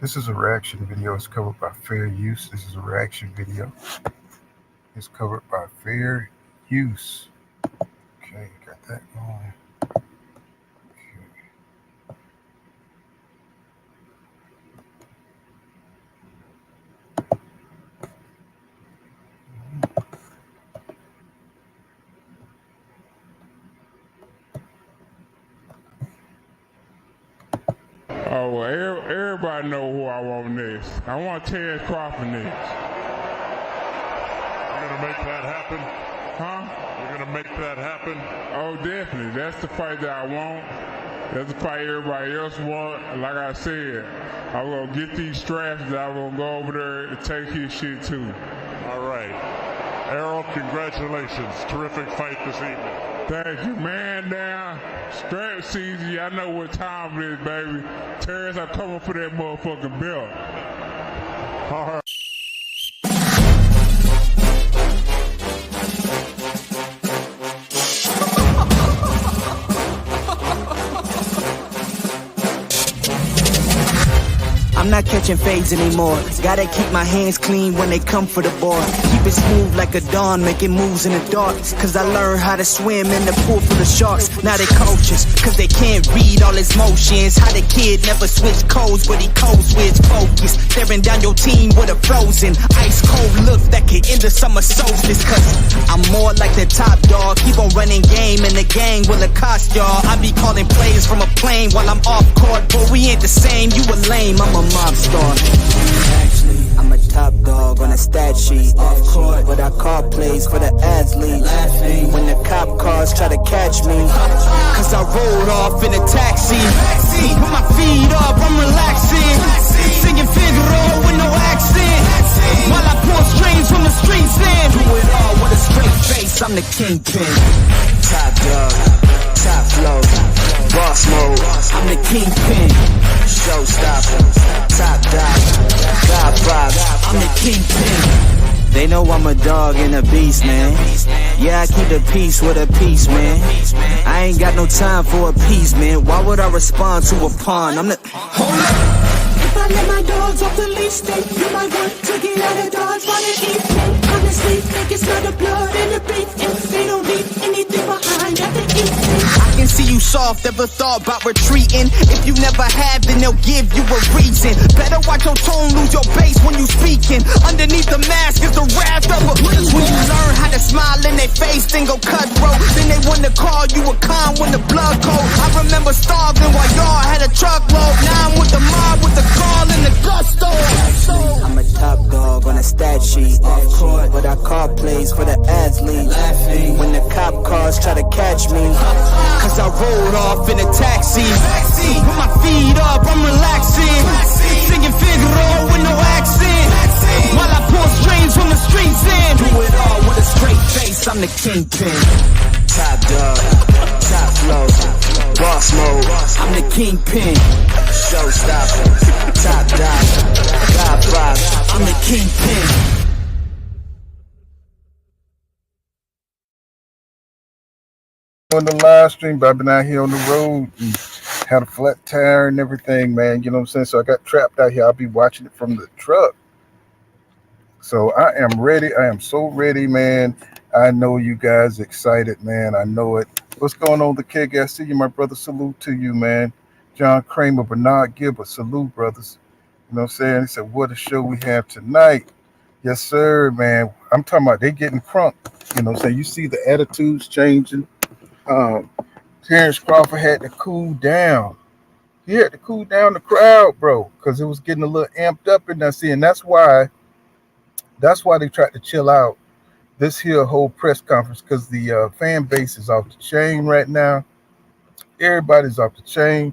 This is a reaction video. It's covered by fair use. This is a reaction video. It's covered by fair use. Okay, got that going. Oh, well, everybody know who I want next. I want Terrence Crawford next. You're gonna make that happen? Huh? You're gonna make that happen? Oh, definitely. That's the fight that I want. That's the fight everybody else want. Like I said, I'm gonna get these straps that I'm gonna go over there and take his shit too. All right. Errol, congratulations. Terrific fight this evening. Thank you, man. Now, strap season, I know what time it is, baby. Terrence, I'm coming for that motherfucking belt. All right. I'm not catching fades anymore. Gotta keep my hands clean when they come for the board. Keep it smooth like a dawn, making moves in the dark. Cause I learned how to swim in the pool full of sharks. Now they coaches, cause they can't read all his motions. How the kid never switch codes, but he code switch focus. Staring down your team with a frozen, ice cold look that could end the summer solstice. Cause I'm more like the top dog. Keep on running game and the gang will accost y'all. I be calling plays from a plane while I'm off court. But we ain't the same, you a lame, I'm a mob star. Actually, I'm a top dog on a stat sheet. Off court, but I call plays for the athletes. Laughing when the cop cars try to catch me. Cause I rolled off in a taxi. With my feet up, I'm relaxing. Singing Figaro with no accent. While I pour strings from the streets in. Do it all with a straight face, I'm the kingpin. Top dog, top flow, boss mode. I'm the kingpin. Showstopper, top dog, God vibe. I'm the kingpin. They know I'm a dog and a beast, man. Yeah, I keep the peace with a piece, man. I ain't got no time for a piece, man. Why would I respond to a pawn? I'm the... Hold up. If I let my dogs off the leash, then you might want to get out of Dodge by the evening. Honestly, think it's not the blood and the beef. If they don't leave anything behind at the evening. I can see you soft, ever thought about retreating. If you never have, then they'll give you a reason. Better watch your tone, lose your bass when you speaking. Underneath the mask is the wrath of a... When you learn how to smile in their face, then go cutthroat. Then they want to call you a con when the blood cold. I remember starving while y'all had a truckload. Now I'm with the mob with the call and the gusto. I'm a top dog on a stat sheet. Off court, but I call plays for the athletes. Laughing when the cop cars try to catch me. Cause I rolled off in a taxi. With my feet up, I'm relaxing. Singing Figaro with no accent. While I pour strings from the streets in. Do it all with a straight face, I'm the kingpin. Top dog, top flow, boss mode. I'm the kingpin. Showstopper, top dog, God vibe. I'm the kingpin. On the live stream, but I've been out here on the road and had a flat tire and everything, man. You know what I'm saying? So I got trapped out here. I'll be watching it from the truck. So I am ready. I am so ready, man. I know you guys excited, man. I know it. What's going on, the kid? I see you, my brother. Salute to you, man. John Kramer, Bernard Gilbert. Salute, brothers. You know what I'm saying? He said, what a show we have tonight. Yes, sir, man. I'm talking about they getting crunk. You know what I'm saying? You see the attitudes changing. Terrence Crawford had to cool down. He had to cool down the crowd, bro, because it was getting a little amped up in that scene. That's why they tried to chill out this here whole press conference, because the fan base is off the chain right now. Everybody's off the chain. You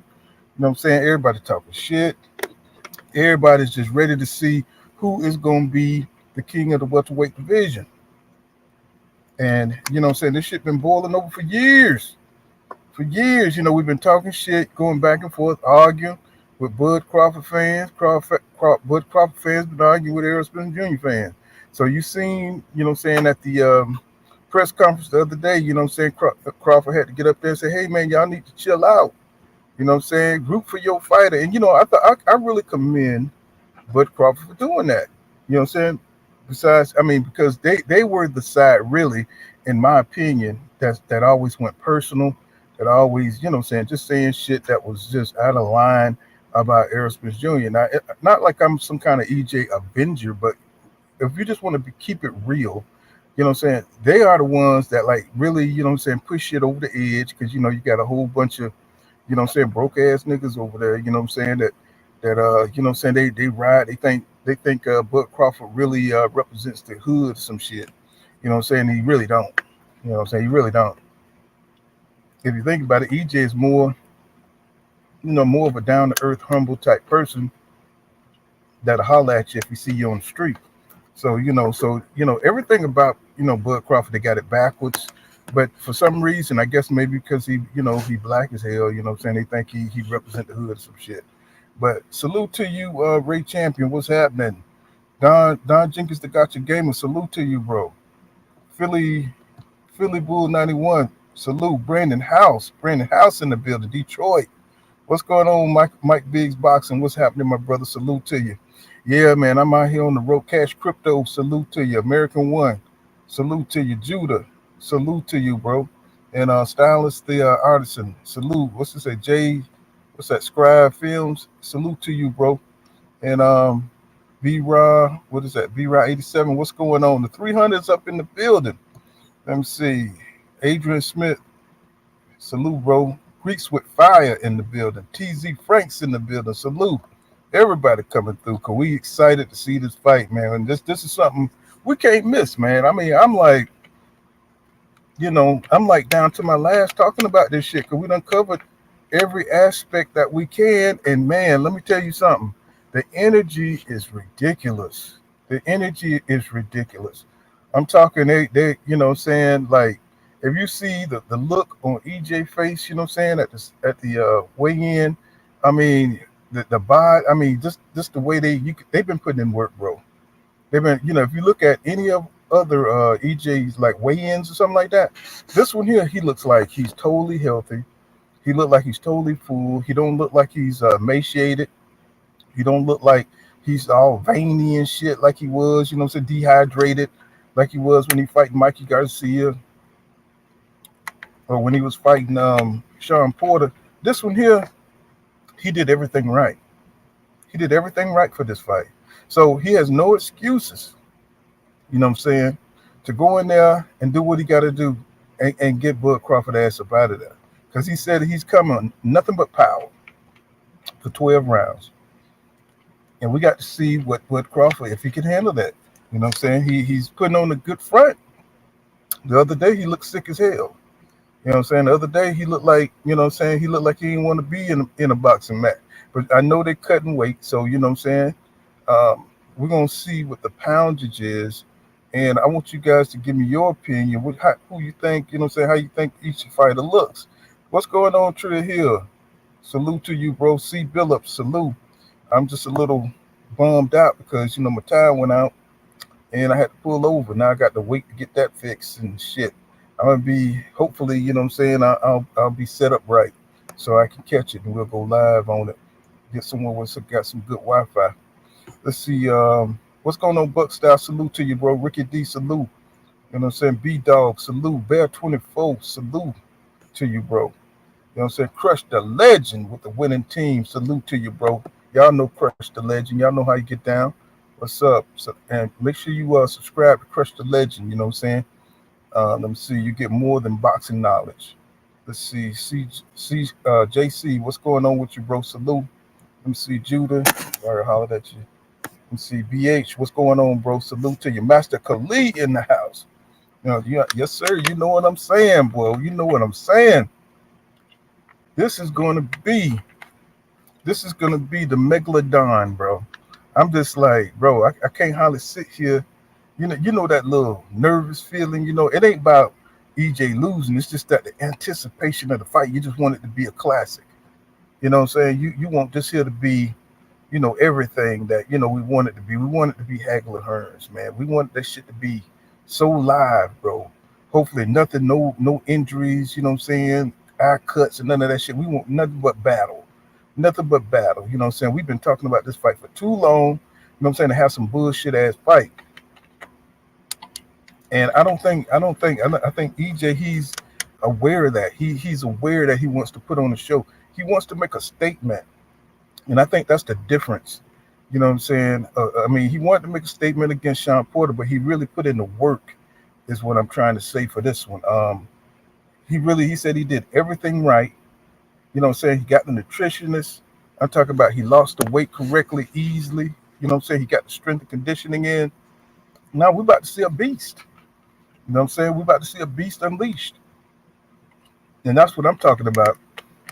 know what I'm saying? Everybody talking shit. Everybody's just ready to see who is going to be the king of the welterweight division. And, you know what I'm saying, this shit been boiling over for years. For years, you know, we've been talking shit, going back and forth, arguing with Bud Crawford fans. Bud Crawford fans been arguing with Errol Spence Jr. fans. So you seen, you know what I'm saying, at the press conference the other day, you know what I'm saying, Crawford had to get up there and say, hey, man, y'all need to chill out. You know what I'm saying? Root for your fighter. And, you know, I really commend Bud Crawford for doing that. You know what I'm saying? Besides, I mean, because they were the side really, in my opinion, that always went personal, that always, you know what I'm saying, just saying shit that was just out of line about Errol Spence Jr. Now, not like I'm some kind of EJ Avenger, but if you just want to keep it real, you know what I'm saying, they are the ones that like really, you know what I'm saying, push shit over the edge because you know you got a whole bunch of, you know what I'm saying, broke ass niggas over there, you know what I'm saying, you know what I'm saying, they ride, they think Bud Crawford really represents the hood or some shit. You know what I'm saying? He really don't. You know what I'm saying? He really don't. If you think about it, EJ is more, you know, more of a down to earth, humble type person that'll holler at you if he see you on the street. So everything about Bud Crawford, they got it backwards. But for some reason, I guess maybe because he black as hell. You know what I'm saying? They think he represent the hood or some shit. But salute to you, Ray Champion. What's happening? Don Jenkins, the Gotcha Gamer. Salute to you, bro. Philly Philly Bull 91. Salute Brandon House in the building. Detroit. What's going on, Mike Biggs Boxing? What's happening, my brother? Salute to you. Yeah, man, I'm out here on the road. Cash Crypto. Salute to you. American One. Salute to you. Judah. Salute to you, bro. And Stylist the Artisan. Salute. What's this say? Jay. What's that? Scribe Films. Salute to you, bro. And B Ra. What is that? B Ra 87. What's going on? The 300's up in the building. Let me see. Adrian Smith. Salute, bro. Greeks with fire in the building. TZ Franks in the building. Salute. Everybody coming through. Cause we excited to see this fight, man. And this is something we can't miss, man. I mean, I'm like down to my last talking about this shit. Cause we done covered every aspect that we can. And man, let me tell you something. The energy is ridiculous. The energy is ridiculous. I'm talking they what I'm saying, like if you see the look on EJ face, you know what I'm saying, at the weigh in, I mean the body, I mean just the way they've been putting in work, bro. They've been, if you look at any of other EJ's like weigh-ins or something like that, this one here, he looks like he's totally healthy. He look like he's totally full. He don't look like he's emaciated. He don't look like he's all veiny and shit like he was, you know what I'm saying, dehydrated like he was when he fighting Mikey Garcia or when he was fighting Sean Porter. This one here, he did everything right. He did everything right for this fight. So he has no excuses, you know what I'm saying, to go in there and do what he got to do and get Bud Crawford ass up out of there. Because he said he's coming nothing but power for 12 rounds. And we got to see what Bud Crawford, if he can handle that. You know what I'm saying? He's putting on a good front. The other day, he looked sick as hell. You know what I'm saying? The other day, he looked like, you know what I'm saying, he looked like he didn't want to be in a boxing match. But I know they're cutting weight, so, you know what I'm saying? We're going to see what the poundage is. And I want you guys to give me your opinion. Who you think, you know what I'm saying, how you think each fighter looks. What's going on, Trill Hill? Salute to you, bro. C. Billups, salute. I'm just a little bummed out because, my tire went out and I had to pull over. Now I got to wait to get that fixed and shit. I'm going to be, hopefully, you know what I'm saying, I'll be set up right so I can catch it and we'll go live on it. Get somewhere where it's got some good Wi-Fi. Let's see, what's going on, Buck Style? Salute to you, bro. Ricky D, salute. You know what I'm saying? B-Dog, salute. Bear 24, salute to you, bro. You know what I'm saying? Crush the Legend with the winning team. Salute to you, bro. Y'all know Crush the Legend. Y'all know how you get down. What's up? And make sure you subscribe to Crush the Legend. You know what I'm saying? Let me see. You get more than boxing knowledge. Let's see. JC, what's going on with you, bro? Salute. Let me see. Judah. All right, hollered at you. Let me see. BH, what's going on, bro? Salute to you. Master Khalid in the house. Yes, sir. You know what I'm saying, boy. You know what I'm saying. This is going to be the megalodon, bro. I'm just like, bro, I can't hardly sit here. You know that little nervous feeling, it ain't about EJ losing. It's just that the anticipation of the fight. You just want it to be a classic. You know what I'm saying? You want this here to be, everything that, we want it to be. We want it to be Hagler Hearns, man. We want that shit to be so live, bro. Hopefully nothing, no injuries, you know what I'm saying? Eye cuts and none of that shit. We want nothing but battle. Nothing but battle. You know what I'm saying? We've been talking about this fight for too long. know what I'm saying, to have some bullshit ass fight. And I think EJ, he's aware of that. He's aware that he wants to put on a show. He wants to make a statement, and I think that's the difference. You know what I'm saying? I mean, he wanted to make a statement against Sean Porter, but he really put in the work. Is what I'm trying to say for this one. He said he did everything right. You know what I'm saying? He got the nutritionist. I'm talking about he lost the weight correctly, easily. You know what I'm saying? He got the strength and conditioning in. Now we're about to see a beast. You know what I'm saying? We're about to see a beast unleashed. And that's what I'm talking about.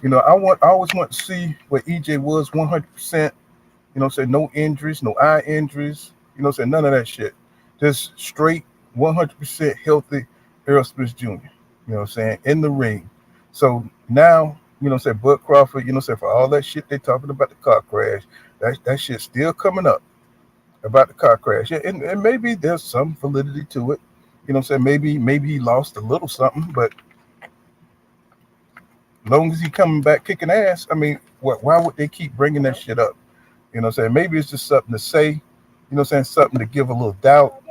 I always want to see what EJ was 100%. You know what I'm saying? No injuries, no eye injuries. You know what I'm saying? None of that shit. Just straight 100% healthy Errol Spence Jr. You know what I'm saying? In the ring. So now, you know what I'm saying? Bud Crawford, you know what I'm saying? For all that shit they talking about the car crash, that shit's still coming up about the car crash. Yeah, and maybe there's some validity to it. You know what I'm saying? Maybe he lost a little something, but long as he coming back kicking ass, I mean, why would they keep bringing that shit up? You know what I'm saying? Maybe it's just something to say, you know what I'm saying? Something to give a little doubt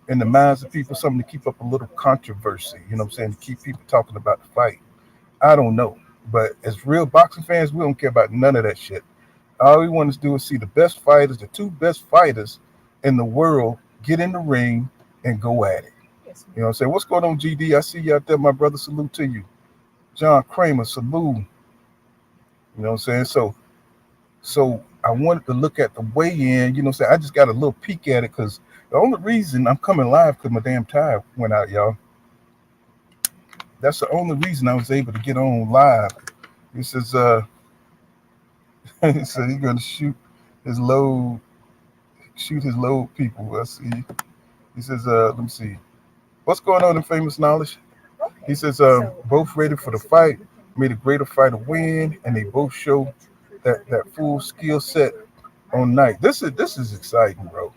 in the minds of people, something to keep up a little controversy, you know what I'm saying? To keep people talking about the fight. I don't know. But as real boxing fans, we don't care about none of that shit. All we want to do is see the best fighters, the two best fighters in the world, get in the ring and go at it. You know what I'm saying? What's going on, GD? I see you out there, my brother. Salute to you. John Kramer, salute. You know what I'm saying? So I wanted to look at the weigh-in. You know what I'm saying? I just got a little peek at it because the only reason I'm coming live because my damn tire went out, y'all. That's the only reason I was able to get on live. He says, he said he's gonna his load, shoot his load people. I see. He says, let me see. What's going on in famous knowledge? He says, both ready for the fight, made a greater fighter win, and they both show that full skill set on night. This is exciting, bro.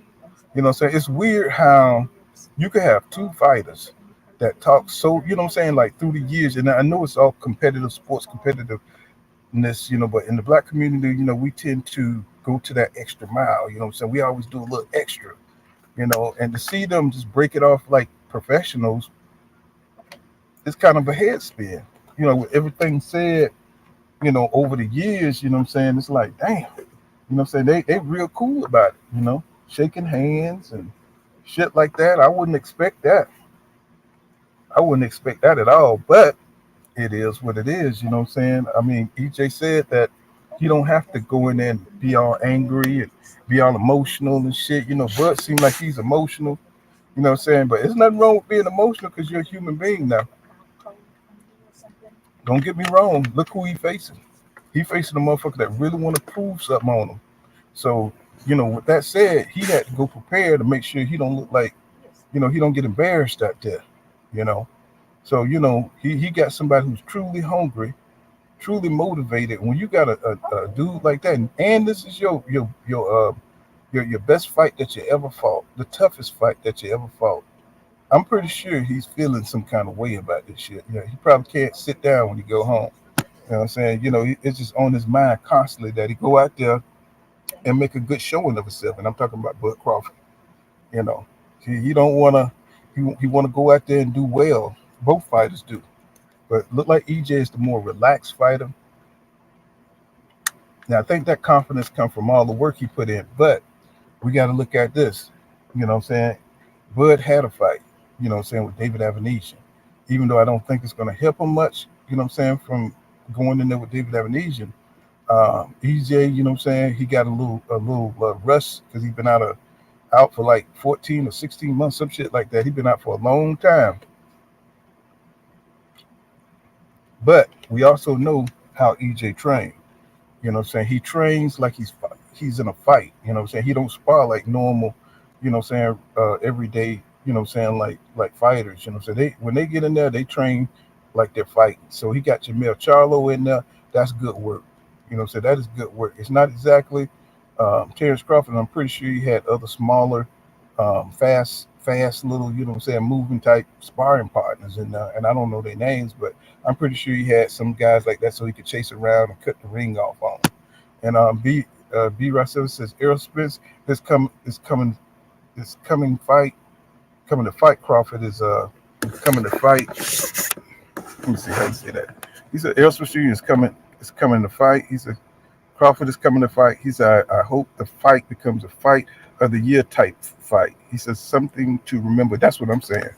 You know what I'm saying? It's weird how you could have two fighters that talk so, you know what I'm saying, like through the years, and I know it's all competitive sports, competitiveness, but in the black community, we tend to go to that extra mile, you know what I'm saying? We always do a little extra, and to see them just break it off like professionals, it's kind of a head spin. With everything said, over the years, you know what I'm saying? It's like, damn, what I'm saying? They real cool about it, shaking hands and shit like that. I wouldn't expect that. I wouldn't expect that at all. But it is what it is, you know what I'm saying? I mean, EJ said that you don't have to go in there and be all angry and be all emotional and shit. Bud seems like he's emotional, you know what I'm saying? But there's nothing wrong with being emotional because you're a human being now. Don't get me wrong. Look who he facing. He facing a motherfucker that really want to prove something on him. So, with that said, he had to go prepared to make sure he don't look like, he don't get embarrassed out there, you know. So, he got somebody who's truly hungry, truly motivated. When you got a dude like that, and this is your best fight that you ever fought, the toughest fight that you ever fought. I'm pretty sure he's feeling some kind of way about this shit. He probably can't sit down when he go home. You know what I'm saying? It's just on his mind constantly that he go out there and make a good showing of himself. And I'm talking about Bud Crawford. You know, he don't wanna he want to go out there and do well. Both fighters do, but look like EJ is the more relaxed fighter. Now I think that confidence comes from all the work he put in. But we got to look at this. You know what I'm saying? Bud had a fight. You know what I'm saying, with David Avanesian. Even though I don't think it's going to help him much. You know what I'm saying, from going in there with David Avanesian. EJ, you know what I'm saying, he got a little rust because he's been out for like 14 or 16 months, some shit like that. He's been out for a long time. But we also know how EJ trained. You know what I'm saying? He trains like he's in a fight. You know what I'm saying? He don't spar like normal, what I'm saying, every day, what I'm saying, like fighters, what I'm saying? When they get in there, they train like they're fighting. So he got Jamel Charlo in there. That's good work. What I'm saying? That is good work. It's not exactly Terrence Crawford. I'm pretty sure he had other smaller, fast little, what I'm saying, moving type sparring partners in there. And I don't know their names, but I'm pretty sure he had some guys like that so he could chase around and cut the ring off on. And B. Russell says Errol Spence is coming to fight Crawford coming to fight. Let me see how you say that. He said Errol Spence Jr. is coming to fight. He said Crawford is coming to fight. He said I hope the fight becomes a fight of the year type fight. He says something to remember. That's what I'm saying.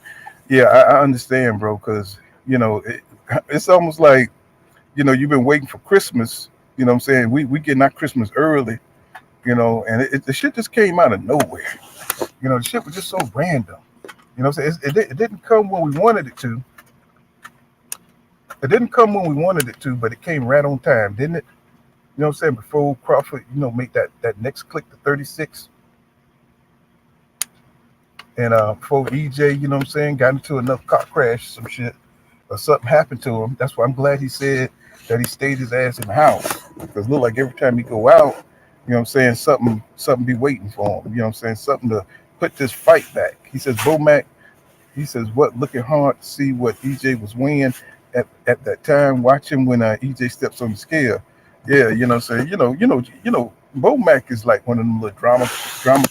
Yeah, I understand, bro, because it's almost like you've been waiting for Christmas. You know what I'm saying? We getting our Christmas early. And the shit just came out of nowhere. The shit was just so random. What I'm saying? It didn't come when we wanted it to. It didn't come when we wanted it to, but it came right on time, didn't it? What I'm saying? Before Crawford, make that next click to 36. And before EJ, what I'm saying, got into another car crash, some shit, or something happened to him. That's why I'm glad he said that he stayed his ass in the house. Because look like every time he go out, what I'm saying, something be waiting for him. What I'm saying? Something to put this fight back. He says, Bomac, he says, what looking hard to see what EJ was weighing at that time, watching when EJ steps on the scale. Yeah, what I'm saying, Bomac is like one of them little drama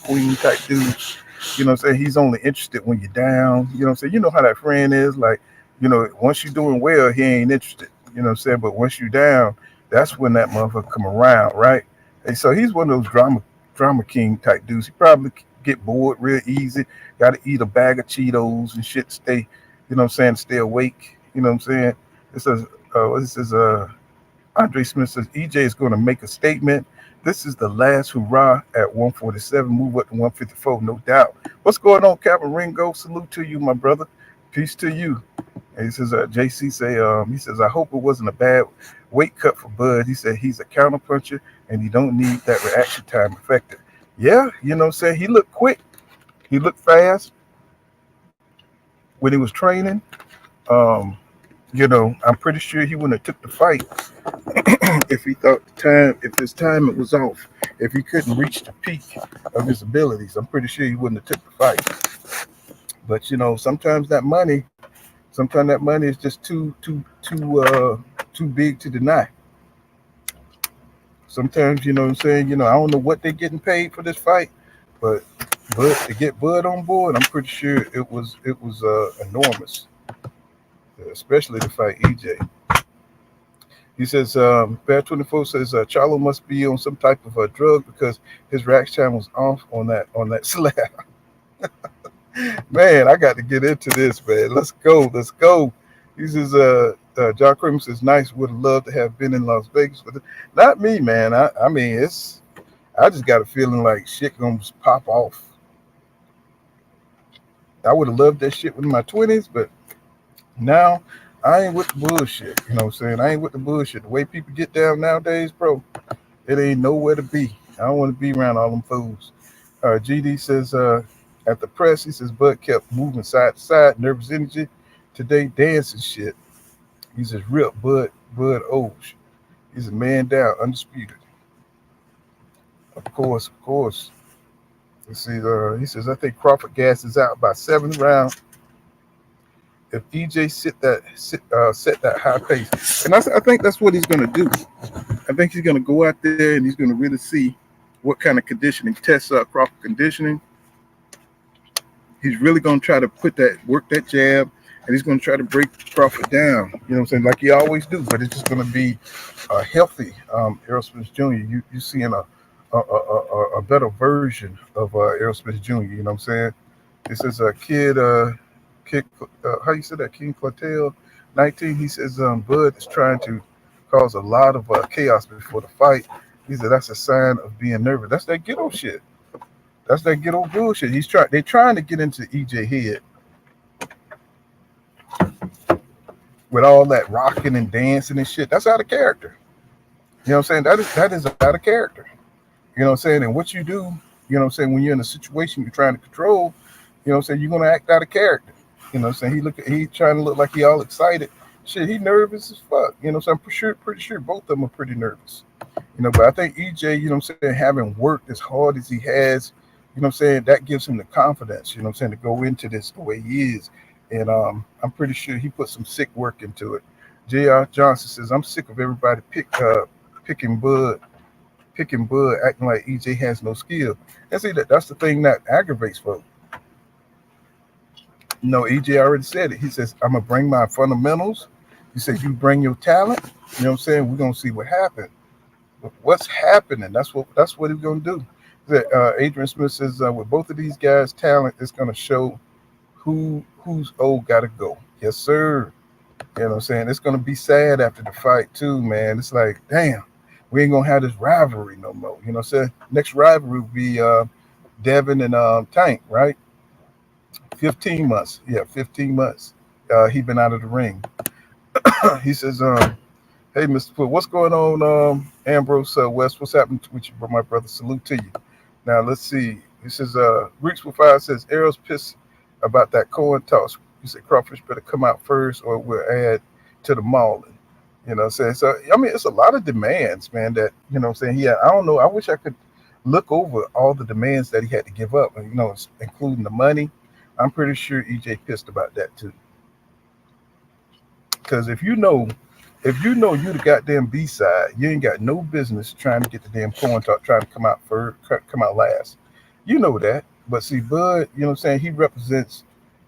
queen type dudes. What I'm saying? He's only interested when you're down. What I'm saying? You know how that friend is. Like, once you're doing well, he ain't interested. What I'm saying? But once you're down, that's when that motherfucker come around, right? And so he's one of those drama king type dudes. He probably get bored real easy. Got to eat a bag of Cheetos and shit to stay, what I'm saying, stay awake. What I'm saying? This is Andre Smith says EJ is going to make a statement. This is the last hurrah at 147. Move up to 154, no doubt. What's going on, Captain Ringo? Salute to you, my brother. Peace to you. And he says, JC he says, I hope it wasn't a bad weight cut for Bud. He said he's a counterpuncher and he don't need that reaction time effective. Yeah, what I'm saying? He looked quick. He looked fast when he was training. I'm pretty sure he wouldn't have took the fight if he thought if his timing was off, if he couldn't reach the peak of his abilities. I'm pretty sure he wouldn't have took the fight. But sometimes that money is just too big to deny. Sometimes, what I'm saying, I don't know what they're getting paid for this fight, but to get Bud on board, I'm pretty sure it was enormous, especially to fight EJ. He says, Bear 24 says Charlo must be on some type of a drug because his reaction time was off on that slab. Man, I got to get into this, man. Let's go. He says, John Kramer says, nice. Would have loved to have been in Las Vegas, but not me, man. I mean, I just got a feeling like shit gonna pop off. I would have loved that shit in my 20s, but now I ain't with the bullshit. What I'm saying? I ain't with the bullshit. The way people get down nowadays, bro, it ain't nowhere to be. I don't want to be around all them fools. GD says, at the press, he says, Bud kept moving side to side, nervous energy. Today, dancing shit. He says, rip, Bud Oge. He's a man down, undisputed. Of course. Let's see, he says, I think Crawford gas is out by 7th round. If EJ set that high pace, and I think that's what he's going to do. I think he's going to go out there and he's going to really see what kind of conditioning, test Crawford conditioning. He's really going to try to work that jab, and he's going to try to break Crawford down. What I'm saying? Like he always do, but it's just going to be a healthy Errol Spence Jr. You're seeing a better version of Errol Spence Jr. You know what I'm saying? This is a kid, how you say that? King Clotel, 19. He says Bud is trying to cause a lot of chaos before the fight. He said that's a sign of being nervous. That's that ghetto shit. That's that ghetto bullshit. They're trying to get into EJ head with all that rocking and dancing and shit. That's out of character. You know what I'm saying? That is out of character. You know what I'm saying? And what you do, you know what I'm saying, when you're in a situation you're trying to control, you know what I'm saying, you're gonna act out of character. You know what I'm saying? He trying to look like he all excited. Shit, he nervous as fuck. You know what I'm saying? I'm pretty sure both of them are pretty nervous. But I think EJ, you know what I'm saying, having worked as hard as he has, you know what I'm saying, that gives him the confidence, you know what I'm saying, to go into this the way he is. And I'm pretty sure he put some sick work into it. J.R. Johnson says, I'm sick of everybody picking Bud picking Bud, acting like EJ has no skill. And see that's the thing that aggravates folks. No, EJ already said it. He says, I'm gonna bring my fundamentals. He says, you bring your talent. You know what I'm saying? We're gonna see what happens. What's happening? That's what he's gonna do. Adrian Smith says, with both of these guys' talent, it's gonna show who's old gotta go. Yes, sir. You know what I'm saying? It's gonna be sad after the fight too, man. It's like, damn, we ain't gonna have this rivalry no more. You know what I'm saying? Next rivalry will be Devin and Tank, right? 15 months. Yeah, 15 months. He been out of the ring. He says, hey, Mr. Foot, what's going on, Ambrose West? What's happening with you, my brother? Salute to you. Now let's see. He says, Reeks with Fire says Errol's pissed about that coin toss. He said Crawford better come out first or we'll add to the mauling. You know what I'm saying? So I mean it's a lot of demands, man, that you know what I'm saying. Yeah, I don't know. I wish I could look over all the demands that he had to give up, and including the money. I'm pretty sure EJ pissed about that too. Because if you know you the goddamn B side, you ain't got no business trying to get the damn corn talk, trying to come out first, come out last. You know that. But see, Bud, you know what I'm saying, he represents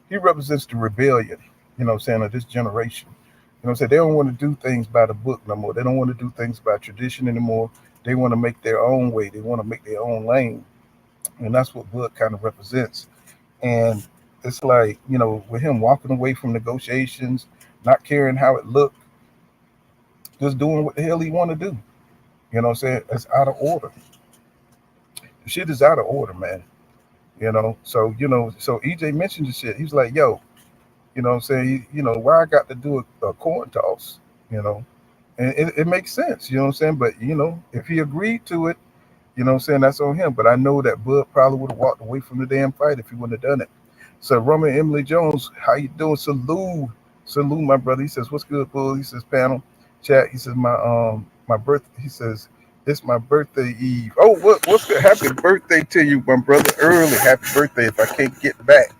the rebellion, you know what I'm saying, of this generation. You know what I'm saying? They don't want to do things by the book no more. They don't want to do things by tradition anymore. They want to make their own way. They want to make their own lane. And that's what Bud kind of represents. And it's like, with him walking away from negotiations, not caring how it looked, just doing what the hell he want to do. You know what I'm saying? It's out of order. The shit is out of order, man. So EJ mentioned the shit. He's like, yo, you know what I'm saying? Why I got to do a coin toss, you know? And it makes sense, you know what I'm saying? But, if he agreed to it, you know what I'm saying, that's on him. But I know that Bud probably would have walked away from the damn fight if he wouldn't have done it. So Roman Emily Jones, how you doing? Salute, my brother. He says, what's good, Bull? He says, panel, chat. He says, my birth. He says, it's my birthday eve. Oh, what's good? Happy birthday to you, my brother. Early happy birthday. If I can't get back,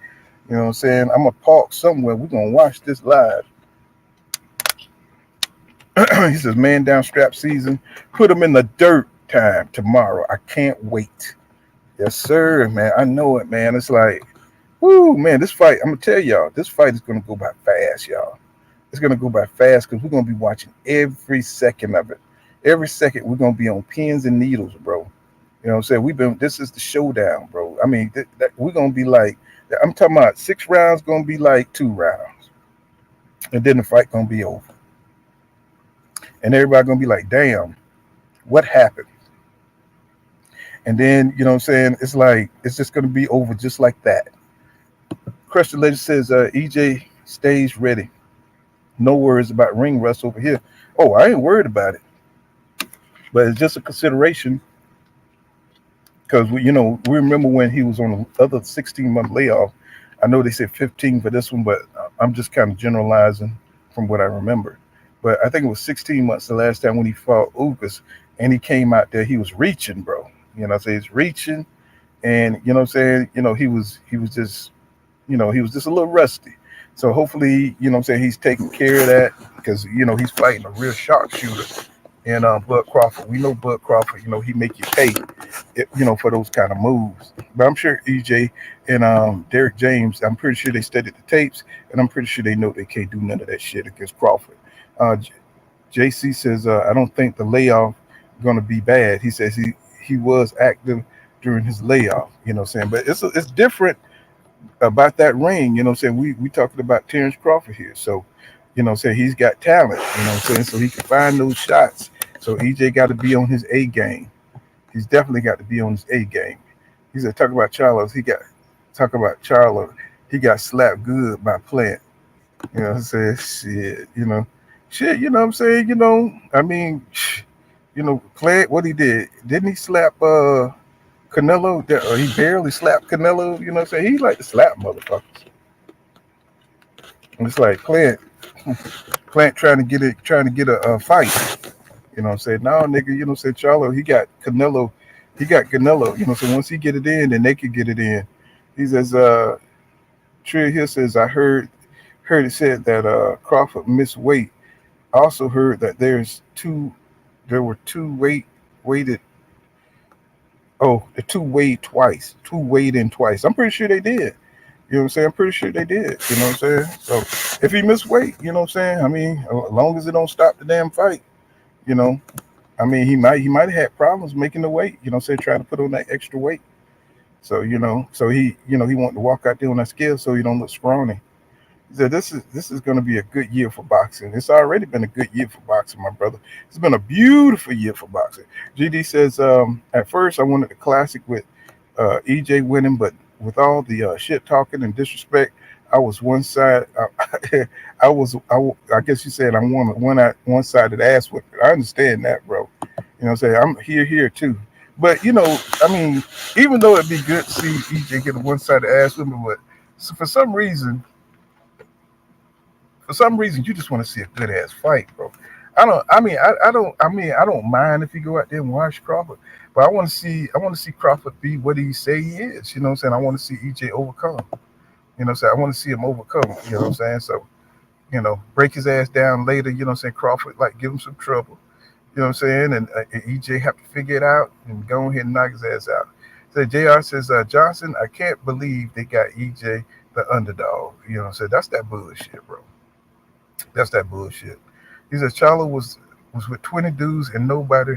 you know what I'm saying, I'm gonna park somewhere. We're gonna watch this live. He says, man down strap season. Put him in the dirt time tomorrow. I can't wait. Yes, sir, man. I know it, man. It's like, whoo, man, this fight, I'm gonna tell y'all, this fight is gonna go by fast, y'all. It's gonna go by fast because we're gonna be watching every second of it. Every second we're gonna be on pins and needles, bro. You know what I'm saying? This is the showdown, bro. I mean, we're gonna be like, I'm talking about 6 rounds gonna be like 2 rounds. And then the fight gonna be over. And everybody gonna be like, damn, what happened? And then, you know what I'm saying, it's like, it's just gonna be over just like that. Crush the Legend says, EJ stays ready. No worries about ring rust over here. Oh, I ain't worried about it. But it's just a consideration because we remember when he was on the other 16-month layoff. I know they said 15 for this one, but I'm just kind of generalizing from what I remember. But I think it was 16 months the last time when he fought Ugas, and he came out there. He was reaching, bro. You know what I'm saying? He's reaching, and you know what I'm saying. He was just, he was just a little rusty. So hopefully, you know what I'm saying, he's taking care of that because he's fighting a real sharpshooter. And Bud Crawford, we know Bud Crawford, he make you pay, for those kind of moves. But I'm sure EJ and Derek James, I'm pretty sure they studied the tapes, and I'm pretty sure they know they can't do none of that shit against Crawford. JC says, I don't think the layoff going to be bad. He says he was active during his layoff, you know what I'm saying? But it's different about that ring, you know what I'm saying? We talking about Terrence Crawford here. So, you know what I'm saying, he's got talent, you know what I'm saying? So he can find those shots. So EJ got to be on his A game. He's definitely got to be on his A game. He said, talk about Charlo. He got slapped good by Plant. You know what I'm saying? Shit, you know what I'm saying? I mean, Plant, what he did, didn't he slap Canelo? He barely slapped Canelo, you know what I'm saying? He like to slap motherfuckers. And it's like Plant trying to get a fight. You know what I'm saying? No, nigga, you know what I'm saying? Charlo, he got Canelo, you know, so once he get it in, then they could get it in. He says, Trill here says, I heard it said that Crawford missed weight. I also heard that there were two weighted Oh, the two weighed twice. Two weighed in twice. I'm pretty sure they did. You know what I'm saying? I'm pretty sure they did. You know what I'm saying? So if he missed weight, you know what I'm saying? I mean, as long as it don't stop the damn fight, you know. I mean, he might have had problems making the weight. You know what I'm saying? Trying to put on that extra weight. So so he wanted to walk out there on that scale so he don't look scrawny. He said, this is going to be a good year for boxing. It's already been a good year for boxing, my brother. It's been a beautiful year for boxing. GD says, at first I wanted the classic with EJ winning, but with all the shit talking and disrespect, I was one side. I guess you said I'm one side of the ass whipping. I understand that, bro. You know what I'm saying? I'm here too. But I mean, even though it'd be good to see EJ get a one sided ass whipping, but for some reason you just want to see a good ass fight, bro. I don't. I mean, I don't. I mean, I don't mind if you go out there and watch Crawford, but I want to see. I want to see Crawford be what he say he is. You know what I'm saying? I want to see EJ overcome. You know what I'm saying? I want to see him overcome. You know what I'm saying? So break his ass down later. You know what I'm saying? Crawford like give him some trouble. You know what I'm saying? And EJ have to figure it out and go ahead and knock his ass out. So JR says, Johnson, I can't believe they got EJ the underdog. You know what I'm saying? That's that bullshit, bro. That's that bullshit. He says Charlo was with 20 dudes and nobody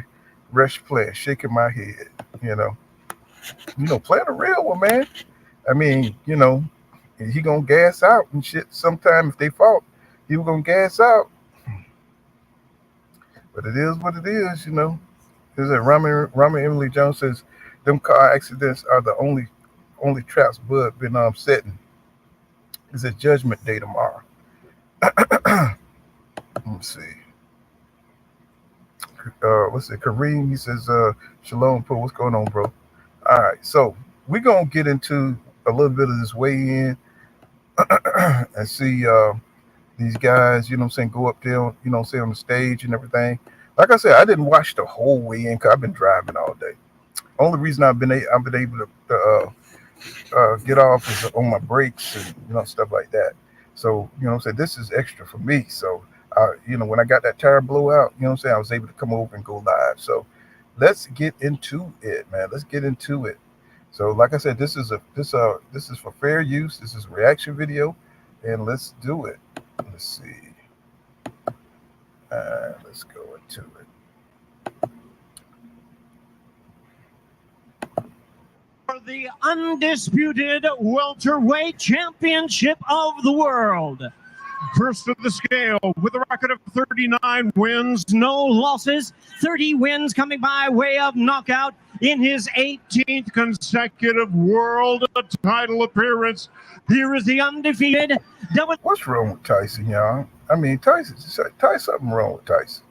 rushed playing, shaking my head. You know, playing a real one, man. I mean, he gonna gas out and shit. Sometime if they fought, he was gonna gas out. But it is what it is, you know. There's a Ramen Emily Jones says them car accidents are the only traps Bud been setting. It's a judgment day tomorrow. Let's see. Let's see. Kareem, he says, Shalom, Pooh, what's going on, bro? All right, so we're gonna get into a little bit of this weigh in and see these guys, you know what I'm saying, go up there, say on the stage and everything. Like I said, I didn't watch the whole weigh in because I've been driving all day. Only reason I've been able to get off is on my breaks and stuff like that. So I'm saying, this is extra for me. So when I got that tire blowout, I'm saying, I was able to come over and go live. So let's get into it, man. Let's get into it. So like I said, this is for fair use. This is a reaction video, and let's do it. Let's see. Let's go into it. For the undisputed welterweight championship of the world. First of the scale with a record of 39 wins, no losses, 30 wins coming by way of knockout in his 18th consecutive world title appearance. Here is the undefeated. What's wrong with Tyson, y'all? I mean, Tyson, something wrong with Tyson.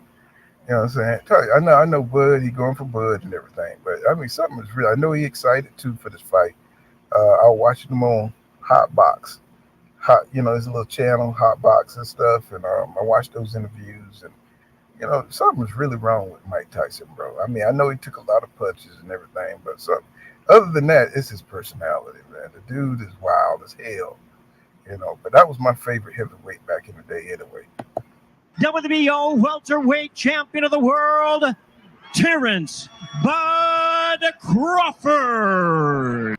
You know what I'm saying? I know Bud, he going for Bud and everything, but I mean, something is real. I know he excited too for this fight. I was watching him on Hot Box. There's a little channel, Hot Box and stuff, and I watched those interviews, and something's really wrong with Mike Tyson, bro. I mean, I know he took a lot of punches and everything, but other than that, it's his personality, man. The dude is wild as hell, But that was my favorite heavyweight back in the day, anyway. WBO welterweight champion of the world, Terrence Bud Crawford.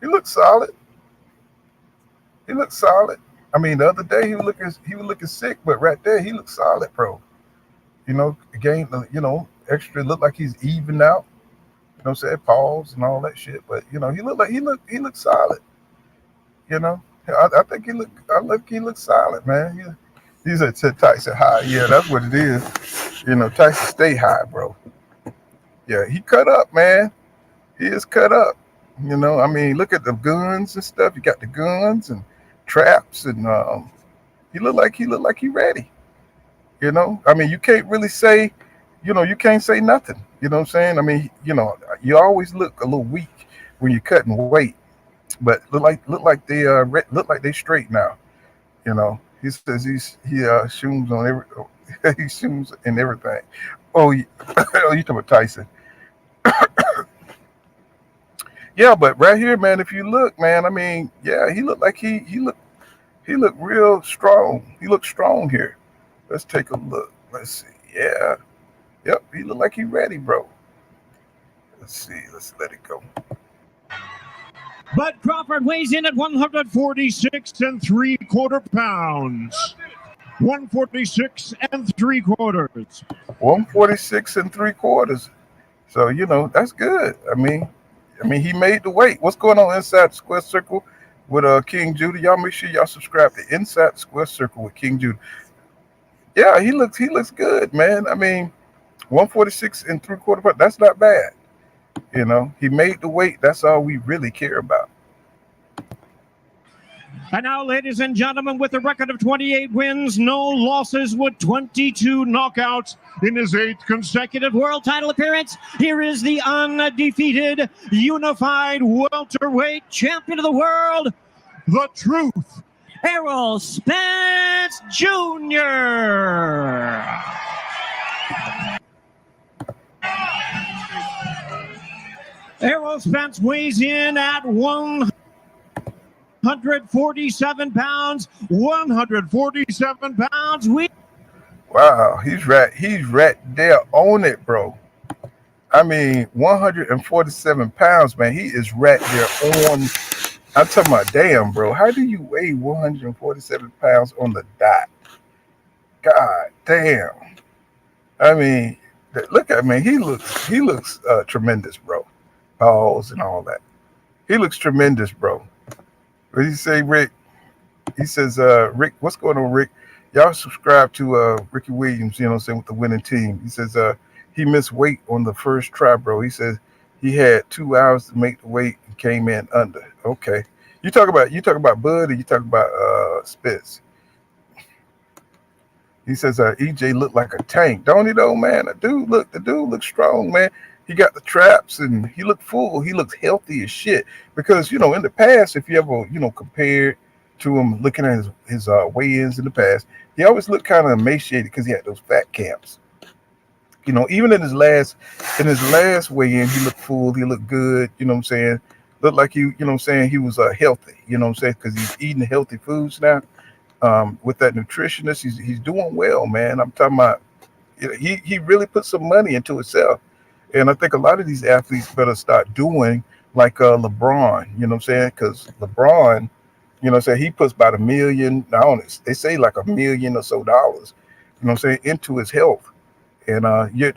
He looked solid. I mean, the other day he was looking sick, but right there he looked solid, bro. Again, extra looked like he's even out. You know what I'm saying? Pause and all that shit. But he looked solid. I think he looked solid, man. He said Tyson high. Yeah, that's what it is. Tyson stay high, bro. Yeah, he cut up, man. He is cut up. I mean, look at the guns and stuff. You got the guns and traps, and he looked like he ready. I mean, you can't really say, you can't say nothing. You know what I'm saying? I mean, you always look a little weak when you're cutting weight, but look like they straight now. He says he shooms on he shooms and everything. Oh, you talking about Tyson? Yeah, but right here, man, if you look, man, I mean, yeah, he looked like he looked real strong. He looked strong here. Let's take a look. Let's see. Yeah. Yep. He look like he ready, bro. Let's see. Let's let it go. Bud Crawford weighs in at 146 and 3/4 pounds. 146 and 3/4. 146 and 3/4. So that's good. He made the weight. What's going on inside the square circle with King Judah? Y'all make sure y'all subscribe to Inside the Square Circle with King Judah. Yeah, he looks good, man. 146 and 3/4. That's not bad. He made the weight. That's all we really care about. And now, ladies and gentlemen, with a record of 28 wins, no losses, with 22 knockouts in his 8th consecutive world title appearance, here is the undefeated, unified welterweight champion of the world, the Truth, Errol Spence Jr. Errol Spence weighs in at 147 pounds. 147 pounds. Wow, he's right there on it, bro. 147 pounds, man. He is right there on. I'm talking about, damn, bro. How do you weigh 147 pounds on the dot? God damn. Look at he looks tremendous, bro. Balls and all that. He looks tremendous, bro. What did he say, Rick? He says, Rick, what's going on, Rick? Y'all subscribe to Ricky Williams, with the winning team. He says he missed weight on the first try, bro. He says he had 2 hours to make the weight and came in under. Okay. You talk about Bud, or you talk about Spence? He says EJ looked like a tank, don't he though, man? The dude looks strong, man. He got the traps and he looked full. He looks healthy as shit. Because in the past, if you ever compared to him, looking at his weigh-ins in the past, he always looked kind of emaciated because he had those fat camps. Even in his last weigh-in, he looked full. He looked good. Looked like he was healthy. Because he's eating healthy foods now. With that nutritionist, he's doing well, man. I'm talking about. He really put some money into himself. And I think a lot of these athletes better start doing like LeBron, because LeBron, he puts about $1 million, they say like $1 million or so dollars, into his health. And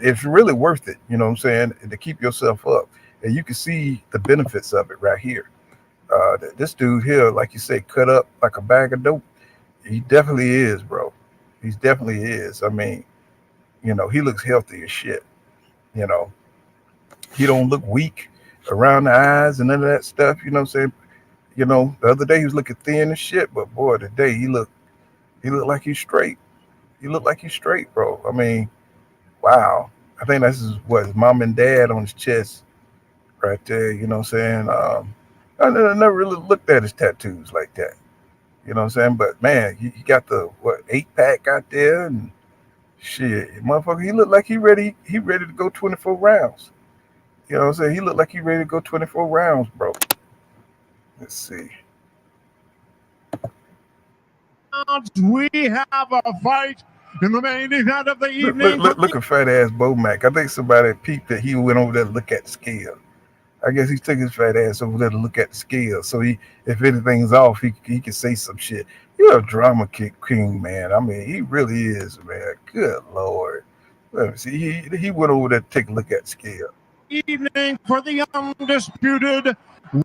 it's really worth it, to keep yourself up. And you can see the benefits of it right here. This dude here, like you say, cut up like a bag of dope. He definitely is, bro. He definitely is. He looks healthy as shit, He don't look weak around the eyes and none of that stuff. The other day he was looking thin and shit, but boy, today he looked like he's straight. He looked like he's straight, bro. Wow. I think that's his mom and dad on his chest right there. I never really looked at his tattoos like that. But man, he got the 8-pack out there and shit, motherfucker. He looked like he ready to go 24 rounds. He looked like he ready to go 24 rounds, bro. Let's see. We have a fight in the main event of the evening. Look at fat ass Bo Mac. I think somebody peeped that he went over there to look at the scale. I guess he took his fat ass over there to look at the scale. So if anything's off, he can say some shit. You're a drama king, man. He really is, man. Good Lord. Let me see. He went over there to take a look at the scale. Evening for the undisputed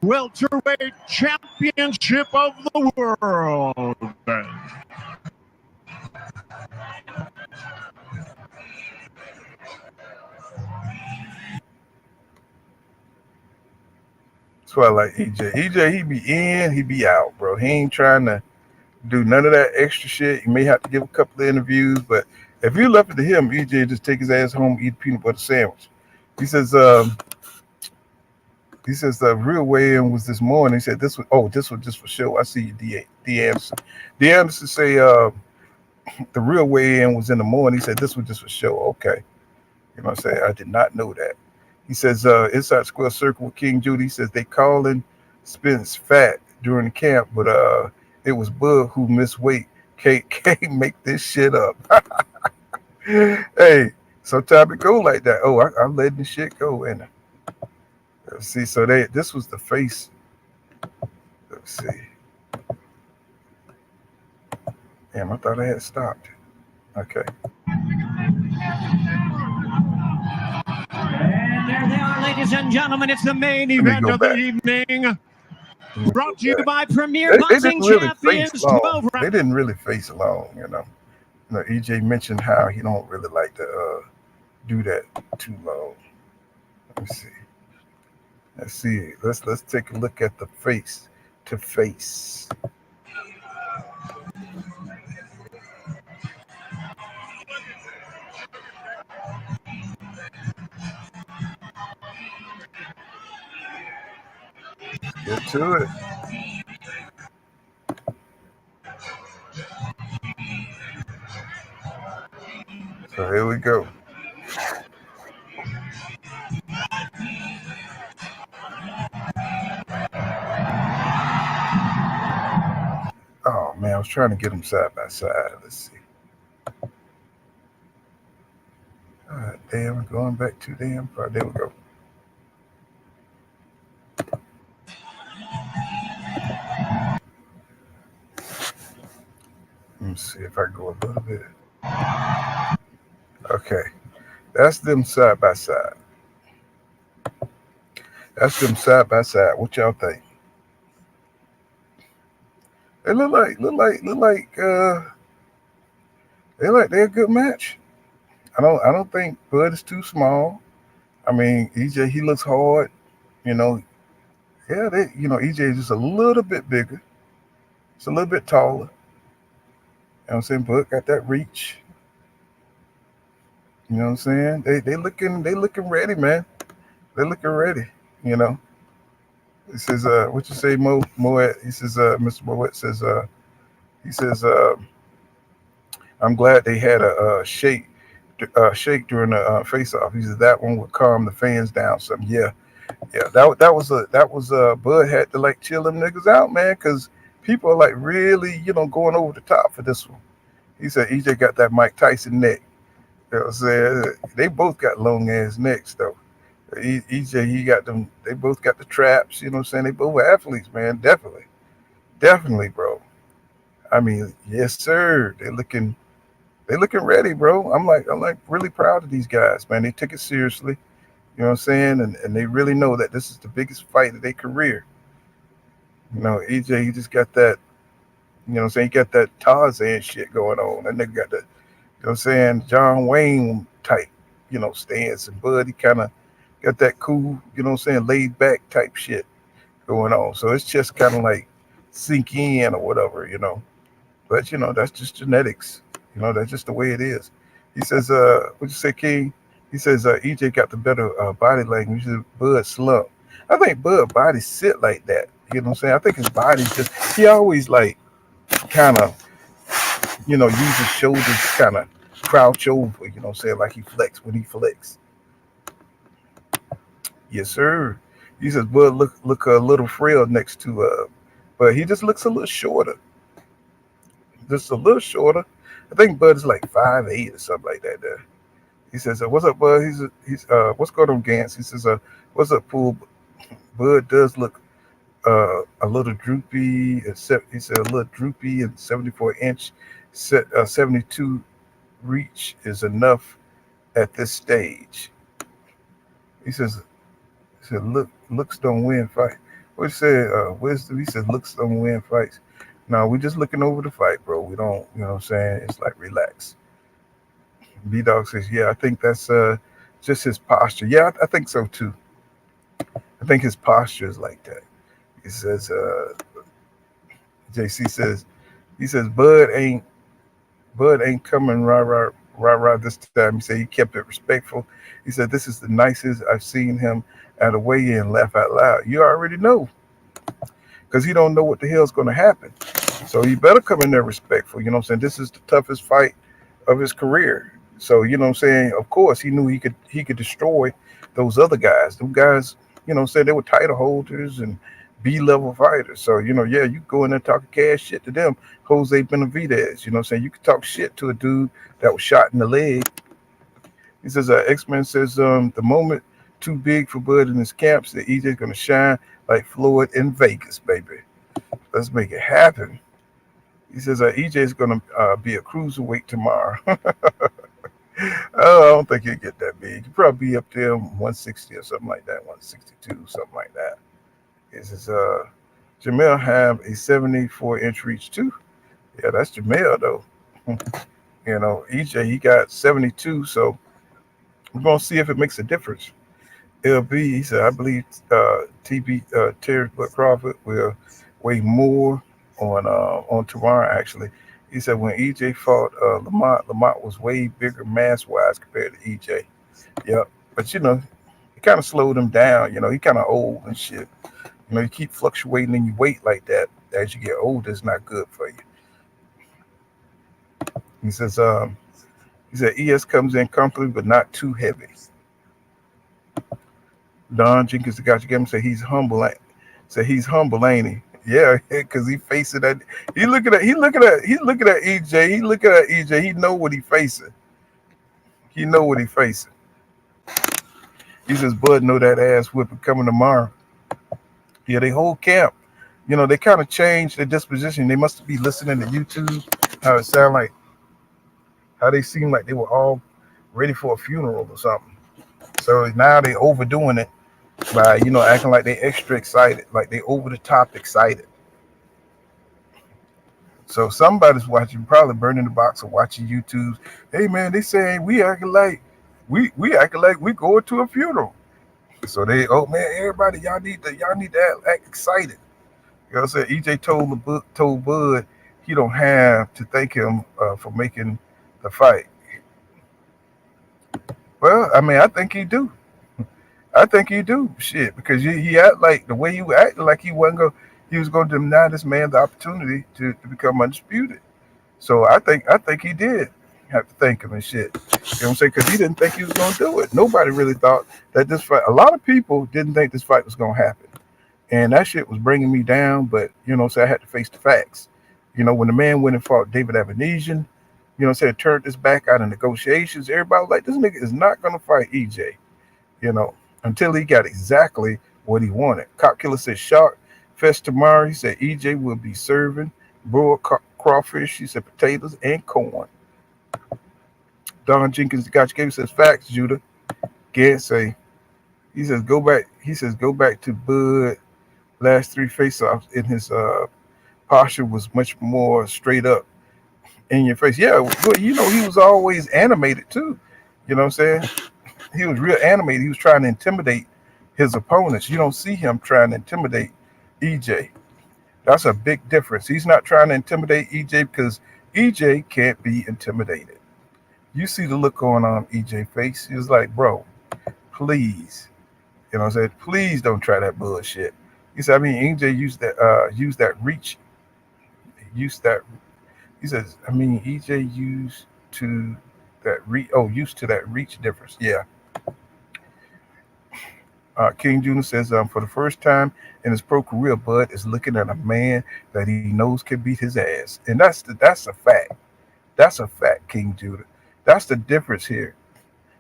welterweight championship of the world. That's why I like EJ. EJ, he be in, he be out, bro. He ain't trying to do none of that extra shit. He may have to give a couple of interviews, but if you left it to him, EJ just take his ass home, eat a peanut butter sandwich. He says the real weigh-in was this morning. He said this was just for show. I see you, D Anderson. D Anderson say the real weigh-in was in the morning. He said this was just for show. Okay. I did not know that. He says inside Square Circle with King Judy. He says they calling Spence fat during the camp, but it was Bud who missed weight. Can't make this shit up. Hey, sometimes it go like that. Oh, I'm letting the shit go. And see, so this was the face. Let's see. Damn, I thought I had stopped. Okay. And there they are, ladies and gentlemen. It's the main Let me event go of the back. evening. Let me Brought go to you back. by Premier They Boxing didn't really face Champions long. 12 They rounds. didn't really face long, EJ mentioned how he don't really like to do that too long. Let me see. Let's see. Let's take a look at the face to face. Get to it. So here we go. Oh man, I was trying to get them side by side. Let's see. Damn, going back too damn far. There we go. Let me see if I can go a little bit. Okay, that's them side by side. That's them side by side. What y'all think? They they like they're a good match. I don't think Bud is too small. I mean, EJ he looks hard. You know, yeah, EJ is just a little bit bigger. It's a little bit taller. You know what I'm saying? Bud got that reach. You know what I'm saying? They looking ready, man. They looking ready. You know. He says, what you say, Moet? He says, Mr. Moet says, he says, I'm glad they had a shake during the face off. He says that one would calm the fans down some. Yeah, yeah. That was Bud had to like chill them niggas out, man, because people are like really, going over the top for this one. He said EJ got that Mike Tyson neck. You know what I'm saying? They both got long ass necks though. EJ, he got them. They both got the traps. You know what I'm saying? They both were athletes, man. Definitely, definitely, bro. I mean, yes, sir. They looking ready, bro. I'm like really proud of these guys, man. They took it seriously. You know what I'm saying? And they really know that this is the biggest fight of their career. EJ, he just got that. You know what I'm saying? He got that Tarzan shit going on. That nigga got the. You know what I'm saying? John Wayne type. Stance and Bud. He kind of got that cool. You know what I'm saying? Laid back type shit going on. So it's just kind of like sink in or whatever. But that's just genetics. That's just the way it is. He says, what you say, King? He says, EJ got the better body language. Bud slump. I think Bud body sit like that. You know what I'm saying? I think his body's just he always like kind of, use his shoulders kind of crouch over, you know what I'm saying? Like he flex when he flex. Yes, sir. He says Bud look a little frail next to but he just looks a little shorter. Just a little shorter. I think Bud is like 5'8" or something like that there. He says, what's up, Bud? He's what's going on, Gans? He says, what's up, Pool? Bud does look a little droopy, except he said a little droopy and 74-inch, 72 reach is enough at this stage. He said looks don't win fight. What you say, wisdom? He says looks don't win fights. No, we're just looking over the fight, bro. We don't, you know what I'm saying? It's like relax. B Dog says, yeah, I think that's just his posture. Yeah, I think so too. I think his posture is like that. He says, JC says, he says Bud ain't coming rah this time. He said he kept it respectful. He said this is the nicest I've seen him at a weigh-in. Laugh out loud. You already know, because he don't know what the hell's going to happen. So he better come in there respectful. You know what I'm saying? This is the toughest fight of his career. So you know what I'm saying? Of course, he knew he could destroy those other guys. Those guys, you know what I'm saying? They were title holders and B-level fighters. So, yeah, you go in there talking cash shit to them. Jose Benavidez, you know what I'm saying? You could talk shit to a dude that was shot in the leg. He says, X-Men says, the moment too big for Bud in his camps that EJ's going to shine like Floyd in Vegas, baby. Let's make it happen. He says, EJ's going to be a cruiserweight tomorrow. Oh, I don't think he'll get that big. He'll probably be up there 160 or something like that, 162, something like that. He says, Jamel have a 74-inch reach too. Yeah, that's Jamel though. EJ, he got 72, so we're going to see if it makes a difference. LB, he said, I believe TB Terry Crawford will weigh more on tomorrow. Actually, he said when EJ fought Lamont was way bigger mass wise compared to EJ. Yep, but it kind of slowed him down. He kind of old and shit. You keep fluctuating in your weight like that as you get older. It's not good for you. He says, ES comes in comfortably but not too heavy. Don Jenkins, the gotcha game, said he's humble. He's humble, ain't he? Yeah, because he facing that. He looking at EJ. He looking at EJ. He know what he facing. He know what he facing. He says, Bud know that ass whipping coming tomorrow. Yeah, they whole camp. They kind of changed their disposition. They must be listening to YouTube. How it sound like, how they seem like they were all ready for a funeral or something. So now they overdoing it by, acting like they extra excited, like they over the top excited. So somebody's watching, probably burning the box or watching YouTube. Hey man, they saying we acting like we going to a funeral. So oh man, everybody, y'all need to act excited. You know what I'm saying? EJ told Bud he don't have to thank him for making the fight. Well, I mean, I think he do. Shit, because he act like the way he acted like he was going to deny this man the opportunity to become undisputed. So I think he did have to thank him and shit. You know what I'm saying? Because he didn't think he was going to do it. Nobody really thought that this fight. A lot of people didn't think this fight was going to happen, and that shit was bringing me down. But so I had to face the facts. When the man went and fought David Avanesian, turned his back out in negotiations. Everybody was like, this nigga is not going to fight EJ. Until he got exactly what he wanted. Cop Killer said shark fest tomorrow. He said EJ will be serving broiled crawfish. He said potatoes and corn. Don Jenkins, the gotcha game, says facts, Judah. Can't say. He says go back to Bud. Last three face-offs in his posture was much more straight up in your face. Yeah, well, he was always animated too. You know what I'm saying? He was real animated. He was trying to intimidate his opponents. You don't see him trying to intimidate EJ. That's a big difference. He's not trying to intimidate EJ because EJ can't be intimidated. You see the look on EJ's face. He was like, bro, please. Please don't try that bullshit. He said, EJ used that reach. He says, EJ used to that reach difference. Yeah. King Jr. says, for the first time in his pro career, Bud is looking at a man that he knows can beat his ass. And that's a fact. That's a fact, King Judah. That's the difference here.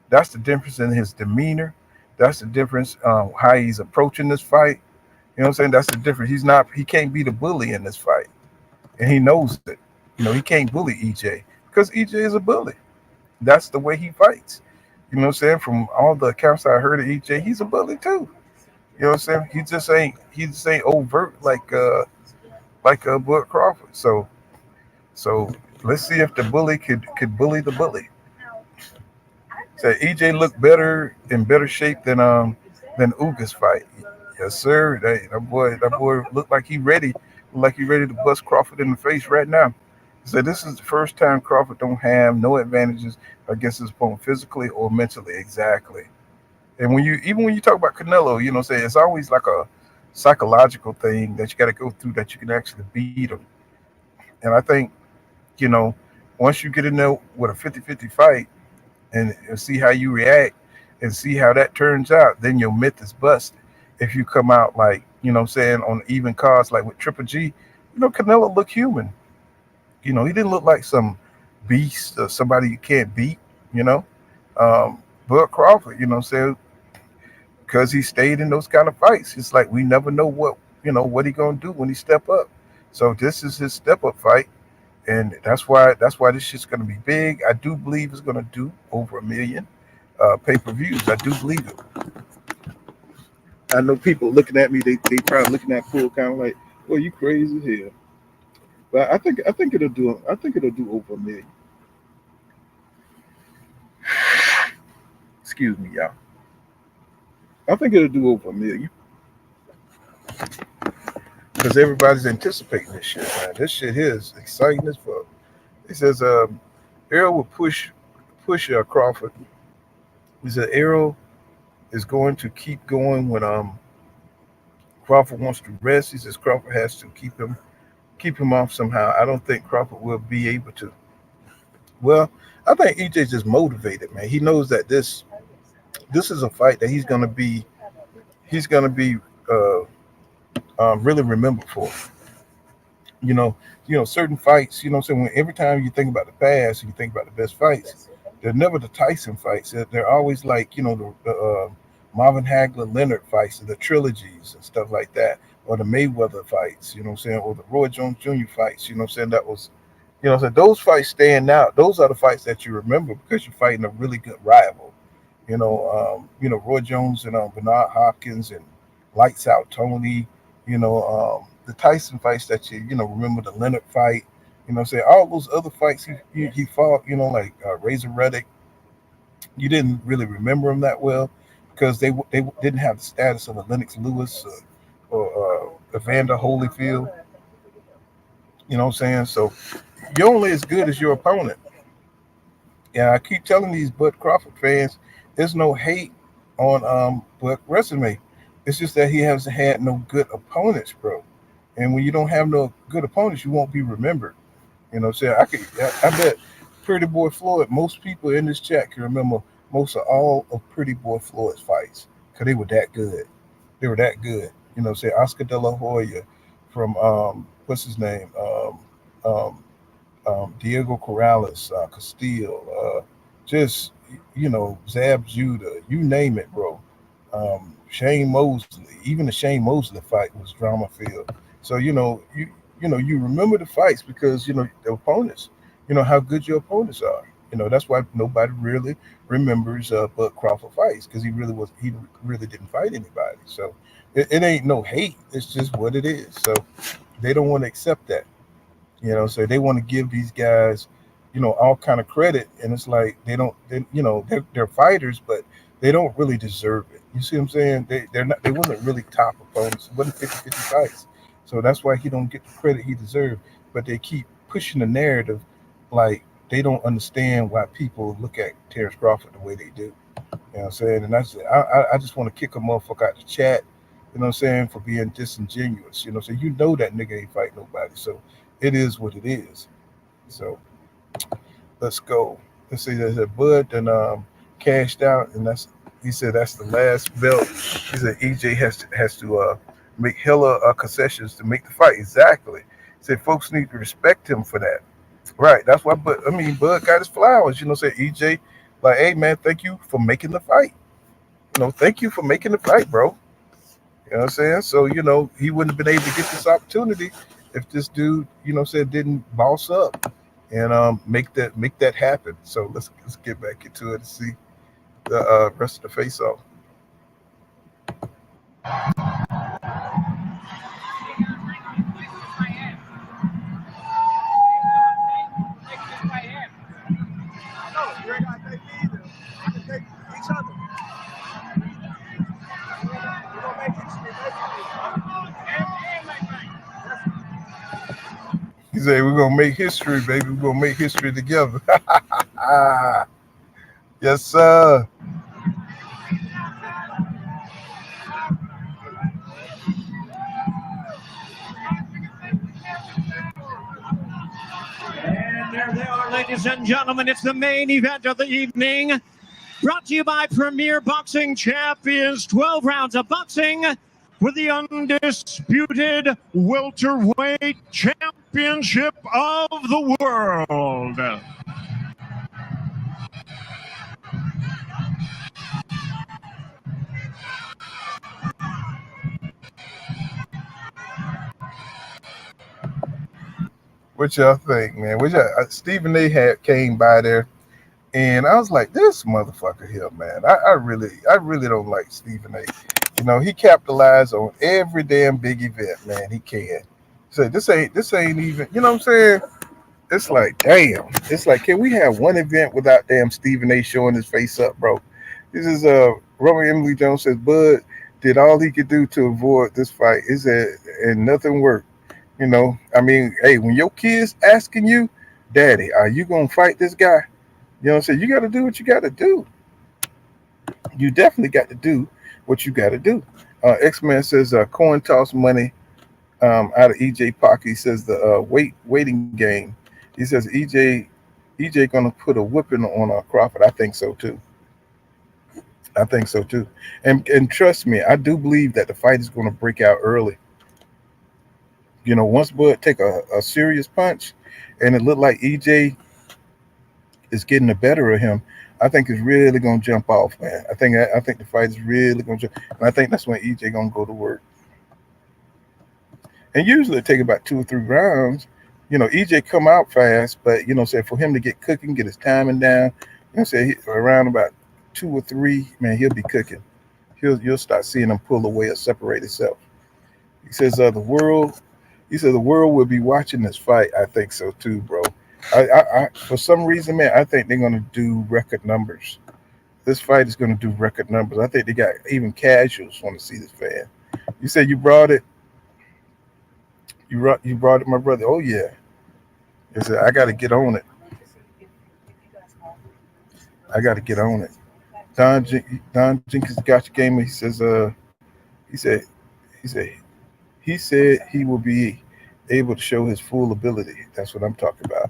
That's the difference in his demeanor. That's the difference how he's approaching this fight. You know what I'm saying? That's the difference. He can't be the bully in this fight. And he knows it. He can't bully EJ because EJ is a bully. That's the way he fights. You know what I'm saying? From all the accounts I heard of EJ, he's a bully too. You know what I'm saying? He just ain't overt like Bud Crawford. So let's see if the bully could bully the bully. So EJ looked in better shape than Uga's fight. Yes, sir. That boy looked like he ready. To bust Crawford in the face right now. So this is the first time Crawford don't have no advantages against his opponent physically or mentally. Exactly. And when you talk about Canelo, say it's always like a psychological thing that you got to go through that you can actually beat him. And I think, once you get in there with a 50-50 fight and see how you react and see how that turns out, then your myth is busted. If you come out like, on even cards like with Triple G, Canelo looked human. He didn't look like some beast or somebody you can't beat, Bud Crawford, you know what I'm saying? Because he stayed in those kind of fights. It's like we never know what he gonna do when he step up. So this is his step up fight, and that's why this shit's gonna be big. I do believe it's gonna do over 1 million pay-per-views. I do believe it. I know people looking at me, they probably looking at Pool kind of like, well, you crazy here. But I think it'll do over 1 million. Excuse me, y'all. I think it'll do over 1 million because everybody's anticipating this shit, man. This shit here is exciting as fuck. It says Errol will push Crawford. He said Errol is going to keep going when Crawford wants to rest. He says Crawford has to keep him off somehow. I don't think Crawford will be able to. Well, I think EJ's just motivated, man. He knows that this is a fight that he's gonna be uh, really remembered for. You know, certain fights. You know, so when every time you think about the past and you think about the best fights, they're never the Tyson fights. They're always like the Marvin Hagler Leonard fights, the trilogies and stuff like that, or the Mayweather fights. You know what I'm saying, or the Roy Jones Jr. fights. You know what I'm saying, that was. So those fights stand out. Those are the fights that you remember because you're fighting a really good rival. Roy Jones and Bernard Hopkins and Lights Out Tony. The Tyson fights that you remember, the Leonard fight. Say all those other fights he fought. Like Razor Reddick. You didn't really remember him that well because they didn't have the status of a Lennox Lewis or Evander Holyfield. You know what I'm saying? So you're only as good as your opponent. Yeah, I keep telling these Bud Crawford fans, there's no hate on Bud resume. It's just that he hasn't had no good opponents, bro. And when you don't have no good opponents, you won't be remembered. So I bet Pretty Boy Floyd, most people in this chat can remember most of all of Pretty Boy Floyd's fights because they were that good. They were that good. Say Oscar De La Hoya from what's his name, um, Diego Corrales, Castillo, just Zab Judah, you name it, bro. Shane Mosley, even the Shane Mosley fight was drama filled. So you remember the fights because the opponents, how good your opponents are. That's why nobody really remembers Bud Crawford fights because he really didn't fight anybody. So it ain't no hate. It's just what it is. So they don't want to accept that. So they want to give these guys, all kind of credit, and it's like they're fighters, but they don't really deserve it. You see what I'm saying? They wasn't really top opponents. It wasn't 50-50 fights. So that's why he don't get the credit he deserved. But they keep pushing the narrative like they don't understand why people look at Terrence Crawford the way they do. You know what I'm saying? And I just want to kick a motherfucker out the chat, you know what I'm saying, for being disingenuous. So that nigga ain't fight nobody. So it is what it is. So let's go. Let's see. There's a Bud and cashed out, and he said that's the last belt. He said EJ has to make hella concessions to make the fight. Exactly. He said folks need to respect him for that. Right. That's why. But Bud got his flowers. Say EJ, like, hey man, thank you for making the fight. Thank you for making the fight, bro. You know what I'm saying? So he wouldn't have been able to get this opportunity if this dude, didn't boss up and make that happen. So let's get back into it and see the rest of the face off. He said, we're going to make history, baby. We're going to make history together. Yes, sir. And there they are, ladies and gentlemen. It's the main event of the evening. Brought to you by Premier Boxing Champions. 12 rounds of boxing with the undisputed welterweight championship of the world. What y'all think, man? Stephen A. had came by there, and I was like, this motherfucker here, man. I really don't like Stephen A. You know, he capitalized on every damn big event, man. He can. So this ain't even. You know what I'm saying? It's like, damn. It's like, can we have one event without damn Stephen A. showing his face up, bro? This is Robert Emily Jones says Bud did all he could do to avoid this fight. Is that and nothing worked. You know, I mean, hey, when your kids asking you, Daddy, are you gonna fight this guy? You know what I'm saying? You got to do what you got to do. You definitely got to do what you got to do. X-Man says coin toss money out of EJ pocket. He says the waiting game. He says EJ gonna put a whipping on Crawford. I think so too. I think so too. And trust me, I do believe that the fight is gonna break out early. You know, once Bud take a serious punch, and it looked like EJ is getting the better of him, I think it's really gonna jump off, man. I think the fight is really gonna jump, and I think that's when EJ gonna go to work. And usually it take about 2 or 3 rounds. You know, EJ come out fast, but you know, say for him to get cooking, get his timing down, you know, say around about 2 or 3, man, he'll be cooking. You'll start seeing him pull away or separate himself. He says the world. He said the world will be watching this fight. I think so too, bro. For some reason, man, I think they're gonna do record numbers. This fight is gonna do record numbers. I think they got even casuals want to see this fan. You said you brought it. You brought it, my brother. Oh yeah. He said I got to get on it. I got to get on it. Don Jenkins got your gamer. He said he said he said he will be able to show his full ability. That's what I'm talking about.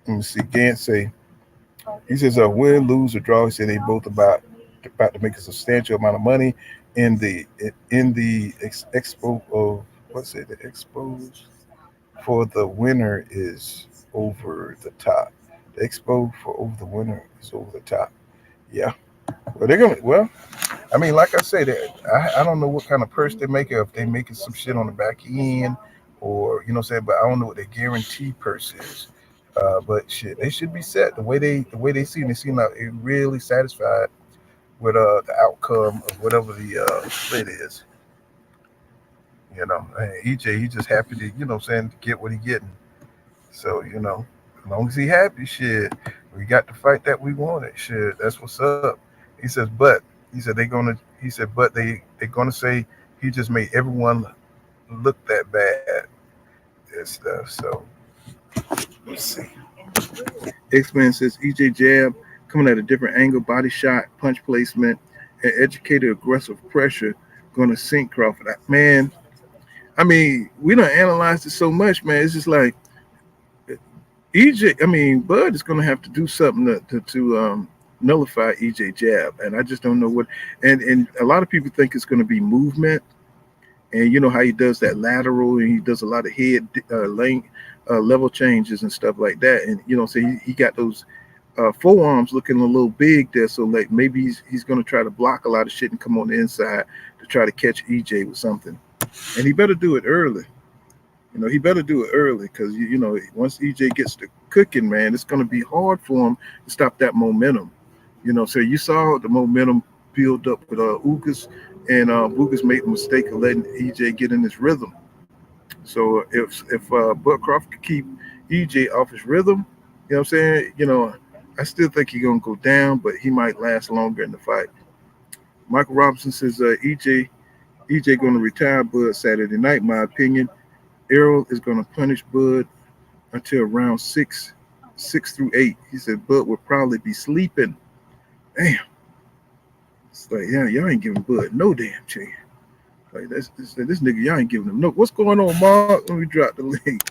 Let me see. Gant say he says win, lose, or draw. He said they both about to make a substantial amount of money in the expo of what's it? The expos for the winner is over the top. The expo for over the winner is over the top. Yeah. Well, they're gonna. Well, I mean, like I said, I don't know what kind of purse they make. If they making some shit on the back end, or you know, what I'm saying, but I don't know what their guarantee purse is. But shit, they should be set the way they seem. They seem like they're really satisfied with the outcome of whatever the split is. You know, and EJ he just happy to what I'm saying to get what he getting. So you know, as long as he happy, shit, we got the fight that we wanted. Shit, that's what's up. He says, but he said they gonna. He said, but they're gonna say he just made everyone look that bad and stuff. So let's see. X-Men says EJ jab coming at a different angle, body shot, punch placement, and educated aggressive pressure gonna sink Crawford. Man, I mean, we don't analyze it so much, man. It's just like EJ. I mean, Bud is gonna have to do something to nullify EJ jab, and I just don't know what. And a lot of people think it's gonna be movement, and you know how he does that lateral, and he does a lot of head length, level changes and stuff like that. And you know, so he got those forearms looking a little big there. So like maybe he's going to try to block a lot of shit and come on the inside to try to catch EJ with something. And he better do it early. You know, he better do it early because you know once EJ gets to cooking, man, it's going to be hard for him to stop that momentum. You know, so you saw the momentum build up with Ugas, and Ugas made the mistake of letting EJ get in his rhythm. So if Bud Crawford could keep EJ off his rhythm, you know what I'm saying? You know, I still think he's gonna go down, but he might last longer in the fight. Michael Robinson says EJ gonna retire Bud Saturday night. My opinion, Errol is gonna punish Bud until round 6 through 8. He said Bud will probably be sleeping. Damn. It's like, yeah, y'all ain't giving Bud no damn chance. Like this nigga, y'all ain't giving him no. What's going on, Mark? Let me drop the link.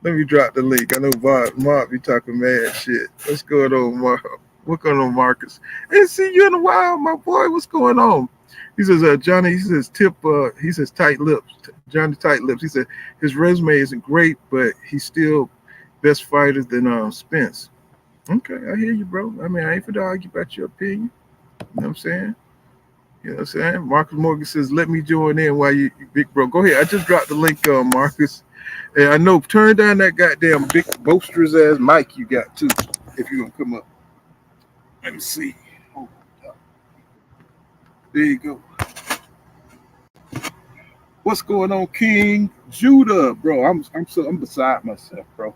I know Mark be talking mad shit. What's going on, Mark? What's going on, Marcus? Ain't see you in a while, my boy. What's going on? He says, Johnny. He says, he says, tight lips. Johnny, tight lips. He said his resume isn't great, but he's still best fighter than Spence. Okay, I hear you, bro. I mean, I ain't for to argue about your opinion. You know what I'm saying? You know what I'm saying? Marcus Morgan says, let me join in while you big bro. Go ahead. I just dropped the link, Marcus. And I know, turn down that goddamn big boisterous ass mic you got too. If you're gonna come up, let me see. Oh, there you go. What's going on, King Judah, bro? I'm beside myself, bro.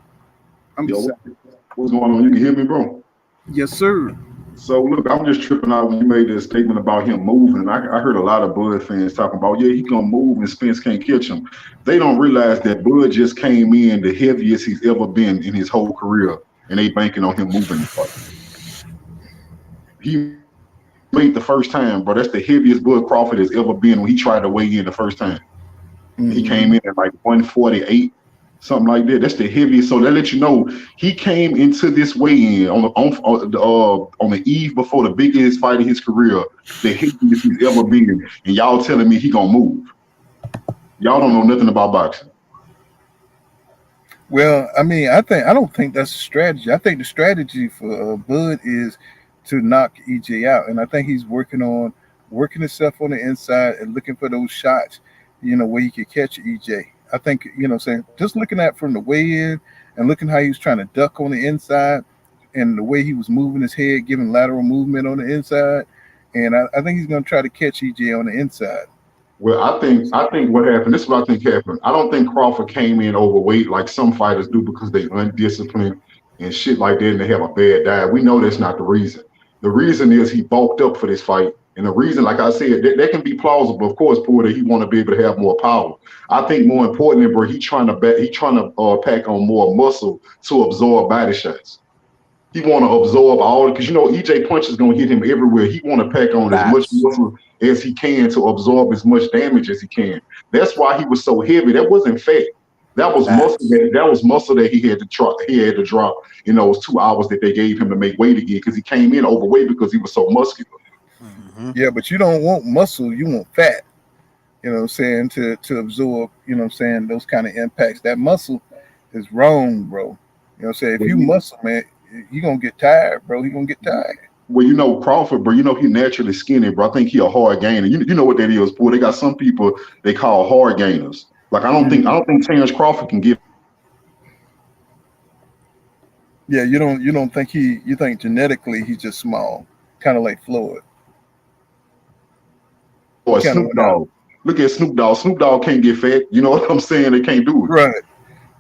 I'm Yo, beside. what's going on? You can hear me, bro? Yes, sir. So, look, I'm just tripping out when you made that statement about him moving. I heard a lot of Bud fans talking about, yeah, he gonna move and Spence can't catch him. They don't realize that Bud just came in the heaviest he's ever been in his whole career, and they banking on him moving the fight. He made the first time, bro. That's the heaviest Bud Crawford has ever been when he tried to weigh in the first time. He came in at like 148, something like that. That's the heaviest. So that let you know he came into this weigh-in on the eve before the biggest fight of his career, the heaviest he's ever been. And y'all telling me he gonna move? Y'all don't know nothing about boxing. Well, I mean, I don't think that's a strategy. I think the strategy for Bud is to knock EJ out, and I think he's working himself on the inside and looking for those shots, where he could catch EJ. I think saying just looking at from the way in and looking how he was trying to duck on the inside, and the way he was moving his head, giving lateral movement on the inside, and I think he's going to try to catch EJ on the inside. Well, I think what happened. This is what I think happened. I don't think Crawford came in overweight like some fighters do because they undisciplined and shit like that, and they have a bad diet. We know that's not the reason. The reason is he bulked up for this fight, and the reason, like I said, that can be plausible. Of course, Porter, he want to be able to have more power. I think more importantly, bro, he trying to pack on more muscle to absorb body shots. He want to absorb all because EJ punch is gonna hit him everywhere. He want to pack on as much muscle as he can to absorb as much damage as he can. That's why he was so heavy. That wasn't fat. That was muscle. That was muscle that he had to drop. He had to drop in those 2 hours that they gave him to make weight again because he came in overweight because he was so muscular. Yeah, but you don't want muscle. You want fat. You know what I'm saying, to absorb, those kind of impacts. That muscle is wrong, bro. You know what I'm saying? If you muscle, man, you're going to get tired, bro. You're going to get tired. Well, Crawford, bro, he naturally skinny, bro. I think he a hard gainer. You know what that is, boy. They got some people they call hard gainers. Like I don't think Terrence Crawford can get. Yeah, you don't think you think genetically he's just small, kind of like Floyd. Or Snoop Dogg. Look at Snoop Dogg. Snoop Dogg can't get fat. You know what I'm saying? They can't do it.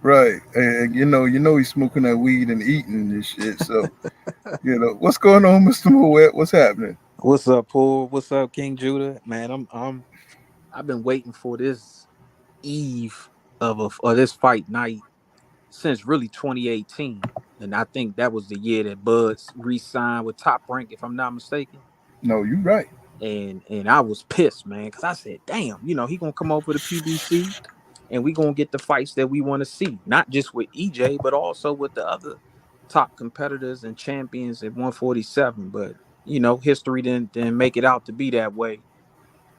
Right. And he's smoking that weed and eating this shit. So, what's going on, Mr. Moet? What's happening? What's up, Paul? What's up, King Judah? Man, I've been waiting for this eve of this fight night since really 2018, and I think that was the year that Buds re-signed with Top Rank, if I'm not mistaken. No, you're right. And I was pissed, man, because I said, damn, he gonna come over to PBC. And we gonna get the fights that we want to see, not just with EJ, but also with the other top competitors and champions at 147. But history didn't make it out to be that way.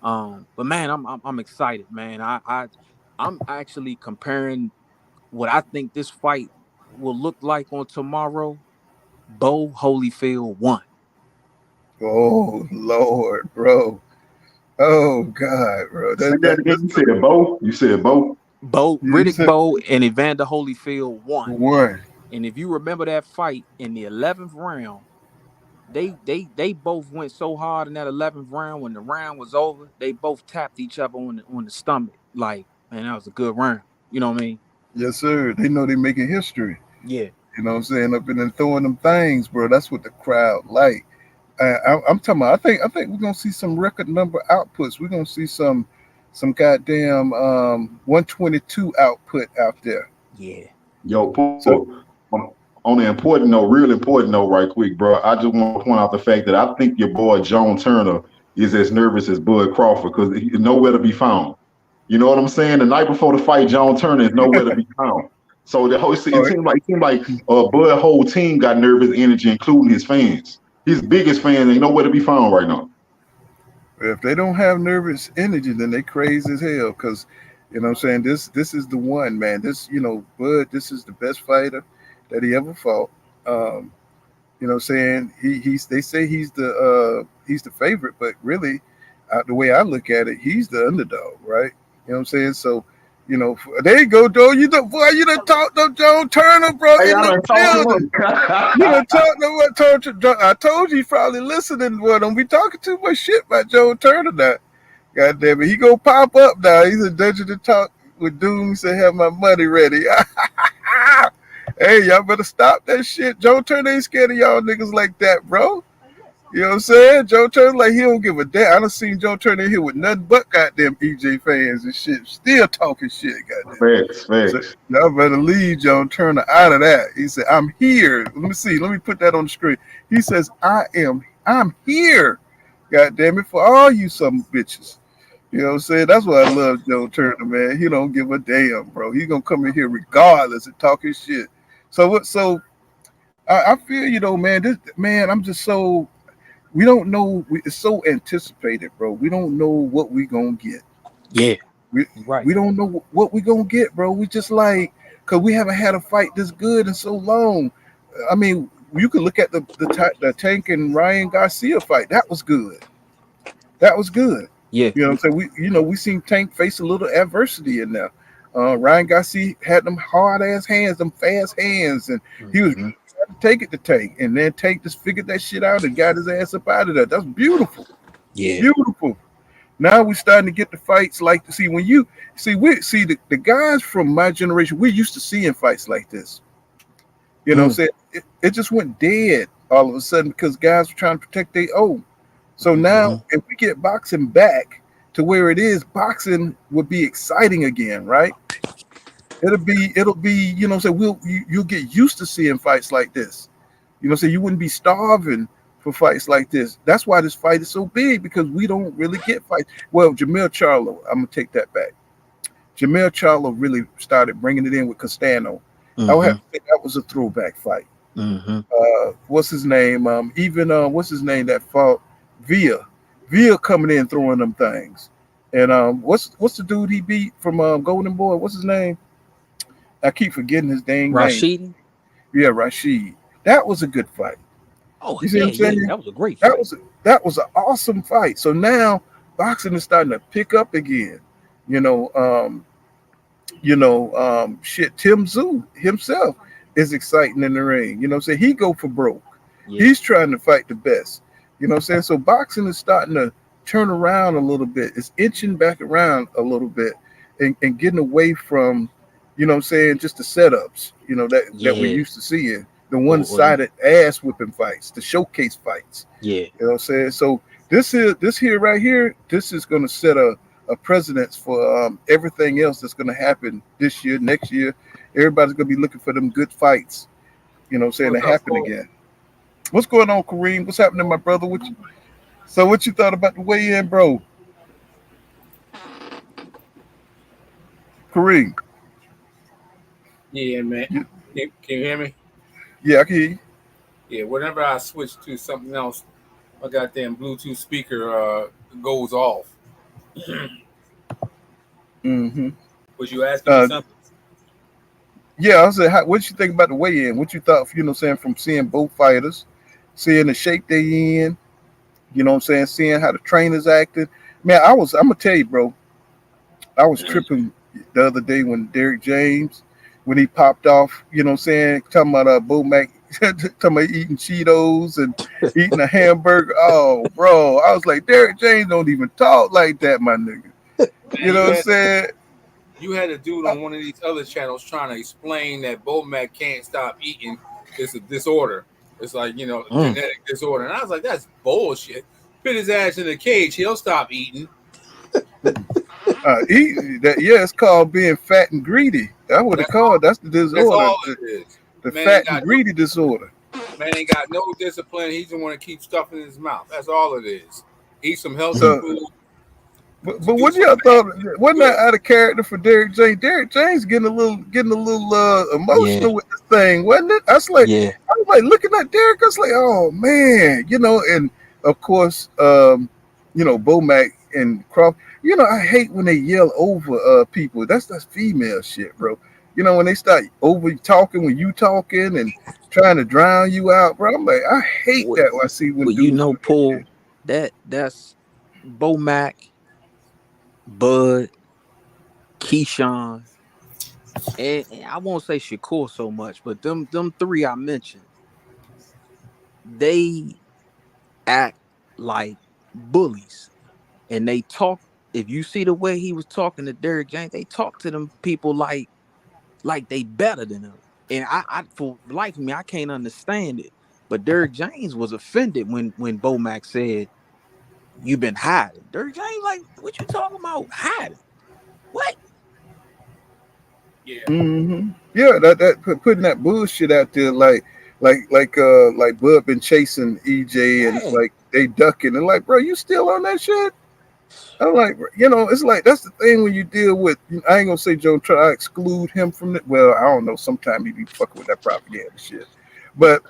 But man, I'm excited, man. I'm actually comparing what I think this fight will look like on tomorrow. Bo Holyfield 1. Oh Lord, bro. Oh God, bro. You said Bo. You said Bo. Riddick Bowe and Evander Holyfield 1. 1. And if you remember that fight in the 11th round, they both went so hard in that 11th round. When the round was over, they both tapped each other on the stomach. Like, man, that was a good round. You know what I mean? Yes, sir. They know they're making history. Yeah. You know what I'm saying? Up in and throwing them things, bro. That's what the crowd like. I'm talking about. I think we're gonna see some record number outputs. We're gonna see some goddamn 122 output out there. Yeah. Yo, on the important note, real important note, right quick, bro. I just want to point out the fact that I think your boy Joan Turner is as nervous as Bud Crawford because he's nowhere to be found. You know what I'm saying? The night before the fight, Joan Turner is nowhere to be found. So it seemed like Bud whole team got nervous energy, including his fans. His biggest fans ain't nowhere to be found right now. If they don't have nervous energy, then they crazy as hell. Because what I'm saying, this is the one, man. This Bud, this is the best fighter that he ever fought. What I'm saying, they say he's the favorite, but really, the way I look at it, he's the underdog, right? You know what I'm saying? So You know, there you go, Joe. You done, boy, you done talked up Joe Turner, bro, Hey, in I the done talked him building. up. You done talked about I told you he's probably listening, boy. Don't be talking too much shit about Joe Turner now. God damn it, he gonna pop up now. He's a dungeon to talk with Doom. Say, have my money ready. Hey, y'all better stop that shit. Joe Turner ain't scared of y'all niggas like that, bro. You know what I'm saying? Joe Turner, like, he don't give a damn. I done seen Joe Turner here with nothing but goddamn EJ fans and shit. Still talking shit, goddamn. Facts, So facts. y'all better leave Joe Turner out of that. He said, I'm here. Let me see. Let me put that on the screen. He says, I'm here. God damn it, for all you some bitches. You know what I'm saying? That's why I love Joe Turner, man. He don't give a damn, bro. He gonna come in here regardless and talk his shit. So what? So I feel you though, man. This man, I'm just so we don't know. It's so anticipated, bro. We don't know what we gonna get. Yeah, We right. we don't know what we gonna get, bro. We just like because we haven't had a fight this good in so long. I mean, you could look at the Tank and Ryan Garcia fight. That was good. That was good. Yeah. You know what I'm saying? We seen Tank face a little adversity in there. Ryan Garcia had them hard ass hands, them fast hands, and he was Mhm. trying to take it to Tank, and then Tank just figured that shit out and got his ass up out of there. That's beautiful, Yeah. beautiful. Now we starting to get the fights like see when you see the guys from my generation. We're used to seeing fights like this. You know what I'm Mm. saying? It just went dead all of a sudden because guys were trying to protect their own. So now, Mhm. if we get boxing back to where it is, boxing would be exciting again, right? It'll be, so you'll get used to seeing fights like this. So you wouldn't be starving for fights like this. That's why this fight is so big because we don't really get fights. Well, Jamel Charlo, I'm gonna take that back. Jamel Charlo really started bringing it in with Castano. I would have Mhm. to say that was a throwback fight. Mhm. What's his name? Even what's his name that fought Villa? Villa coming in throwing them things. And what's the dude he beat from Golden Boy? What's his name? I keep forgetting his dang name. Rashidi. Yeah, Rashid. That was a good fight. Oh You see what yeah, I'm yeah. saying? That was a great That fight. was that was an awesome fight. So now boxing is starting to pick up again. You know, shit. Tim Zoo himself is exciting in the ring. You know what I'm saying? He go for broke. Yeah. He's trying to fight the best. You know what I'm saying? So boxing is starting to turn around a little bit. It's inching back around a little bit and getting away from, what I'm saying, just the setups, that we're Yeah. used to seeing. The Or the one-sided ass whipping fights, the showcase fights. yeah. You know what I'm saying? So this here right here, this is gonna set a precedence for everything else that's gonna happen this year, next year. Everybody's gonna be looking for them good fights, what I'm saying, to What's up, happen Cole? again. What's going on, Kareem? What's happening, my brother? So what you thought about the weigh-in, bro? Kareem. Yeah, man. You, Can you hear me? yeah, I can hear you. Yeah, whenever I switch to something else, my goddamn Bluetooth speaker goes off. Mm-hmm. Was you asking me Uh, something? yeah, I said, what you think about the weigh-in? What you thought, saying, from seeing both fighters, seeing the shape they in, what I'm saying, seeing how the trainers acted. Man, I'm gonna tell you, bro, I was tripping the other day when Derek James, when he popped off, what I'm saying, talking about Bo Mac, talking about eating Cheetos and eating a hamburger. Oh, bro, I was like, Derek James don't even talk like that, my nigga. You Man, know what I'm saying? you had a dude on one of these other channels trying to explain that Bomac can't stop eating. It's a disorder. It's like, Mm. genetic disorder. And I was like, that's bullshit. Put his ass in a cage, he'll stop eating. Yeah, it's called being fat and greedy. That's what it's That's all called. That's the that's disorder, all the, it is. the Man ain't fat and got no greedy disorder. man ain't got no discipline. He just want to keep stuff in his mouth. That's all it is. Eat some healthy Mm. So, food but to do what some y'all thought? Wasn't good. that out of character for Derek James? Derek James getting a little Yeah. emotional with this thing, wasn't it? Yeah. I was like looking at Derek. I was like, oh man, and of course, Bomac and Crawford. I hate when they yell over people. That's female shit, bro. When they start over talking when you talking and trying to drown you out, bro. I'm like, I hate What, that when I see when you dudes know, do that Paul, shit. that's Bo Mac, Bud, Keyshawn, and I won't say Shakur so much, but them three I mentioned, they act like bullies, and they talk. If you see the way he was talking to Derrick James, they talk to them people like they better than him. And I for the life of me, I can't understand it. But Derrick James was offended when Bo Mac said, "You've been hiding." Derrick James like, "What you talking about hiding? What?" Yeah. Yeah, putting that bullshit out there, like Bud been chasing EJ and Yeah. like they ducking and like, bro, you still on that shit? I'm like, it's like that's the thing when you deal with. I ain't gonna say Joe try to exclude him from it. Well, I don't know. Sometimes he be fucking with that propaganda shit, but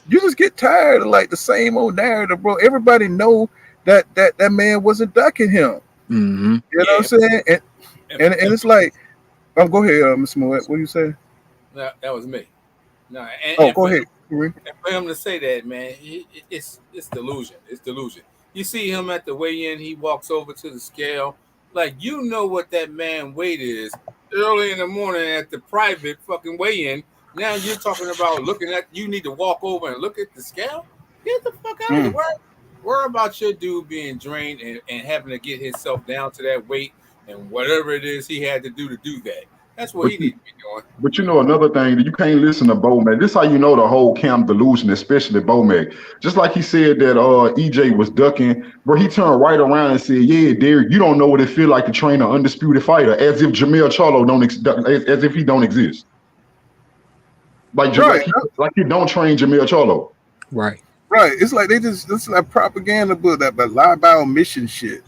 you just get tired of like the same old narrative, bro. Everybody know that man wasn't ducking him. Mm-hmm. You know what I'm saying? And it's like, go ahead, Mr. Moet. What do you say? That was me. No, Go ahead. And for him to say that, man, it's delusion. It's delusion. You see him at the weigh-in, he walks over to the scale. Like, you know what that man weight is early in the morning at the private fucking weigh-in. Now you're talking about you need to walk over and look at the scale? Get the fuck out of here. Worry about your dude being drained and having to get himself down to that weight and whatever it is he had to do that. That's what he needs to be doing. But another thing that you can't listen to Bo Mac. This is how you know the whole Cam delusion, especially Bo Mac. Just like he said that EJ was ducking, bro. He turned right around and said, "Yeah, Derek, you don't know what it feel like to train an undisputed fighter, as if Jamel Charlo as if he don't exist. Like he don't train Jamel Charlo. Right. Right. It's like it's like propaganda book that lie by omission shit.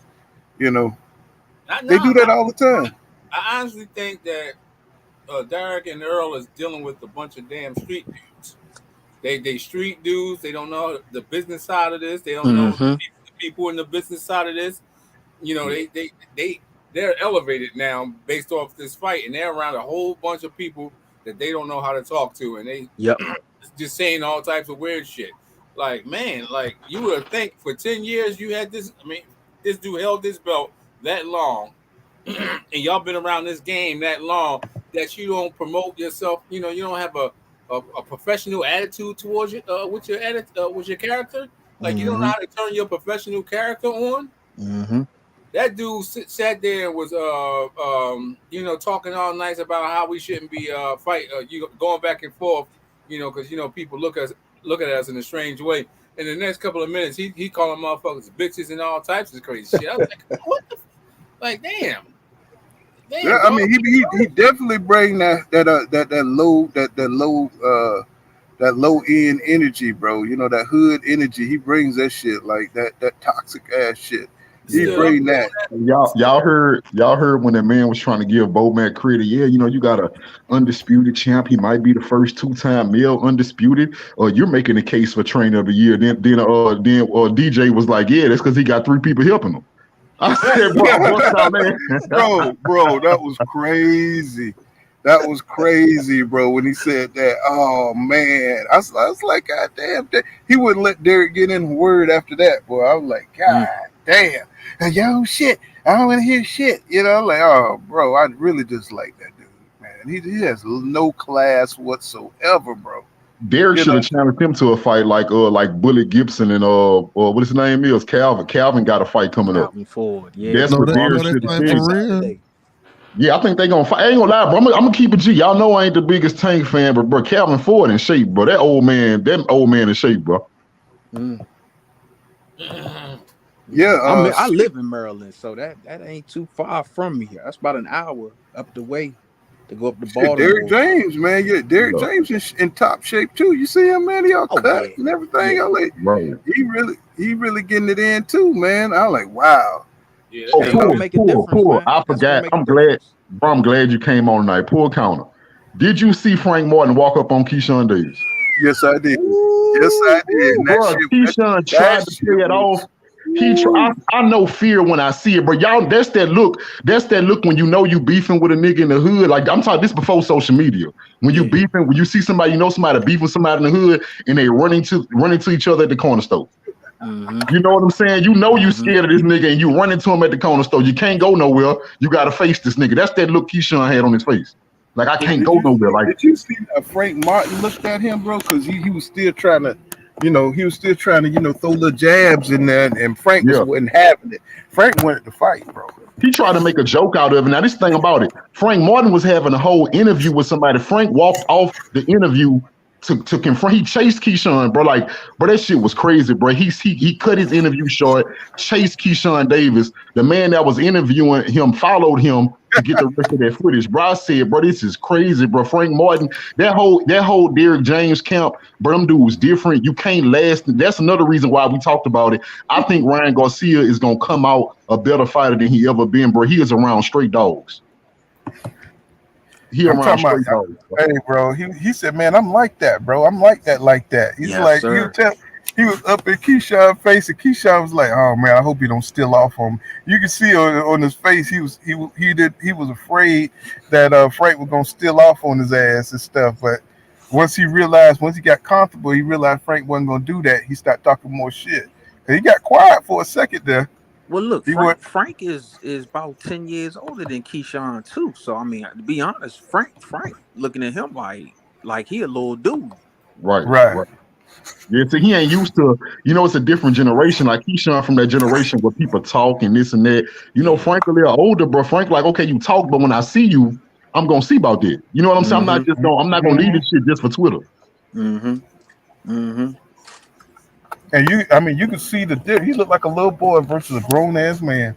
They do that all the time. I honestly think that Derek and Errol is dealing with a bunch of damn street dudes. They street dudes. They don't know the business side of this. They don't know the people in the business side of this. They're elevated now based off this fight, and they're around a whole bunch of people that they don't know how to talk to, and they just saying all types of weird shit. Like, man, like you would think for 10 years you had this. I mean, this dude held this belt that long. And y'all been around this game that long that you don't promote yourself. You don't have a professional attitude towards it with your character. Like you don't know how to turn your professional character on. Mm-hmm. That dude sat there and was talking all nice about how we shouldn't be going back and forth. Because people look at us in a strange way. In the next couple of minutes, he calling motherfuckers bitches and all types of crazy shit. I was like, what the? Like, damn. Yeah, I mean, he definitely bring that low end energy, bro. That hood energy. He brings that shit, like that toxic ass shit. He bring that. Y'all heard when that man was trying to give Bo Mac credit. Yeah, you got a undisputed champ. He might be the first 2-time male undisputed. Or you're making a case for trainer of the year. Then DJ was like, yeah, that's because he got 3 people helping him. I said, bro, that was crazy. That was crazy, bro, when he said that. Oh, man. I was like, God damn. He wouldn't let Derek get in a word after that, boy. I was like, God damn. Yo, shit. I don't want to hear shit. I'm like, oh, bro, I really dislike that dude, man. He has no class whatsoever, bro. Derek should have challenged him to a fight like Bullet Gibson and what his name is, Calvin. Calvin got a fight coming up. Forward. Yeah. That's what Derek should have said. Yeah, I think they're gonna fight. I ain't gonna lie, bro. I'm gonna keep it G. Y'all know I ain't the biggest Tank fan, but bro, Calvin Ford in shape, bro. That old man in shape, bro. Yeah, I live in Maryland, so that ain't too far from me. That's about an hour up the way to go up to Baltimore. Derrick James, man. Yeah, Derrick James is in top shape too. You see him, man? He all cut and everything. I'm like, he really getting it in too, man. I'm like, wow. Yeah, Poor. I forgot. I'm glad you came on tonight. Poor counter. Did you see Frank Martin walk up on Keyshawn Davis? Yes, I did. Yes, I did. Keyshawn tried to play it off. I know fear when I see it, but y'all, that's that look. That's that look when you know you beefing with a nigga in the hood. Like I'm talking this before social media. When you beefing, when you see somebody, somebody beefing with somebody in the hood, and they running to each other at the corner store. You know what I'm saying? You know you scared of this nigga and you run into him at the corner store. You can't go nowhere. You got to face this nigga. That's that look Keyshawn had on his face. Like, I can't go nowhere. Like, did you see Frank Martin looked at him, bro? Because he was still trying to, throw little jabs in there, and Frank wasn't having it. Frank wanted to fight, bro. He tried to make a joke out of it. Now, this thing about it, Frank Martin was having a whole interview with somebody. Frank walked off the interview to confront. He chased Keyshawn, bro. Like, bro, that shit was crazy, bro. He cut his interview short, chased Keyshawn Davis. The man that was interviewing him followed him to get the rest of that footage. Bro, I said, bro, this is crazy, bro. Frank Martin, that whole Derrick James camp, bro, them dudes different. You can't last. That's another reason why we talked about it. I think Ryan Garcia is gonna come out a better fighter than he ever been, bro. He is around straight dogs. Hey, bro. He said, man, I'm like that, bro. I'm like that. He's he was up in Keyshawn's face, and Keyshawn was like, oh man, I hope he don't steal off on him. You can see on his face, he was afraid that Frank was gonna steal off on his ass and stuff. But once he got comfortable, he realized Frank wasn't gonna do that. He started talking more shit. He got quiet for a second there. Well, look, Frank is about 10 years older than Keyshawn too. So I mean, to be honest, Frank looking at him like he a little dude. Right. Yeah, so he ain't used to, it's a different generation. Like Keyshawn from that generation where people talk and this and that. Frank a little older, bro. Frank like, okay, you talk, but when I see you, I'm gonna see about that. You know what I'm saying? I'm not gonna leave this shit just for Twitter. And you can see the difference. He looked like a little boy versus a grown ass man.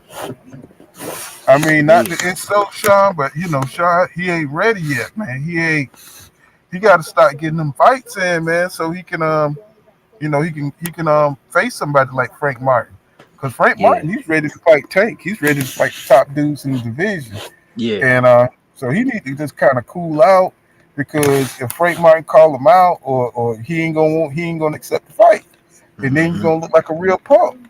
I mean, not to insult Sean, but Sean, he ain't ready yet, man. He got to start getting them fights in, man, so he can he can face somebody like Frank Martin. Because Frank Martin, he's ready to fight Tank. He's ready to fight the top dudes in the division. Yeah. And so he needs to just kind of cool out, because if Frank Martin call him out, or he ain't gonna accept the fight. And then you're gonna look like a real punk.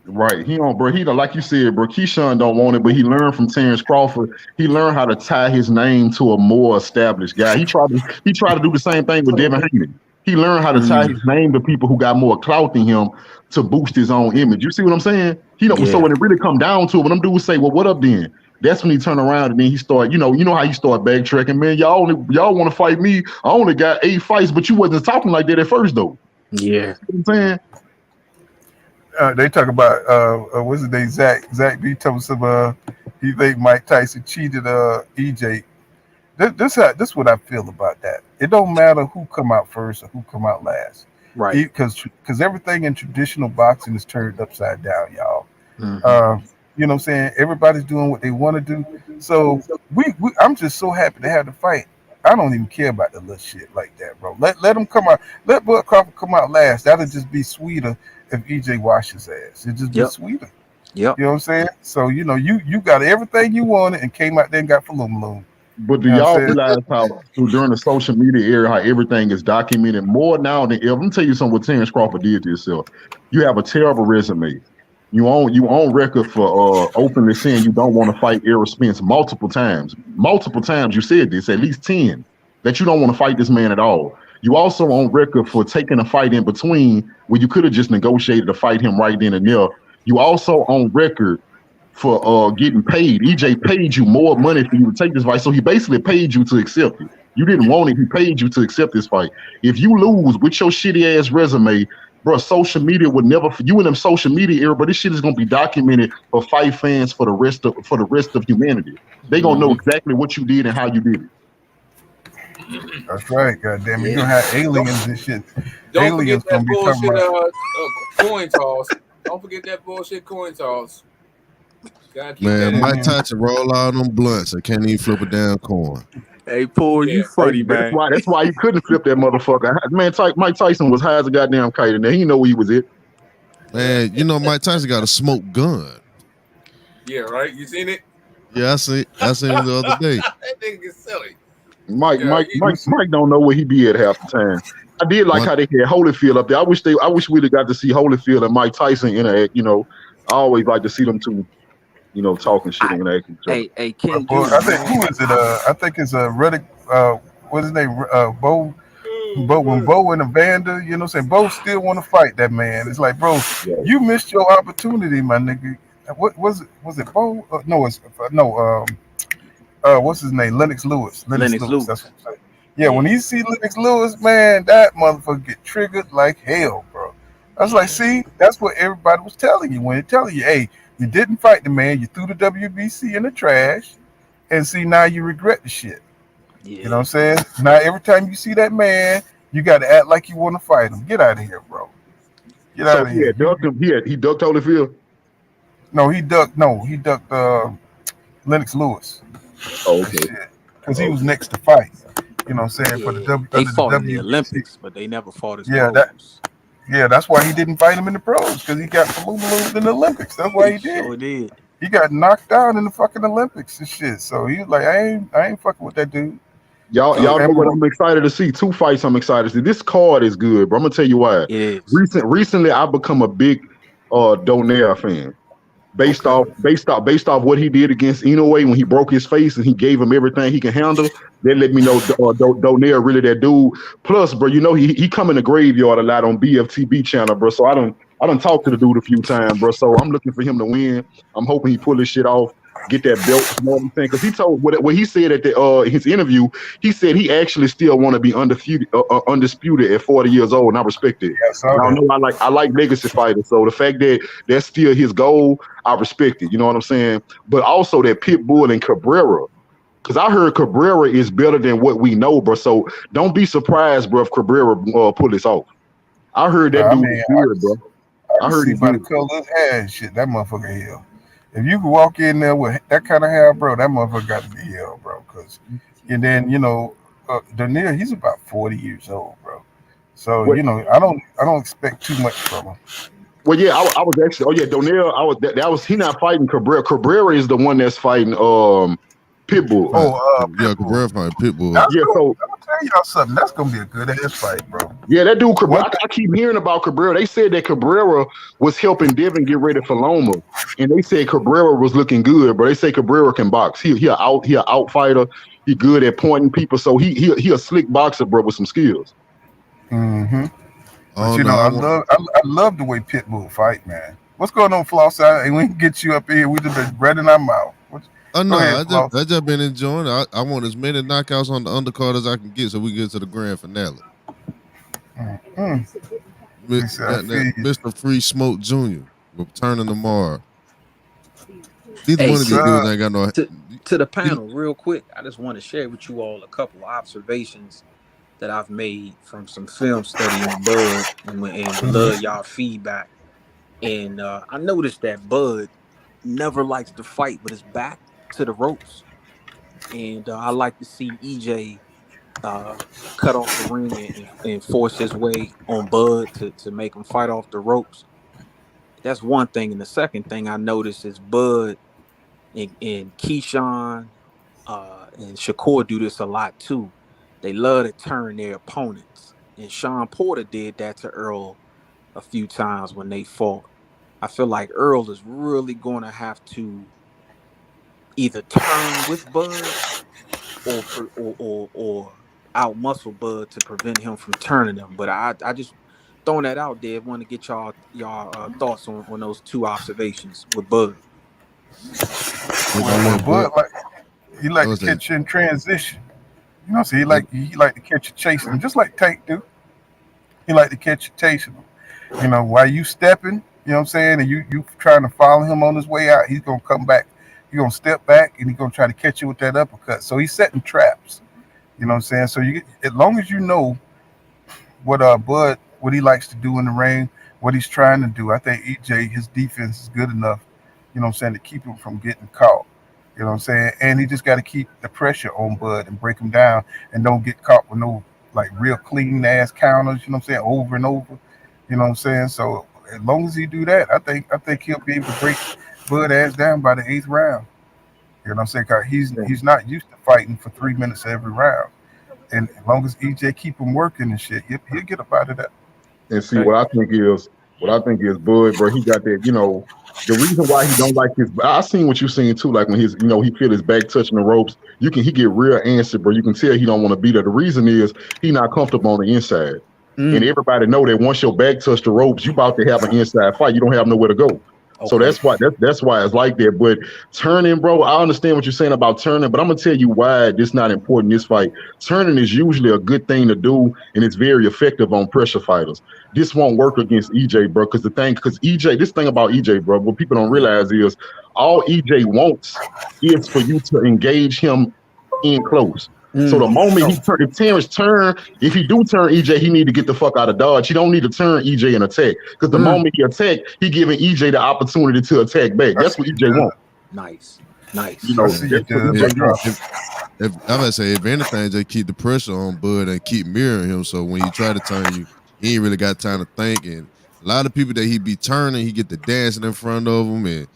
Right. He don't, like you said, bro, Keyshawn don't want it, but he learned from Terrence Crawford. He learned how to tie his name to a more established guy. He tried to do the same thing with Devin Haney. He learned how to tie his name to people who got more clout than him to boost his own image. You see what I'm saying? So when it really come down to it, when them dudes say, well, what up then? That's when he turn around and then he start, you know how he start backtracking, man. Y'all want to fight me. I only got 8 fights, but you wasn't talking like that at first though. Yeah. You know what I'm saying? They talk about what's his name? Zach B told us he think Mike Tyson cheated EJ. This is what I feel about that. It don't matter who come out first or who come out last. Right. Because everything in traditional boxing is turned upside down, y'all. You know what I'm saying? Everybody's doing what they want to do. So I'm just so happy to have the fight. I don't even care about the little shit like that, bro. Let them come out. Let Bud Crawford come out last. That'll just be sweeter if EJ washes ass. It just be sweeter. Yep. You know what I'm saying? So you got everything you wanted and came out there and got Falloon. But do y'all realize how during the social media era, how everything is documented more now than ever? Let me tell you something what Terrence Crawford did to yourself. You have a terrible resume. You on record for openly saying you don't want to fight Errol Spence multiple times. Multiple times you said this, at least 10, that you don't want to fight this man at all. You also on record for taking a fight in between where you could have just negotiated to fight him right then and there. You also on record for getting paid. EJ paid you more money for you to take this fight, so he basically paid you to accept it. You didn't want it, he paid you to accept this fight. If you lose with your shitty ass resume, bro, social media would never, you in them social media era, but this shit is gonna be documented for fight fans for the rest of humanity. They gonna know exactly what you did and how you did it. That's right, goddamn it. You gonna have aliens and shit. Don't aliens forget that bullshit coin toss. Don't forget that bullshit coin toss. Man, Mike Tyson roll out them blunts. I can't even flip a damn coin. Hey, Paul, you funny, man. That's why you couldn't flip that motherfucker. Man, Mike Tyson was high as a goddamn kite in there. He know where he was at. Man, Mike Tyson got a smoke gun. Yeah, right? You seen it? Yeah, I seen it the other day. That nigga is silly. Mike don't know where he be at half the time. I did like how they had Holyfield up there. I wish we'd have got to see Holyfield and Mike Tyson interact. I always like to see them two, talking shit and acting. Hey, King. I think who is it? I think it's Reddick. What's his name? Bo. But when Bo and Evander, you know what I'm saying, Bo still want to fight that man. It's like, bro, Right. you missed your opportunity, my nigga. What was it? Was it Bo? No, it's no. What's his name? Lennox Lewis. Lennox Lennox Lewis. That's Lewis. what I'm saying. Yeah, when Yeah. he see Lennox Lewis, man, that motherfucker get triggered like hell, bro. I was like, Yeah. see, that's what everybody was telling you when they're telling you, hey, you didn't fight the man, you threw the WBC in the trash, and see now you regret the shit. You know Yeah. what I'm saying? Now every time you see that man, you got to act like you want to fight him. Get out of here, bro. Get out So of he here. had ducked him. He ducked Holyfield. No, he ducked. No, he ducked Lennox Lewis. Oh, And okay. shit, because he Oh, was next to fight. You know what I'm saying for the Yeah. They under the fought in the WBC. Olympics, but they never fought as Yeah, that pros. yeah, that's why he didn't fight him in the pros because he got blue in the Olympics. That's why He he did. sure did. He got knocked out in the fucking Olympics and shit. So he was like, I ain't fucking with that dude. So y'all know and what I'm excited to see. Two fights I'm excited to see. This card is good, bro. I'm gonna tell you why. It is. Recently, I've become a big Donaire fan. okay. Based off what he did against Inoue when he broke his face and he gave him everything he can handle. That let me know Donaire really that dude. Plus, bro, you know he come in the graveyard a lot on BFTB channel, bro. So I done talked to the dude a few times, bro. So I'm looking for him to win. I'm hoping he pull this shit off, get that belt. You know what I'm saying? Because he told what he said at the his interview. He said he actually still want to be undisputed at 40 years old, and I respect it. Yeah, I saw Y'all that. know I like legacy fighters. So the fact that that's still his goal, I respect it. You know what I'm saying? But also that Pitbull and Cabrera. Because I heard Cabrera is better than what we know, bro. So don't be surprised, bro, if Cabrera pull this off. I heard that I dude mean, is good, bro. I I can heard see he's by the good. color of his hair and shit, that motherfucker hell. If you can walk in there with that kind of hair, bro, that motherfucker got to be hell, bro. Cause and then Daniel, he's about 40 years old, bro. So What? I don't expect too much from him. Well, yeah, I was actually. Oh, yeah, Donnell. That was he not fighting Cabrera. Cabrera is the one that's fighting Pitbull. Fight. Oh, Yeah, Pitbull. Cabrera fight Pitbull. That's Yeah, gonna. so I'm gonna tell y'all something. That's gonna be a good ass fight, bro. yeah, that dude Cabrera. One I keep hearing about Cabrera. They said that Cabrera was helping Devin get ready for Loma, and they said Cabrera was looking good, but they say Cabrera can box. He a out fighter. He good at pointing people. So he a slick boxer, bro, with some skills. thing. I But don't know. I love the way Pitbull fight, man. What's going on, Floss? And we can get you up here. We just been running our mouth. No, Go ahead, Floss. I just been enjoying it. I want as many knockouts on the undercard as I can get so we get to the grand finale. Mm. He said, I feel you. Mr. Free Smoke Jr. returning tomorrow. Neither Hey, one of these sir. dudes ain't got no. to the panel, real quick, I just want to share with you all a couple of observations that I've made from some film study on Bud and would love y'all feedback. And I noticed that Bud never likes to fight with his back to the ropes. And I like to see EJ cut off the ring and force his way on Bud to make him fight off the ropes. That's one thing. And the second thing I noticed is Bud and Keyshawn and Shakur do this a lot too. They love to turn their opponents. And Sean Porter did that to Earl a few times when they fought. I feel like Earl is really going to have to either turn with Bud or out muscle Bud to prevent him from turning him. But I just throwing that out there. Want to get y'all thoughts on those two observations with Bud. Well, Bud, he like to What's that? catch you in transition. You know, so he like to catch you chasing him, just like Tank do. He like to catch you chasing him. You know, while you stepping, you know what I'm saying, and you trying to follow him on his way out, he's gonna come back. He's gonna step back and he's gonna try to catch you with that uppercut. So he's setting traps. You know what I'm saying? So as long as you know what Bud what he likes to do in the ring, what he's trying to do, I think EJ his defense is good enough. You know what I'm saying, to keep him from getting caught. You know what I'm saying? And he just got to keep the pressure on Bud and break him down and don't get caught with no like real clean ass counters, you know what I'm saying, over and over. You know what I'm saying? So as long as he do that, I think he'll be able to break Bud ass down by the 8th round. You know what I'm saying? 'Cause he's not used to fighting for 3 minutes every round. And as long as EJ keep him working and shit, he'll get up out of that. And see what I think is Bud, bro. He got that, The reason why he don't like his, I seen what you seen too. Like when his, he feel his back touching the ropes, he get real antsy, bro. You can tell he don't want to be there. The reason is he not comfortable on the inside, and everybody know that once your back touch the ropes, you about to have an inside fight. You don't have nowhere to go. Okay. So that's why it's like that. But turning, bro, I understand what you're saying about turning, but I'm gonna tell you why this not important in this fight. Turning is usually a good thing to do, and it's very effective on pressure fighters. This won't work against EJ, bro, because EJ, this thing about EJ, bro, what people don't realize is all EJ wants is for you to engage him in close. So the moment if Terrence turn, if he do turn EJ, he need to get the fuck out of dodge. He don't need to turn EJ and attack, because the moment he attack, he giving EJ the opportunity to attack back. That's what EJ want. Nice. If anything, just keep the pressure on Bud and keep mirroring him. So when he try to turn you, he ain't really got time to think. And a lot of people that he be turning, he get the dancing in front of him and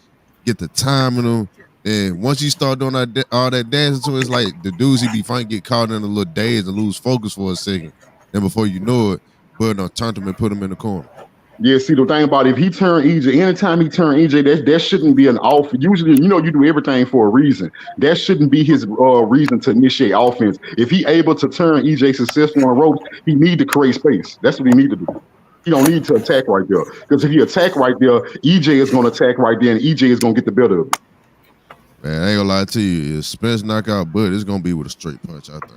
get the timing him. And once you start doing all that dancing to it, it's like the dudes he be fighting get caught in a little daze and lose focus for a second. And before you know it, Bud done turned him and put him in the corner. Yeah, see, the thing about it, if he turn EJ, anytime he turn EJ, that shouldn't be an off. Usually, you do everything for a reason. That shouldn't be his reason to initiate offense. If he able to turn EJ successful on ropes, he need to create space. That's what he need to do. He don't need to attack right there. Because if he attack right there, EJ is going to attack right there, and EJ is going to get the better of it. Man, I ain't gonna lie to you. If Spence knock out Bud, it's gonna be with a straight punch, I think.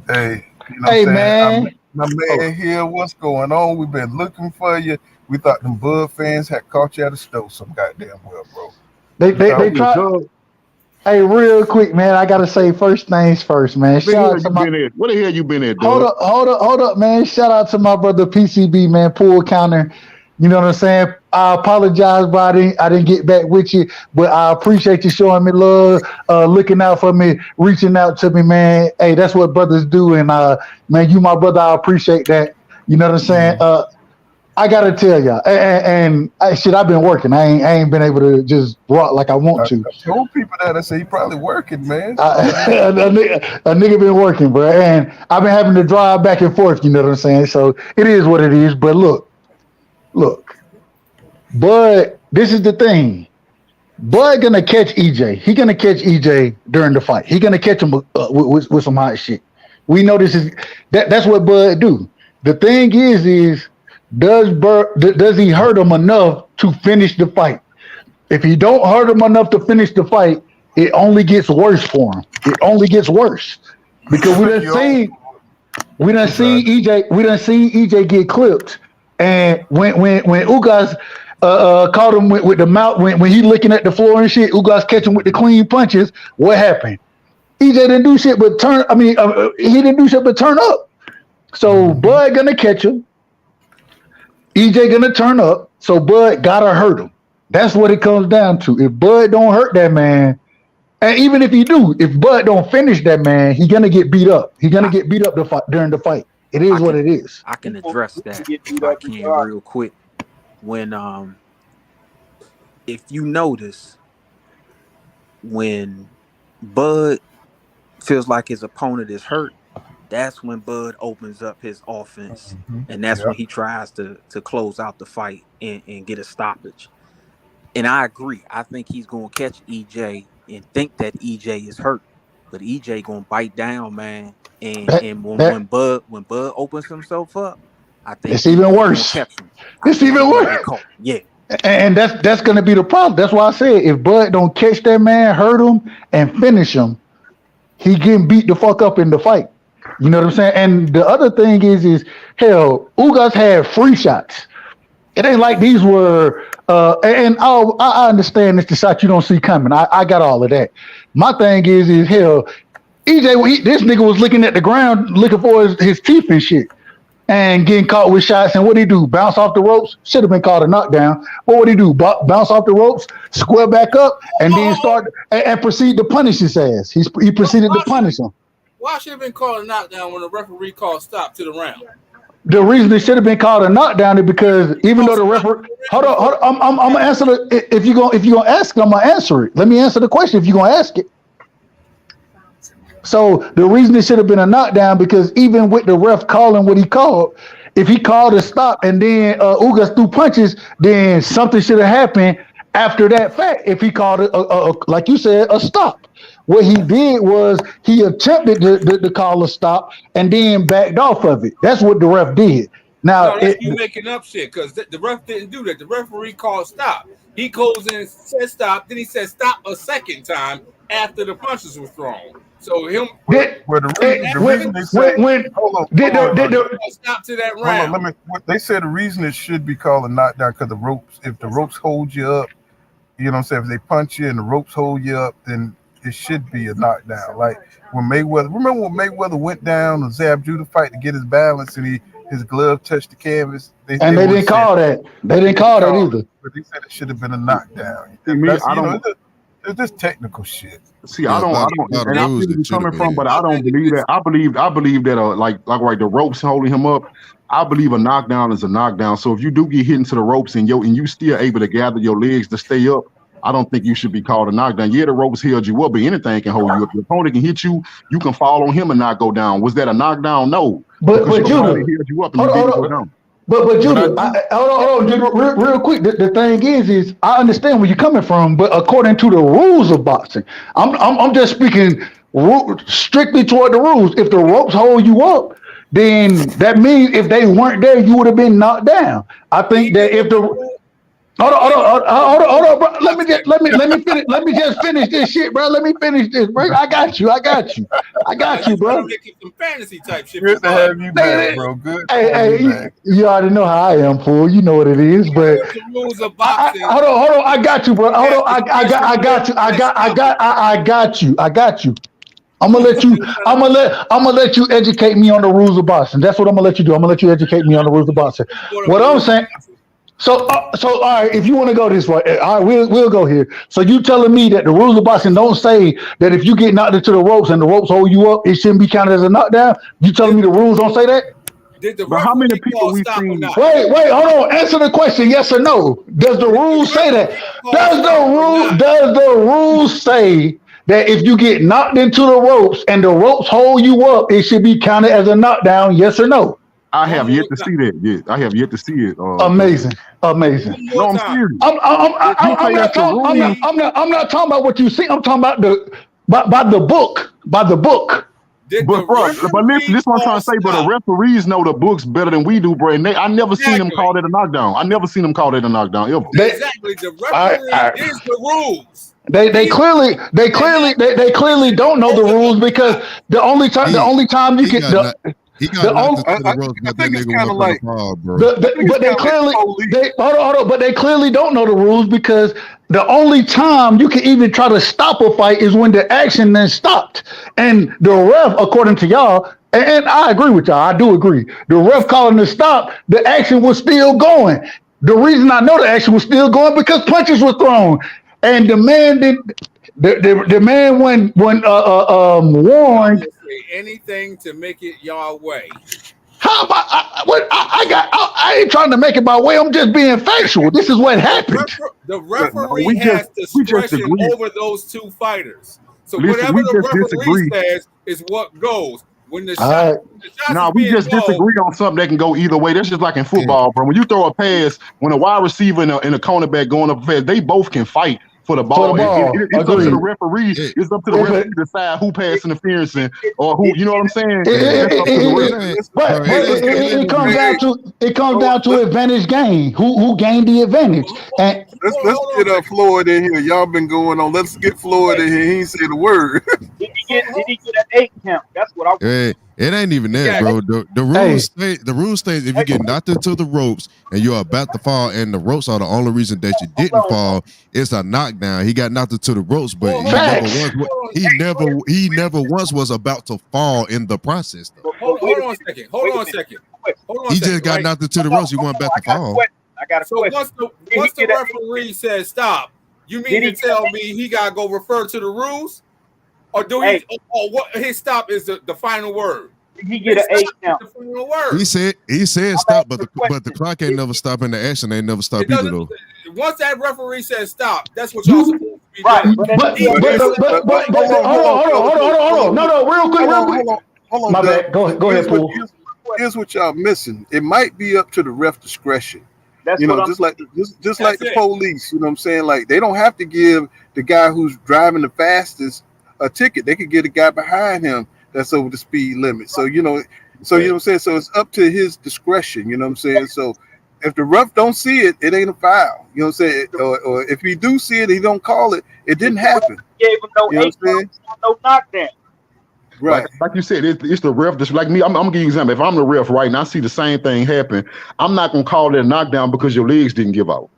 Hey, hey man. My man here, what's going on? We've been looking for you. We thought them Bud fans had caught you at a stove some goddamn well, bro. They tried. Hey, real quick, man. I gotta say first things first, man. What the hell you been at, dog? Hold up, man. Shout out to my brother PCB, man. Pool counter. You know what I'm saying? I apologize, bro. I didn't get back with you, but I appreciate you showing me love, looking out for me, reaching out to me, man. Hey, that's what brothers do, and man, you my brother. I appreciate that. You know what I'm saying? I gotta tell y'all, and I've been working. I ain't been able to just rock like I want to. I told people that. I say he probably working, man. A nigga been working, bro, and I've been having to drive back and forth. You know what I'm saying? So it is what it is. But look, Bud, this is the thing. Bud gonna catch EJ. He gonna catch EJ during the fight. He gonna catch him with some hot shit. We know this is that's what Bud do. The thing is does he hurt him enough to finish the fight? If he don't hurt him enough to finish the fight, it only gets worse for him. It only gets worse because we done seen EJ get clipped. And when Ugas caught him with the mouth, when he looking at the floor and shit, Ugas catch him with the clean punches. What happened? EJ didn't do shit but turn. He didn't do shit but turn up. So Bud gonna catch him. EJ gonna turn up. So Bud gotta hurt him. That's what it comes down to. If Bud don't hurt that man, and even if Bud don't finish that man, he gonna get beat up. He gonna get beat up during the fight. It is what it is. I can address that if I can real quick. When if you notice, when Bud feels like his opponent is hurt, that's when Bud opens up his offense, and that's when he tries to close out the fight and get a stoppage. And I agree. I think he's gonna catch EJ and think that EJ is hurt, but EJ gonna bite down, man. And when Bud opens himself up, I think it's even worse. It's even worse. Yeah. And that's gonna be the problem. That's why I said if Bud don't catch that man, hurt him, and finish him, he getting beat the fuck up in the fight. You know what I'm saying? And the other thing is hell, Ugas had free shots. It ain't like these were I understand it's the shot you don't see coming. I got all of that. My thing is hell, EJ, this nigga was looking at the ground looking for his teeth and shit and getting caught with shots. And what'd he do? Bounce off the ropes? Should have been called a knockdown. What would he do? Bounce off the ropes, square back up, and then start and proceed to punish his ass. He proceeded to punish him. Why should have been called a knockdown when the referee called stop to the round? The reason it should have been called a knockdown is because even though the referee, hold on, I'm gonna answer if you gonna ask it, I'm gonna answer it. Let me answer the question if you're gonna ask it. So the reason it should have been a knockdown because even with the ref calling what he called, if he called a stop and then Ugas threw punches, then something should have happened after that fact. If he called it, like you said, a stop. What he did was he attempted to call a stop and then backed off of it. That's what the ref did. Now, no, that's you making up shit because the ref didn't do that. The referee called stop. He goes in and says stop. Then he says stop a second time after the punches were thrown. So him the reason they stop to that round. They said the reason it should be called a knockdown because if the ropes hold you up, you know what I'm saying? If they punch you and the ropes hold you up, then it should be a knockdown. Like when Mayweather went down and Zab Judah fight to get his balance and his glove touched the canvas. They didn't call that. They didn't call that either. But they said it should have been a knockdown. It's just technical shit. See, I don't. And I see where you're coming from, but I don't believe that. I believe that like the ropes holding him up. I believe a knockdown is a knockdown. So if you do get hit into the ropes and you still able to gather your legs to stay up, I don't think you should be called a knockdown. Yeah, the ropes held you up, but anything can hold you up. Your opponent can hit you. You can fall on him and not go down. Was that a knockdown? No. But Judah, held you up and you didn't go down. But Judah, hold on, Judah, real quick. The thing is I understand where you're coming from, but according to the rules of boxing, I'm just speaking strictly toward the rules. If the ropes hold you up, then that means if they weren't there, you would have been knocked down. I think that if the Hold on, bro. Let me just finish this shit, bro. Let me finish this, bro. I got you, bro. Making some fantasy type shit. Good to have you back, bro. Good. Hey, you already know how I am, fool. You know what it is, but rules of boxing. Hold on. I got you, bro. Hold on. I got you. I'm gonna let you educate me on the rules of boxing. That's what I'm gonna let you do. I'm gonna let you educate me on the rules of boxing. What I'm saying. So all right, if you want to go this way, all right, we'll go here. So you telling me that the rules of boxing don't say that if you get knocked into the ropes and the ropes hold you up, it shouldn't be counted as a knockdown? You telling me the rules don't say that? But how many people we've seen? Wait, hold on. Answer the question, yes or no. Does the rules say that? Does the rules say that if you get knocked into the ropes and the ropes hold you up, it should be counted as a knockdown, yes or no? I have yet to see that. Yes, I have yet to see it. Amazing. No, I'm serious. I'm not talking about what you see. I'm talking about by the book. But listen, this is what I'm trying to say. But the referees know the books better than we do, bro. And I never seen them call it a knockdown. I never seen them call it a knockdown ever. Exactly. The referee is the rules. They clearly don't know the rules because the only time you can. He got knocked into the ropes, but that nigga went like, but they clearly don't know the rules because the only time you can even try to stop a fight is when the action then stopped. And the ref, according to y'all, and I agree with y'all, I do agree. The ref calling the stop, the action was still going. The reason I know the action was still going because punches were thrown, and the man did. The man when warned anything to make it your way. How about I ain't trying to make it my way. I'm just being factual. This is what happened. The referee has discretion over those two fighters. So whatever the referee says is what goes. When the shot, we just disagree on something that can go either way. That's just like in football, bro. When you throw a pass, when a wide receiver and a cornerback going up a pass, they both can fight for the ball. It's up to the referee. It's up to the referee to decide who pass interference or who. You know what I'm saying? It comes down to advantage gain. Who gained the advantage? And let's get Floyd in here. Y'all been going on. Let's get Floyd in here. He ain't said a word. Did he get an 8 count? That's what I. Hey, it ain't even that, bro. The rules state if you get knocked into the ropes and you're about to fall, and the ropes are the only reason that you didn't fall, it's a knockdown. He got knocked into the ropes, but he never once was about to fall in the process. Hold on a second. He just got knocked into the ropes. He wasn't about to fall. I got a question. Once the referee says stop, you mean to tell me he gotta go refer to the rules? Or do he? Or what? His stop is the final word. Did he get an 8 count? The final word. He said stop, but the clock ain't never stop, and the action ain't never stop either though. Once that referee says stop, that's what y'all supposed to be doing. Hold on. No, real quick. My bad. Go ahead, Paul. here's what y'all missing. It might be up to the ref discretion. That's You what know, I'm. just like the police. You know what I'm saying? Like they don't have to give the guy who's driving the fastest a ticket. They could get a guy behind him that's over the speed limit. So you know what I'm saying. So it's up to his discretion. You know what I'm saying. So if the ref don't see it, it ain't a foul. You know what I'm saying? Or if he do see it, he don't call it. It didn't happen. Gave him no You know what I'm saying? no knockdown. Right. Like you said, it's the ref. Just like me, I'm gonna give you an example. If I'm the ref, right, and I see the same thing happen, I'm not gonna call it a knockdown because your legs didn't give out.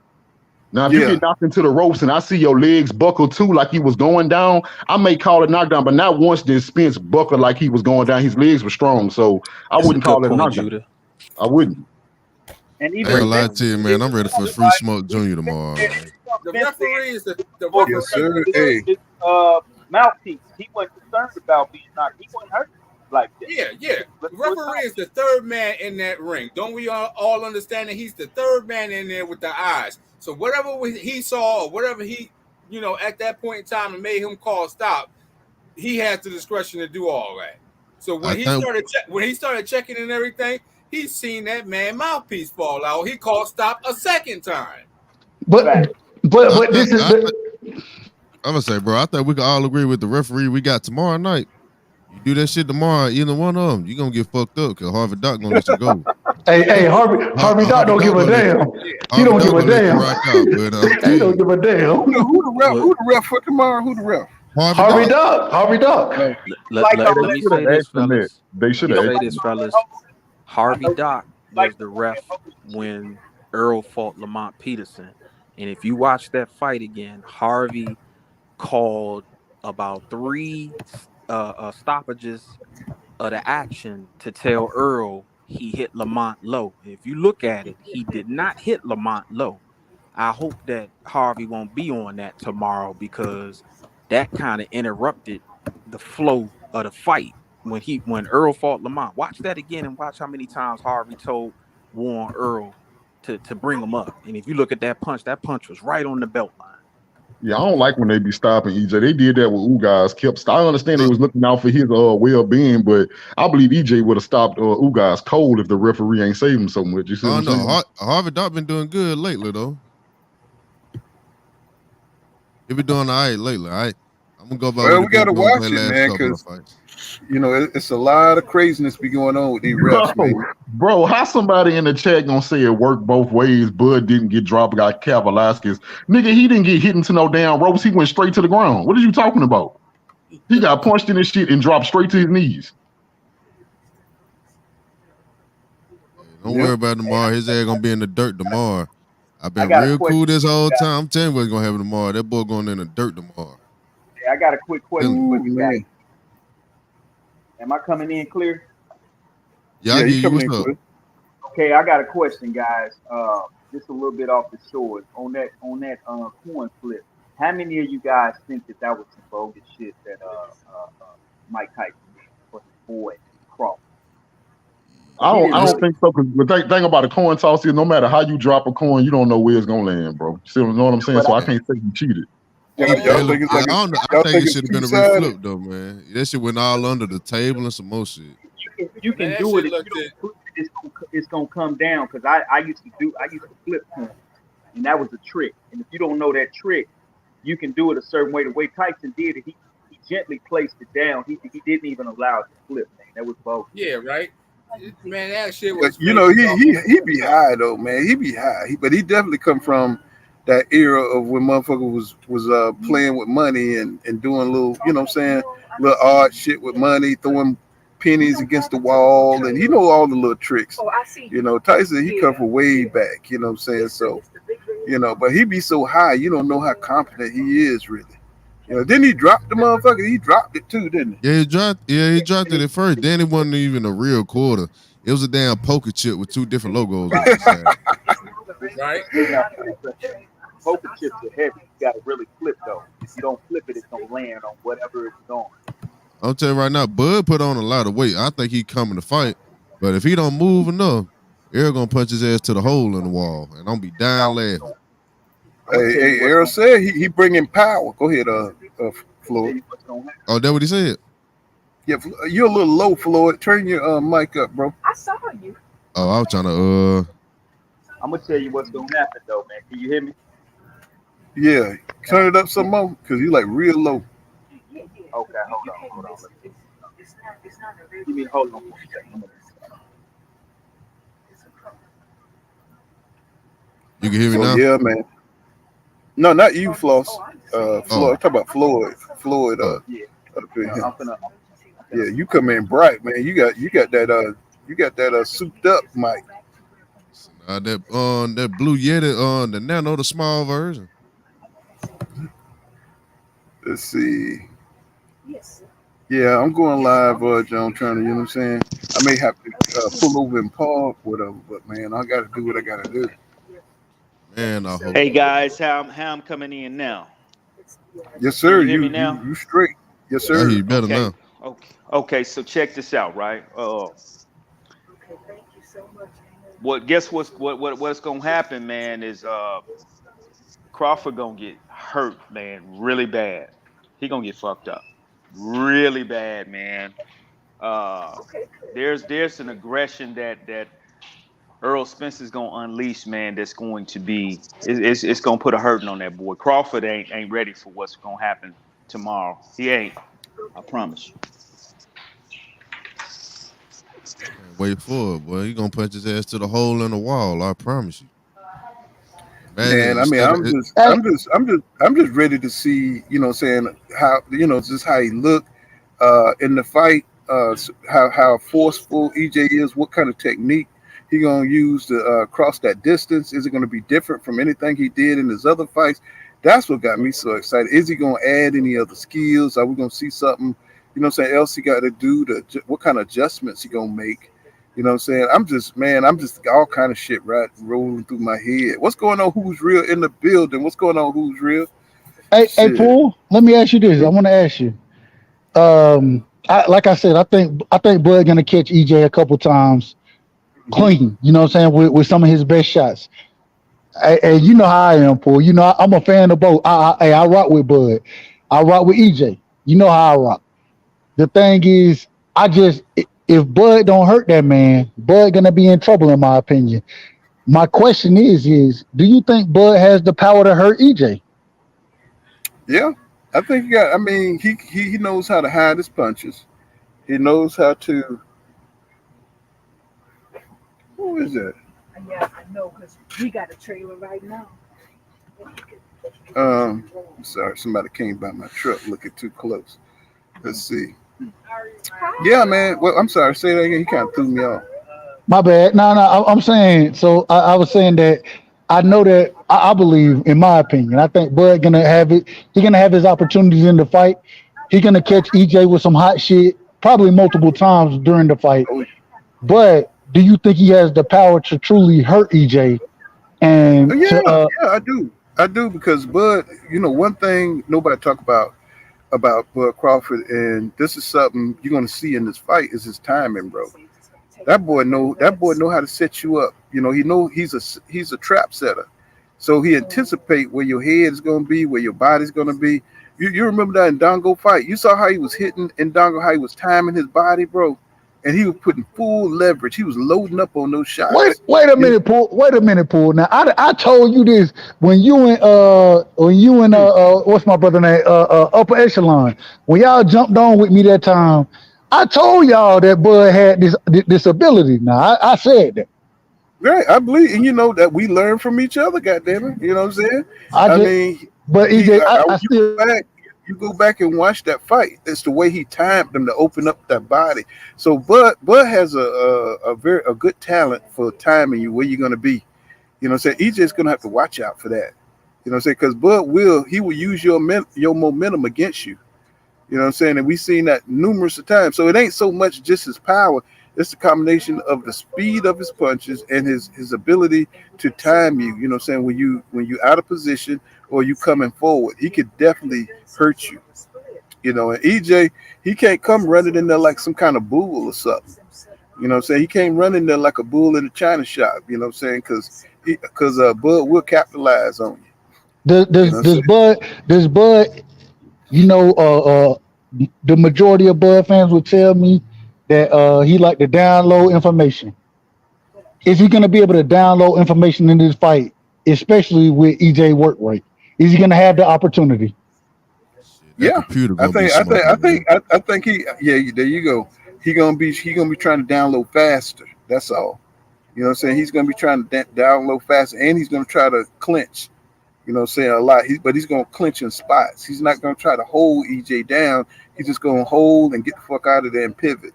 Now, if you get knocked into the ropes and I see your legs buckle too, like he was going down, I may call it knockdown. But not once did Spence buckle like he was going down. His legs were strong, so I wouldn't call it a knockdown. Judah. I wouldn't. And I ain't gonna lie to you, man. I'm ready for Free Smoke Junior tomorrow. Man. The referee is the Yes, sir. Hey. Mouthpiece. He wasn't concerned about being knocked. He wasn't hurt like that. Yeah. The referee is the third man in that ring. Don't we all understand that he's the third man in there with the eyes? So whatever he saw or whatever he, at that point in time and made him call stop, he has the discretion to do all that. So when he started checking and everything, he's seen that man mouthpiece fall out. He called stop a second time. But this is I'm gonna say, bro, I think we can all agree with the referee we got tomorrow night. You do that shit tomorrow, either one of them, you gonna get fucked up because Harvey Doc gonna let you go. Hey, Harvey Doc don't give a damn. He don't give a damn. He don't give a damn. Who the ref for tomorrow? Who the ref? Harvey Doc. Let me say this, fellas. They should have say this, fellas. Harvey Doc was the ref when Errol fought Lamont Peterson. And if you watch that fight again, Harvey called about 3 stoppages of the action to tell Errol he hit Lamont low. If you look at it, he did not hit Lamont low. I hope that Harvey won't be on that tomorrow because that kind of interrupted the flow of the fight when Errol fought Lamont. Watch that again and watch how many times Harvey told Warren Errol to bring him up. And if you look at that punch was right on the belt line. Yeah, I don't like when they be stopping EJ. They did that with Ugas. I understand they was looking out for his well-being, but I believe EJ would have stopped Ugas cold if the referee ain't saved him so much. You see what I'm saying? Harvey Doc been doing good lately though. He been doing all right lately. I'm gonna go by. Well, we gotta watch it, man, because it's a lot of craziness be going on with these refs, man. Bro, how somebody in the chat gonna say it worked both ways? Bud didn't get dropped, got Velasquez. Nigga, he didn't get hit into no damn ropes. He went straight to the ground. What are you talking about? He got punched in his shit and dropped straight to his knees. Don't worry about tomorrow. His ass gonna be in the dirt tomorrow. I've been real cool this whole time. I'm telling you what's gonna happen tomorrow. That boy going in the dirt tomorrow. Yeah, I got a quick question for you guys. Am I coming in clear? Yeah, you coming in clear. Okay, I got a question, guys. Just a little bit off the shores on that coin flip. How many of you guys think that was some bogus shit that Mike Tyson did for his boy Crawford? I don't think so. Because the thing about a coin toss is no matter how you drop a coin, you don't know where it's gonna land, bro. You see know what I'm saying? So I can't say you cheated. I think it should have been a reflip though, man. That shit went all under the table and some more shit. You can do it. If you don't flip it, it's gonna come down. Because I used to flip coins, and that was a trick. And if you don't know that trick, you can do it a certain way. The way Tyson did it, he gently placed it down. He didn't even allow it to flip, man. That was bogus. Yeah, right. Man, that shit was. He be high though, man. He be high, but he definitely come from that era of when motherfucker was playing with money and doing little, little odd shit with money, throwing pennies against the wall, and he know all the little tricks. Tyson, he come from way back, So, but he be so high, you don't know how confident he is really. Didn't he drop the motherfucker? He dropped it too, didn't he? Yeah, he dropped it at first. Then it wasn't even a real quarter. It was a damn poker chip with 2 different logos on the side. Right? Poker chips are heavy. You gotta really flip though. If you don't flip it, it's gonna land on whatever it's on. I'm telling you right now, Bud put on a lot of weight. I think he coming to fight, but if he don't move enough, Errol gonna punch his ass to the hole in the wall, and I'm be dying laughing. Hey, Errol said he bringing power. Go ahead, Floyd. Oh, that what he said? Yeah, you're a little low, Floyd. Turn your mic up, bro. I saw you. Oh, I was trying to I'm gonna tell you what's gonna happen though, man. Can you hear me? Yeah, turn it up some more, cause you like real low. Yeah, yeah. Okay, hold You on, can't hold on. miss it. It's not a Give me regular. hold on for a second. It's a color. you can hear me So now? yeah, man. No, not you, Floss. Oh, Floyd. Oh, I'm talking about Floyd. Floyd. oh. Yeah, Up in here. I'm finna Yeah, you come in bright, man. You got that souped up mic. That blue Yeti, the Nano, the small version. Let's see. yes. Yeah, I'm going live, John. Trying to, you know what I'm saying. I may have to pull over and park, whatever. But man, I got to do what I got to do. Man, I hope. Hey guys, how I'm coming in now? Yes, Can sir. you hear me You now? you you straight. Yes, I hear sir. you better Okay, now. okay. So check this out, right? Okay, thank you so much. Guess what's gonna happen, man? Is Crawford gonna get hurt, man, really bad. He gonna get fucked up, really bad, man. Uh, Okay, there's an aggression that Earl Spence is gonna unleash, man. That's going to be it's gonna put a hurting on that boy. Crawford ain't ready for what's gonna happen tomorrow. He ain't. I promise you. Man, wait for it, boy. He gonna punch his ass to the hole in the wall. I promise you. Imagine Man, I it's mean, still I'm it, just, Hey, I'm just, I'm just, I'm just ready to see, you know, what I'm saying how, just how he looked in the fight, how forceful EJ is, what kind of technique he gonna use to cross that distance. Is it gonna be different from anything he did in his other fights? That's what got me so excited. Is he gonna add any other skills? Are we gonna see something, you know, what I'm saying else he got to do what kind of adjustments he gonna make? You know what I'm saying? I'm just all kind of shit right rolling through my head. What's going on? Who's real in the building? What's going on? Who's real? hey, Shit. Paul. Let me ask you this. I want to ask you. Like I said, I think Bud gonna catch EJ a couple times Hmm. clean. You know what I'm saying with some of his best shots. And you know how I am, Paul. You know I'm a fan of both. I rock with Bud. I rock with EJ. You know how I rock. The thing is, if Bud don't hurt that man, Bud gonna be in trouble in my opinion. My question is do you think Bud has the power to hurt EJ? Yeah, I think he got. I mean, he knows how to hide his punches. He knows how to. Who is that? yeah, I know, because we got a trailer right now. I'm sorry, somebody came by my truck looking too close. Let's see. Yeah, Hi. man. Well, I'm sorry. Say that again. He kind of threw me off. My bad. No, no. I'm saying. So I was saying that I know that I believe, in my opinion, I think Bud gonna have it. He gonna have his opportunities in the fight. He gonna catch EJ with some hot shit, probably multiple times during the fight. Oh, But do you think he has the power to truly hurt EJ and yeah, to yeah. I do. I do because Bud. One thing nobody talk about Bud Crawford, and this is something you're gonna see in this fight is his timing, bro. That boy know how to set you up. He's a trap setter. So he anticipate where your head is gonna be, where your body's gonna be. You remember that in Dongo fight? You saw how he was hitting in Dongo, how he was timing his body, bro, and he was putting full leverage. He was loading up on those wait? shots. Wait a You minute, Paul. Wait a minute, Paul. Now I told you this when you and what's my brother name upper echelon when y'all jumped on with me that time. I told y'all that Bud had this ability. Now I said that. right? I believe, and you know that we learn from each other. Goddamn it, you know what I'm saying? I I just mean, but he. EJ, I You still go back. You go back and watch that fight. It's the way he timed them to open up that body. So Bud has a good talent for timing you where you're gonna be. You know what I'm saying? EJ's gonna have to watch out for that. You know what I'm saying? Because Bud will use your momentum against you. You know what I'm saying? And we've seen that numerous of times. So it ain't so much just his power. It's the combination of the speed of his punches and his ability to time you. You know what I'm saying? When you out of position or you coming forward, he could definitely hurt you. And EJ, he can't come running in there like some kind of bull or something. You know what I'm saying? He can't run in there like a bull in a china shop. You know what I'm saying? Because Bud will capitalize on you. does You know does what I'm does saying? Bud does Bud you know the majority of Bud fans would tell me that he like to download information. Is he going to be able to download information in this fight, especially with EJ work rate? Is he going to have the opportunity? Shit, that Yeah, computer I gonna be think I think smart, I man. think I think he. Yeah, there you go. He gonna be trying to download faster. That's all. You know what I'm saying? He's gonna be trying to download faster, and he's gonna try to clinch. You know what I'm saying? A lot. But he's gonna clinch in spots. He's not gonna try to hold EJ down. He's just gonna hold and get the fuck out of there and pivot.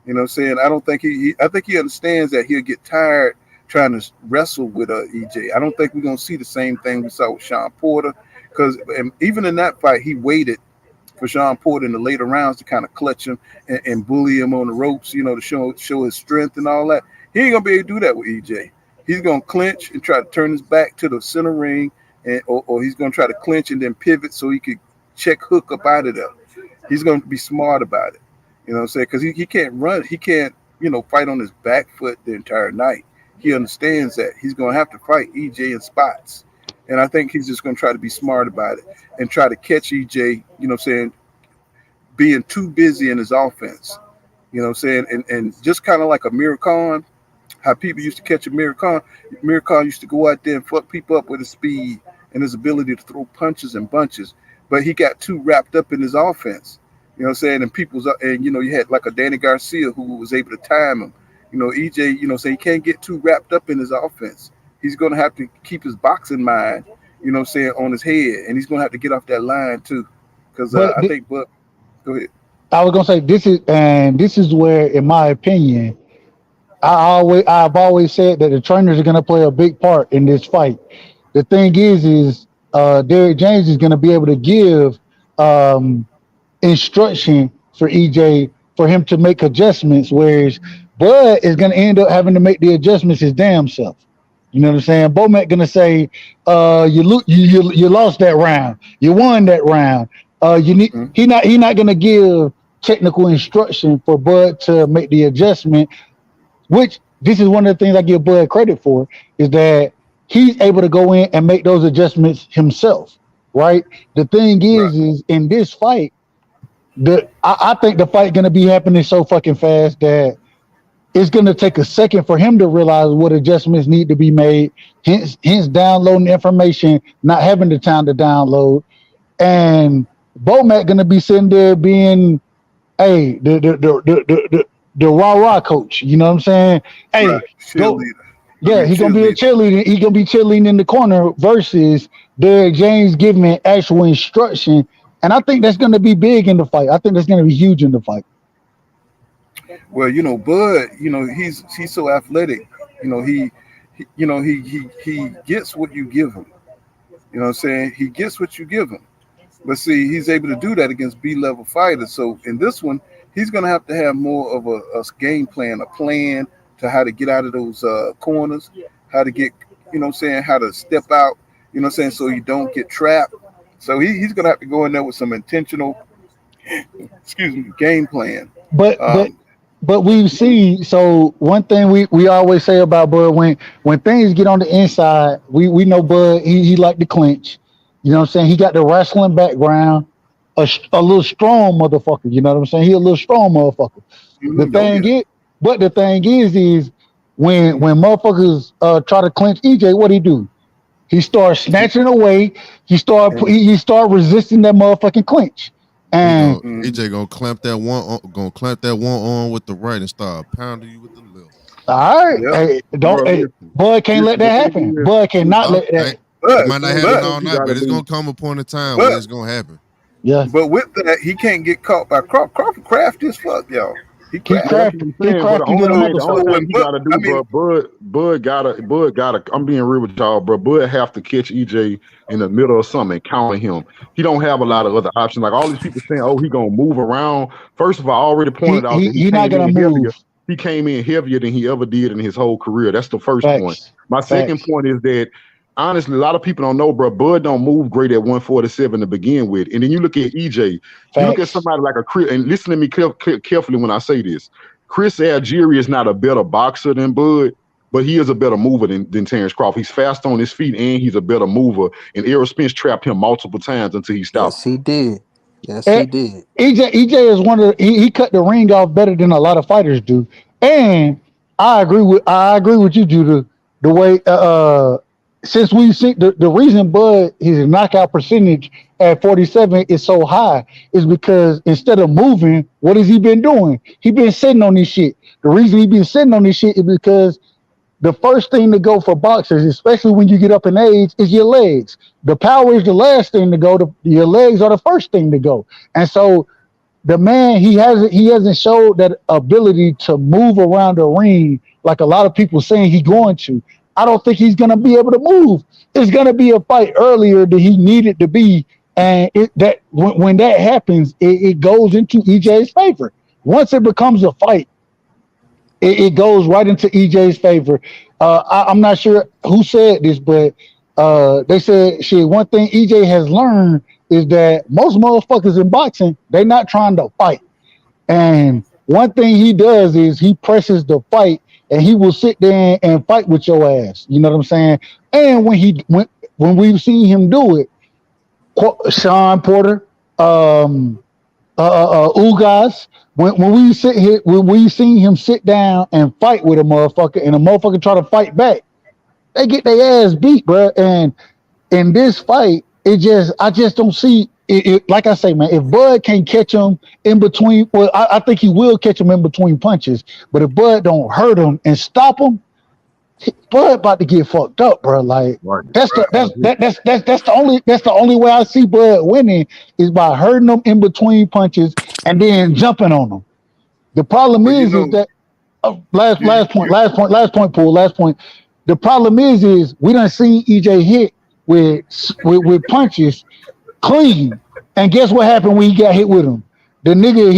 You know what I'm saying? I don't think I think he understands that he'll get tired trying to wrestle with EJ. I don't think we're gonna see the same thing we saw with Sean Porter, because even in that fight, he waited for Sean Porter in the later rounds to kind of clutch him and bully him on the ropes, you know, to show his strength and all that. He ain't gonna be able to do that with EJ. He's gonna clinch and try to turn his back to the center ring, or he's gonna try to clinch and then pivot so he could check hook up out of there. He's gonna be smart about it. You know what I'm saying? Because he can't run, he can't, fight on his back foot the entire night. He understands that he's gonna have to fight EJ in spots. And I think he's just gonna try to be smart about it and try to catch EJ, you know what I'm saying, being too busy in his offense. You know what I'm saying? And just kind of like a Miracon, how people used to catch a Miracon. Miracon used to go out there and fuck people up with his speed and his ability to throw punches and bunches. But he got too wrapped up in his offense. You know what I'm saying? And you had like a Danny Garcia who was able to time him. EJ, so he can't get too wrapped up in his offense. He's gonna have to keep his boxing mind, on his head, and he's gonna have to get off that line too. Because But I think, but go ahead. I was gonna say this is where, in my opinion, I've always said that the trainers are gonna play a big part in this fight. The thing is Derrick James is gonna be able to give um, instruction for EJ for him to make adjustments, whereas Bud is gonna end up having to make the adjustments his damn self. You know what I'm saying? Bomac gonna say, you lost that round, you won that round. You need Mhm. he not gonna give technical instruction for Bud to make the adjustment. Which this is one of the things I give Bud credit for, is that he's able to go in and make those adjustments himself. Right. The thing Right. is in this fight, I think the fight gonna be happening so fucking fast that it's going to take a second for him to realize what adjustments need to be made. Hence downloading information, not having the time to download, and Bomac going to be sitting there being, hey, the rah coach. You know what I'm saying? Hey, Right. go. Cheerleader. I Yeah, mean, he's gonna be a cheerleader. cheerleader. He's gonna be cheerleading in the corner versus Derrick James giving actual instruction. And I think that's gonna be big in the fight. I think that's gonna be huge in the fight. Well, Bud, he's so athletic. He gets what you give him. You know what I'm saying? He gets what you give him. But see, he's able to do that against B-level fighters. So in this one, he's going to have more of a game plan, a plan to how to get out of those corners, how to get, how to step out, so you don't get trapped. So he's going to have to go in there with some intentional, game plan. But but Um, but we've seen, so one thing we always say about Bud, when things get on the inside, we know Bud, he like to clinch. You know what I'm saying? He got the wrestling background, a little strong motherfucker. You know what I'm saying? He a little strong motherfucker. The oh thing yeah. is, but the thing is when motherfuckers try to clinch EJ, what he do? He starts snatching away. And, He start resisting that motherfucking clinch. He And gonna mm, EJ gonna clamp that one on with the right and start pounding you with the left. all right, yep. hey, don't, Bro, hey, listen. Bud can't let The that thing happen. is, Bud cannot Oh, let that. it But might not one of the happen but all things you night, got but to it's do. gonna come upon a time where but it's gonna happen. Yeah, but with that, he can't get caught by Crawford. Crawford crafty as fuck, y'all. He he Yeah, crafty. that's what crafty. I'm He saying. But the crafty only than a thing, So motherfucker. he but gotta I do, mean, bro, Bud gotta. I'm being real with y'all, bro. Bud have to catch EJ in the middle of something and counter him. He don't have a lot of other options. Like all these people saying, oh, he gonna move around. First of all, I already pointed out that he He not came gonna in move. heavier. He came in heavier than he ever did in his whole career. That's the first point. Facts. My second Facts. point is that honestly, a lot of people don't know, bro. Bud don't move great at 147 to begin with. And then you look at EJ, you look at Facts. somebody like a Chris, and listen to me carefully when I say this. Chris Algieri is not a better boxer than Bud, but he is a better mover than Terrence Crawford. He's fast on his feet and he's a better mover. And Errol Spence trapped him multiple times until he stopped Yes, him. he did. Yes, he did. EJ is one of he cut the ring off better than a lot of fighters do. And I agree with you, Judah. The way since we've seen the reason Bud his knockout percentage at 47 is so high is because instead of moving, what has he been doing? He been sitting on this shit. The reason he been sitting on this shit is because the first thing to go for boxers, especially when you get up in age, is your legs. The power is the last thing to go. Your legs are the first thing to go. And so the man he hasn't showed that ability to move around the ring like a lot of people saying he's going to. I don't think he's gonna be able to move. It's gonna be a fight earlier than he needed to be, and when that happens, it goes into EJ's favor. Once it becomes a fight, it goes right into EJ's favor. I'm not sure who said this, but they said shit. One thing EJ has learned is that most motherfuckers in boxing, they not trying to fight. And one thing he does is he presses the fight, and he will sit there and fight with your ass. You know what I'm saying? And when we've seen him do it, Sean Porter, Ugas, when we sit here, when we seen him sit down and fight with a motherfucker, and a motherfucker try to fight back, they get their ass beat, bro. And in this fight, I just don't see it. Like I say, man, if Bud can't catch him in between, well, I think he will catch him in between punches. But if Bud don't hurt him and stop him, Bud about to get fucked up, bro. Like that's the only way I see Bud winning is by hurting him in between punches and then jumping on him. The problem is that last point, Paul. The problem is we done seen EJ hit with punches clean, and guess what happened when he got hit with them? The nigga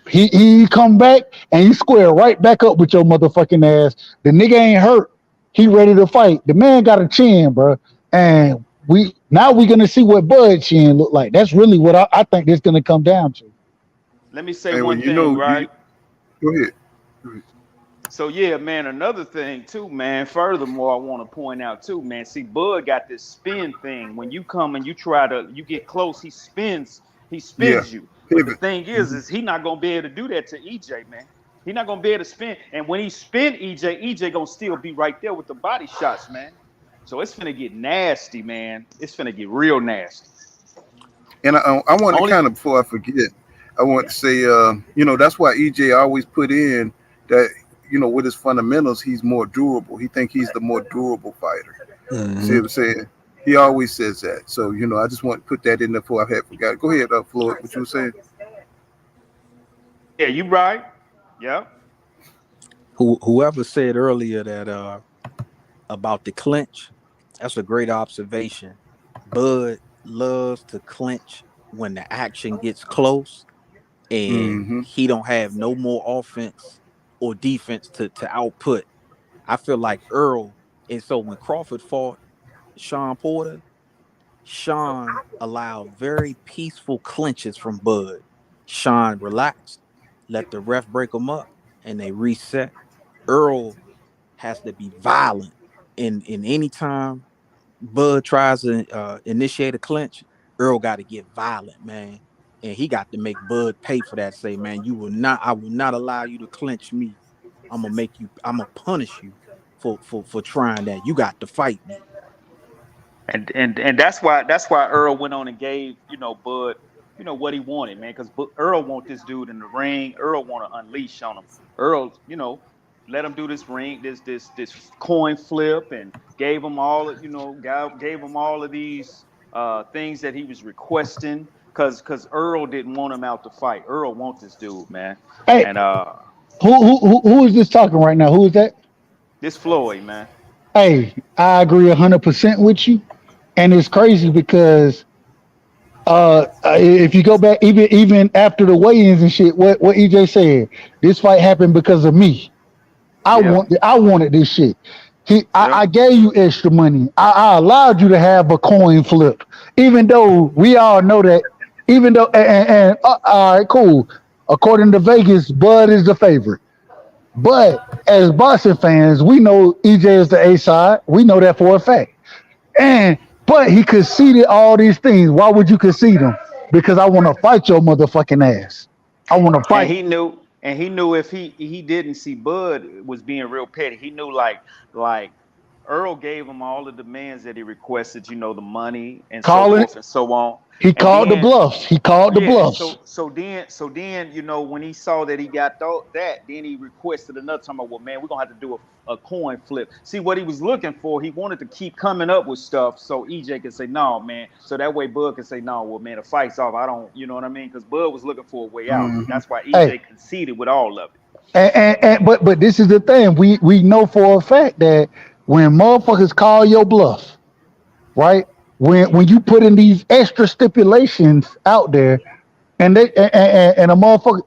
he come back and he square right back up with your motherfucking ass. The nigga ain't hurt. He ready to fight. The man got a chin, bro. And we're gonna see what Bud's chin look like. That's really what I think this gonna come down to. Let me say one thing, right? Go ahead. So yeah, man, another thing too, man. Furthermore, I want to point out too, man. See, Bud got this spin thing. When you come and you get close, he spins you. But the thing is he not gonna be able to do that to EJ, man. He not gonna be able to spin. And when he spin EJ gonna still be right there with the body shots, man. So it's finna get nasty, man. It's finna get real nasty. And I want to kind of, before I forget, I want to say, that's why EJ always put in that, with his fundamentals, he's more durable. He think he's the more durable fighter. Mm-hmm. See what I'm saying? He always says that. So, I just want to put that in there before I had forgot. Go ahead, Floyd, what you were saying? Yeah, you right. Yeah. Whoever said earlier that about the clinch, that's a great observation. Bud loves to clinch when the action gets close, and he don't have no more offense or defense to output. I feel like Errol, and so when Crawford fought Sean Porter, Sean allowed very peaceful clinches from Bud. Sean relaxed, let the ref break him up, and they reset. Errol has to be violent in any time Bud tries to initiate a clinch. Errol got to get violent, man. And he got to make Bud pay for that. Say, man, I will not allow you to clinch me. I'm gonna punish you for trying that. You got to fight me. And that's why Errol went on and gave, Bud, what he wanted, man. Because Errol want this dude in the ring. Errol want to unleash on him. Errol, let him do this ring, this coin flip, and gave him all, gave him all of these things that he was requesting. Because Errol didn't want him out to fight. Errol wants this dude, man. Hey, and who is this talking right now? Who is that? This Floyd, man. Hey, I agree 100% with you, and it's crazy because if you go back, even after the weigh-ins and shit, what EJ said, this fight happened because of me. I wanted this shit. I gave you extra money. I allowed you to have a coin flip, even though we all know that. Even though, all right, cool. According to Vegas, Bud is the favorite. But as boxing fans, we know EJ is the A side. We know that for a fact. But he conceded all these things. Why would you concede them? because I want to fight your motherfucking ass. I want to And fight. he knew if he didn't see Bud was being real petty. He knew like Earl gave him all the demands that he requested, the money and so Calling. forth and so on. He And called the then bluffs. He called the yeah, and bluffs. so then when he saw that he got that, then he requested another time. Well, man, we're gonna have to do a coin flip. See what he was looking for. He wanted to keep coming up with stuff so EJ could say no, man. So that way Bud could say no. Well, man, the fight's off. I don't, you know what I mean? Because Bud was looking for a way out. Mm-hmm. That's why EJ Hey. conceded with all of it. But this is the thing. We know for a fact that when motherfuckers call your bluff, right? When you put in these extra stipulations out there, and they and a motherfucker.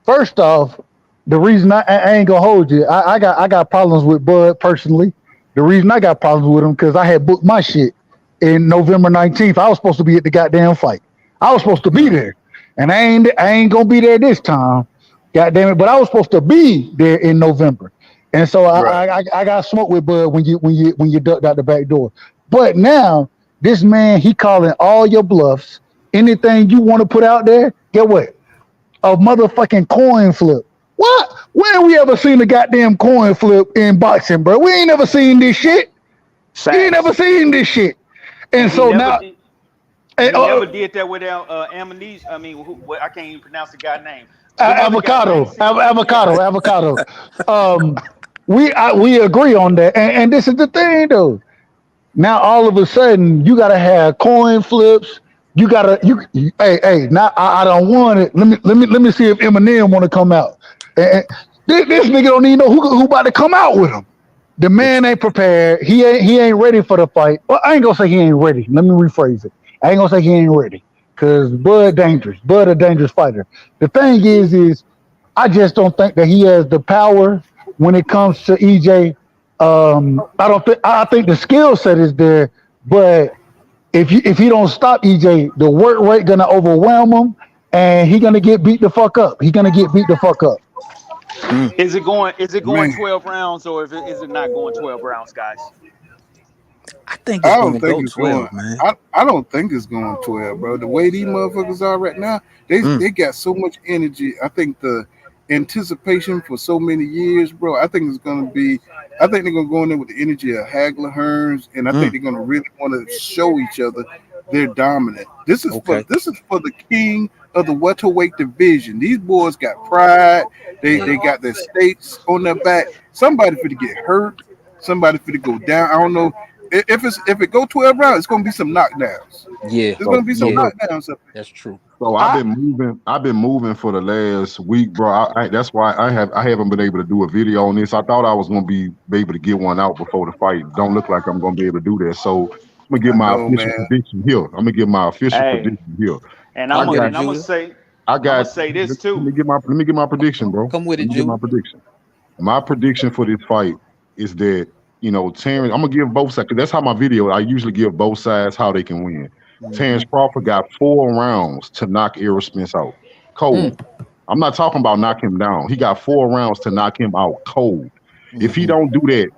First off, the reason I ain't gonna hold you, I got problems with Bud personally. The reason I got problems with him because I had booked my shit in November 19th. I was supposed to be at the goddamn fight. I was supposed to be there, and I ain't gonna be there this time. God damn it! But I was supposed to be there in November, and so I got smoked with Bud when you ducked out the back door. But now this man, he calling all your bluffs. Anything you want to put out there, get what? A motherfucking coin flip. What? When we ever seen a goddamn coin flip in boxing, bro? We ain't never seen this shit. We ain't never seen this shit. And so now. He never did that with amnesia. I mean, I can't even pronounce the guy's name. Avocado. We agree on that, and this is the thing though. Now all of a sudden you gotta have coin flips. Hey. Now I don't want it. Let me see if Eminem want to come out. And this nigga don't even know who about to come out with him. The man ain't prepared. He ain't ready for the fight. Well, I ain't gonna say he ain't ready. Let me rephrase it. I ain't gonna say he ain't ready. Cause Bud dangerous. Bud a dangerous fighter. The thing is I just don't think that he has the power when it comes to EJ. I think the skill set is there, but if he don't stop EJ, the work rate gonna overwhelm him, and he gonna get beat the fuck up. He's gonna get beat the fuck up. Is it going 12 rounds or is it not going 12 rounds, guys? I think it's going to go 12, man. I don't think it's going 12, bro. The way these motherfuckers are right now, they got so much energy. I think the anticipation for so many years, bro. I think they're gonna go in there with the energy of Hagler Hearns, and I think they're gonna really want to show each other they're dominant. This is for the king of the welterweight division. These boys got pride. They got their states on their back. Somebody for to get hurt. Somebody for to go down. I don't know. If it go 12 rounds, it's gonna be some knockdowns. Yeah, there's gonna be some knockdowns up there. That's true. So I've been moving for the last week, bro. That's why I haven't been able to do a video on this. I thought I was gonna be able to get one out before the fight. Don't look like I'm gonna be able to do that. So I'm gonna get my official prediction here. And I'm gonna say this too. Let me get my prediction, bro. Come with it, Jude. My prediction for this fight is that Terrence. I'm gonna give both sides. That's how my video. I usually give both sides how they can win. Terrence Crawford got 4 rounds to knock Errol Spence out cold. I'm not talking about knock him down. He got 4 rounds to knock him out cold. If he don't do that,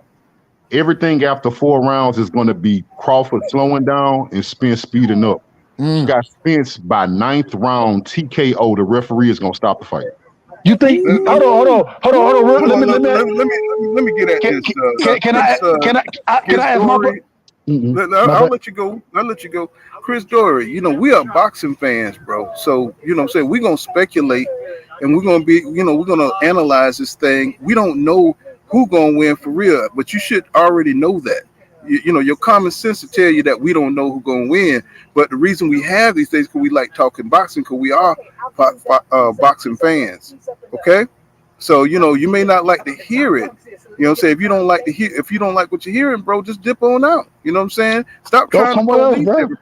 everything after 4 rounds is going to be Crawford slowing down and Spence speeding up. He got Spence by 9th round TKO. The referee is going to stop the fight. You think? Hold on. Let me get at this. Can I ask my? I'll let you go. Chris Dory, we are boxing fans, bro. So, I'm saying we're going to speculate and we're going to analyze this thing. We don't know who going to win for real, but you should already know that. Your common sense to tell you that we don't know who's going to win. But the reason we have these things because we like talking boxing because we are boxing fans. Okay? So, you may not like to hear it. If you don't like what you're hearing, bro, just dip on out. You know what I'm saying? Stop trying to police everybody.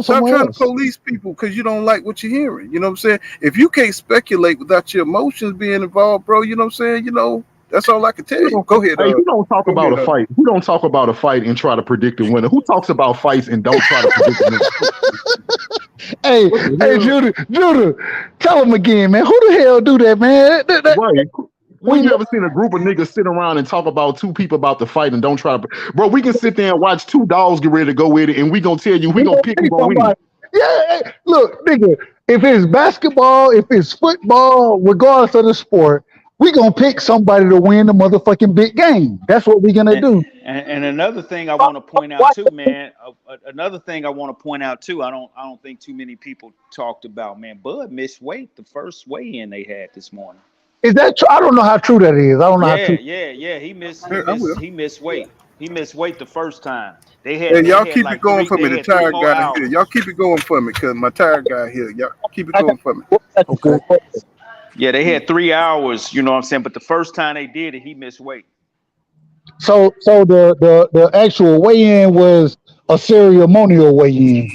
Stop trying to police people because you don't like what you're hearing. You know what I'm saying? If you can't speculate without your emotions being involved, bro, you know what I'm saying? That's all I can tell you. Go ahead. Hey, who don't talk about a fight? Who don't talk about a fight and try to predict the winner? Who talks about fights and don't try to predict the winner? Hey, Judah, tell him again, man. Who the hell do that, man? Right. We never seen a group of niggas sit around and talk about 2 people about the fight and don't try to. Bro, we can sit there and watch 2 dogs get ready to go with it, and we gonna tell you we gonna pick who gonna win. Yeah, look, nigga, if it's basketball, if it's football, regardless of the sport, we gonna pick somebody to win the motherfucking big game. That's what we gonna do. And another thing I want to point out too, man. Another thing I want to point out too. I don't think too many people talked about, man. Bud missed weight the first weigh-in they had this morning. Is that true? I don't know how true that is. I don't know how Yeah, true. yeah. He Yeah, I will. missed weight. He missed weight the first time. Hey, They y'all had keep it like going for me. they The had three tire more guy here. Y'all hours. keep it going for me, cause my tire guy here. Y'all keep it I got going for me. okay. Yeah, they had 3 hours. You know what I'm saying? But the first time they did it, he missed weight. So the actual weigh-in was a ceremonial weigh-in.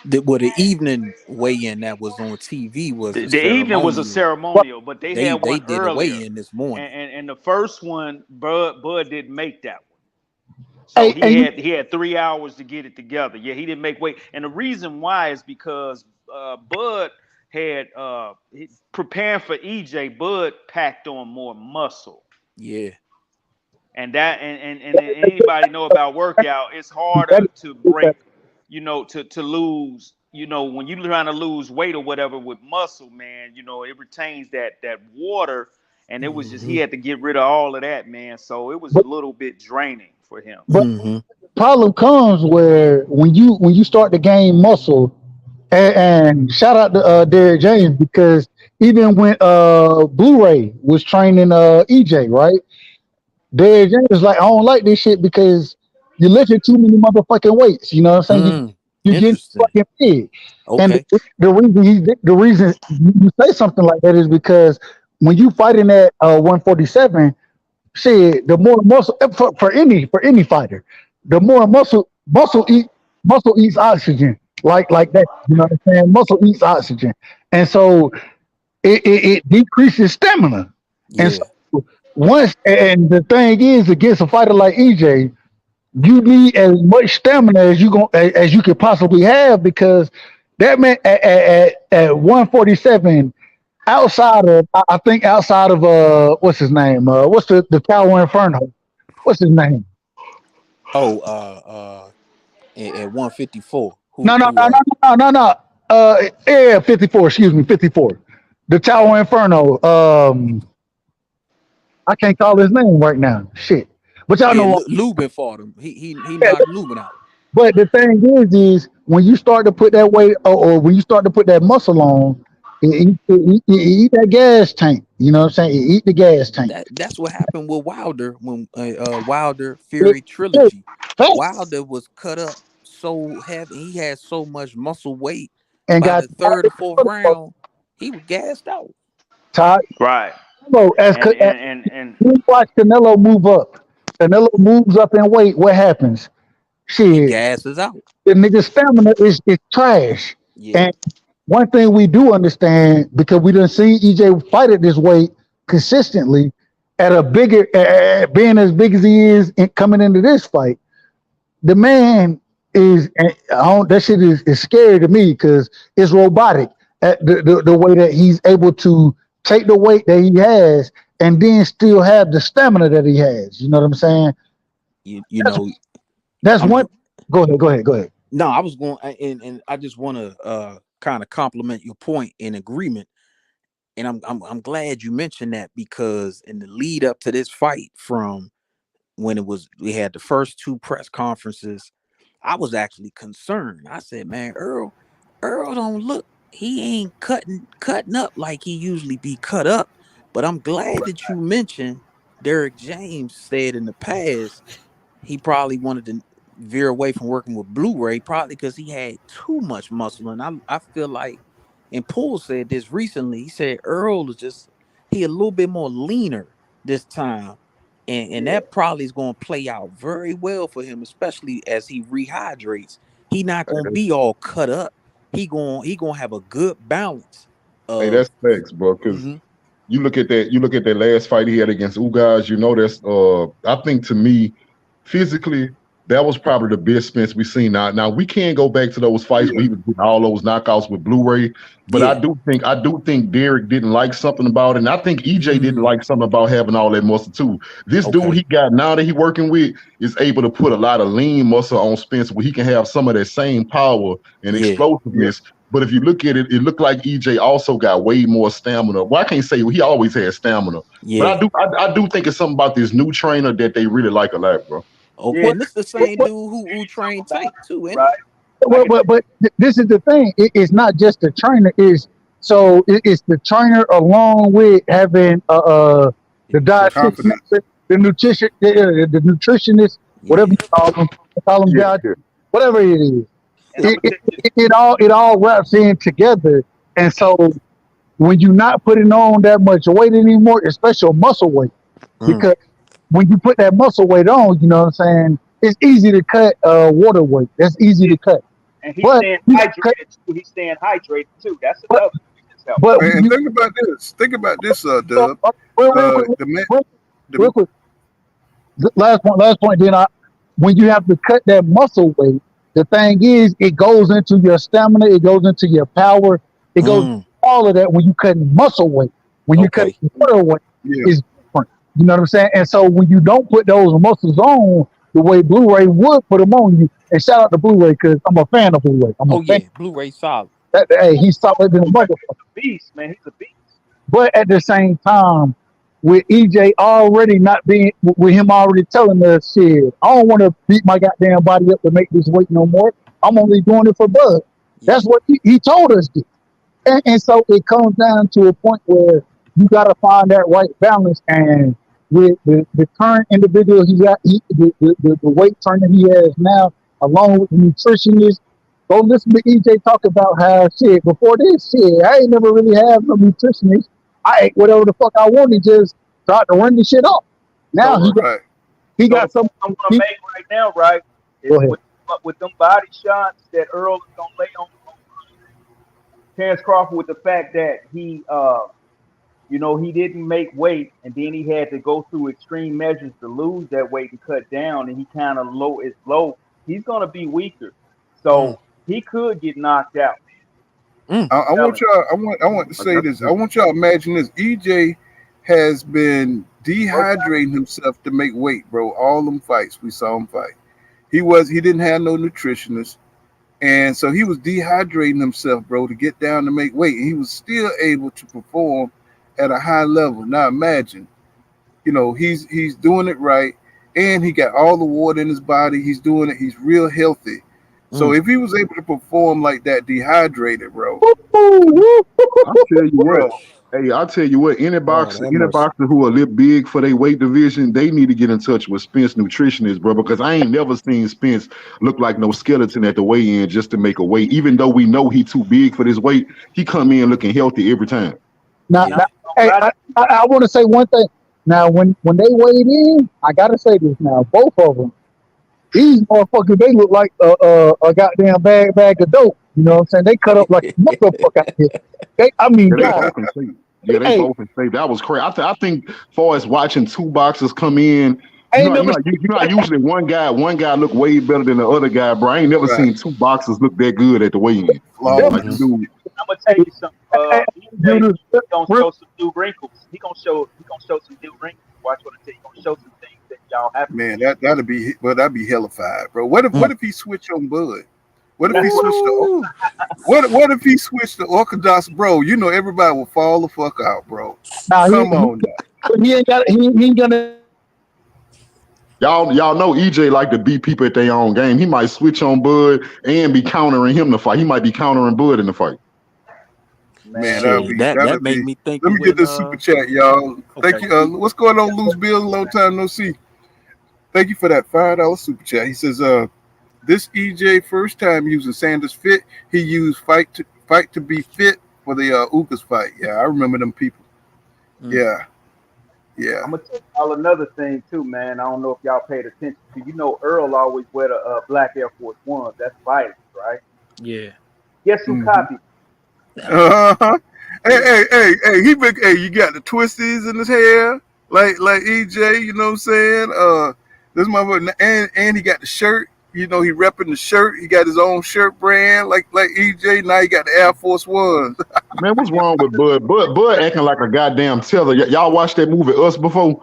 The evening weigh-in that was on TV was a The evening was a ceremonial. ceremonial, but they They had one did a earlier, weigh-in this morning. and the first one, Bud didn't make that one. So Hey, and he had 3 hours to get it together. Yeah, he didn't make weight, and the reason why is because Bud had preparing for EJ. Bud packed on more muscle, Yeah. and that and anybody know about workout, it's harder to break, to lose. When you're trying to lose weight or whatever with muscle, man, it retains that water, and it was just he had to get rid of all of that, man. So it was a little bit draining for him. but the problem comes where when you start to gain muscle, and shout out to Derrick James because even when Blu-ray was training EJ, right? Derrick James was like, I don't like this shit because you're lifting too many motherfucking weights. You know what I'm saying? You get Interesting. fucking big. And Okay. the reason you say something like that is because when you fighting at 147, shit, the more muscle for any fighter, the more muscle eats oxygen. Like that. You know what I'm saying? Muscle eats oxygen. And so it decreases stamina. And Yeah. so and the thing is against a fighter like EJ, you need as much stamina as you could possibly have because that man at 147 outside of I think outside of what's his name what's the Tower Inferno, what's his name? Oh, at 154. No, no, Who no, no, no, no, no. Yeah, 54. Excuse me, 54. The Tower Inferno. I can't call his name right now. Shit, but y'all yeah, know. Lubin fought him. He Yeah, knocked Lubin out. but the thing is when you start to put that weight or when you start to put that muscle on, it eat that gas tank. You know what I'm saying? It eat the gas tank. That's what happened with Wilder when Wilder It, Fury it, trilogy. facts. Wilder was cut up so heavy. He had so much muscle weight. And By got the third or fourth round, he was gassed out. Todd. Right. Canelo, as And you watch Canelo move up, Canelo moves up in weight. What happens? He Shit, gasses out. the nigga's stamina is trash. Yeah. And one thing we do understand because we done see EJ fight at this weight consistently at a bigger, being as big as he is coming into this fight. The man is, that shit is scary to me because it's robotic at the way that he's able to take the weight that he has and then still have the stamina that he has. You know what I'm saying? You know, That's I'm one. Go ahead. no, I was going and I just want to kind of compliment your point in agreement. And I'm glad you mentioned that because in the lead up to this fight from when we had the first two press conferences, I was actually concerned. I said, man, Errol don't look, he ain't cutting up like he usually be cut up. But I'm glad that you mentioned Derrick James said in the past he probably wanted to veer away from working with Blu-ray, probably because he had too much muscle. And I feel like, and Poole said this recently, he said Earl is just he a little bit more leaner this time. And that probably is going to play out very well for him, especially as he rehydrates. He not going to be all cut up. He going to have a good balance Hey, of. that's facts, bro. Because you look at that last fight he had against Ugas. You know, that's I think to me, physically, That was probably the best Spence we've seen. Now we can't go back to those fights where he was getting all those knockouts with Blu-ray, but I do think Derek didn't like something about it, and I think EJ didn't like something about having all that muscle too. This dude he got now that he working with is able to put a lot of lean muscle on Spence where he can have some of that same power and explosiveness. But if you look at it, it looked like EJ also got way more stamina. Well, I can't say he always had stamina, but I do think it's something about this new trainer that they really like a lot, bro. Okay, and this is the same dude who trained Tank too, ain't But this is the thing. It's not just the trainer. It's the trainer along with having the dietitian, the nutrition, the nutritionist, whatever you call them, whatever it is. It all wraps in together, and so when you're not putting on that much weight anymore, especially muscle weight, because when you put that muscle weight on, you know what I'm saying, it's easy to cut water weight. That's easy to cut. And he's staying hydrated too. He's staying hydrated too. That's another thing. But and think about this. Think about this, Dub. Real quick. Last point. Then when you have to cut that muscle weight, the thing is, it goes into your stamina. It goes into your power. It goes all of that when you cut muscle weight. When you cut water weight, is different. You know what I'm saying? And so when you don't put those muscles on the way Blu-ray would put them on you, and shout out to Blu-ray because I'm a fan of Blu-ray. Blu-ray solid. Hey, he's solid than a motherfucker. Beast, man. He's a beast. But at the same time, with EJ already not being, with him already telling us, shit, I don't want to beat my goddamn body up to make this weight no more. I'm only doing it for Bud. That's what he told us to. And so it comes down to a point where you got to find that right balance. And with the current individual he got, the weight trainer he has now, along with the nutritionist, go listen to EJ talk about how shit before this shit. I ain't never really had no nutritionist. I ate whatever the fuck I wanted, just start to run the shit off. Now he got something I'm gonna make right now, right? With them body shots that Errol is gonna lay on Terrence Crawford, with the fact that he he didn't make weight, and then he had to go through extreme measures to lose that weight and cut down, and he kind of low. He's gonna be weaker, so he could get knocked out. I want y'all. I want to say this. I want y'all to imagine this. EJ has been dehydrating himself to make weight, bro. All them fights we saw him fight. He didn't have no nutritionist, and so he was dehydrating himself, bro, to get down to make weight. And he was still able to perform at a high level. Now imagine, he's doing it right, and he got all the water in his body. He's doing it. He's real healthy. So if he was able to perform like that, dehydrated, bro, I'll tell you what, any boxer who a little big for their weight division, they need to get in touch with Spence nutritionist, bro, because I ain't never seen Spence look like no skeleton at the weigh-in just to make a weight. Even though we know he too big for this weight, he come in looking healthy every time. Now, hey, I want to say one thing. Now, when they weighed in, I gotta say this now, both of them. These motherfuckers, they look like a goddamn bag of dope. You know what I'm saying? They cut up like a motherfucker out here. They both in shape. That was crazy. I think, far as watching two boxers come in, usually one guy look way better than the other guy, bro. I ain't never seen two boxers look that good at the weigh-in. I'm gonna tell you something. He's gonna show some new wrinkles. He gonna show some new wrinkles. Watch what I tell you. He's gonna show some things that y'all have. Man, that'd be hellified, bro. What if he switched on Bud? What if he switched to what if he switched to Orthodox, bro? Everybody will fall the fuck out, bro. Come on now. He ain't gonna. Y'all know EJ like to beat people at their own game. He might switch on Bud and be countering him to fight. He might be countering Bud in the fight. Man, that made me think. Let me get this super chat, y'all. Thank you. What's going on, Loose Bill? Long time no see. Thank you for that $5 super chat. He says, this EJ first time using Sanders Fit. He used fight to be fit for the Ugas fight. Yeah, I remember them people. Yeah. I'm gonna tell y'all another thing too, man. I don't know if y'all paid attention to. Earl always wear the black Air Force Ones. That's violence, right? Yeah. Guess who copied? Hey, you got the twisties in his hair, like EJ. You know what I'm saying? This motherfucker, and he got the shirt. You know, he repping the shirt. He got his own shirt brand, like EJ. Now he got the Air Force Ones. Man, what's wrong with Bud? Bud acting like a goddamn teller. Y'all watched that movie Us before?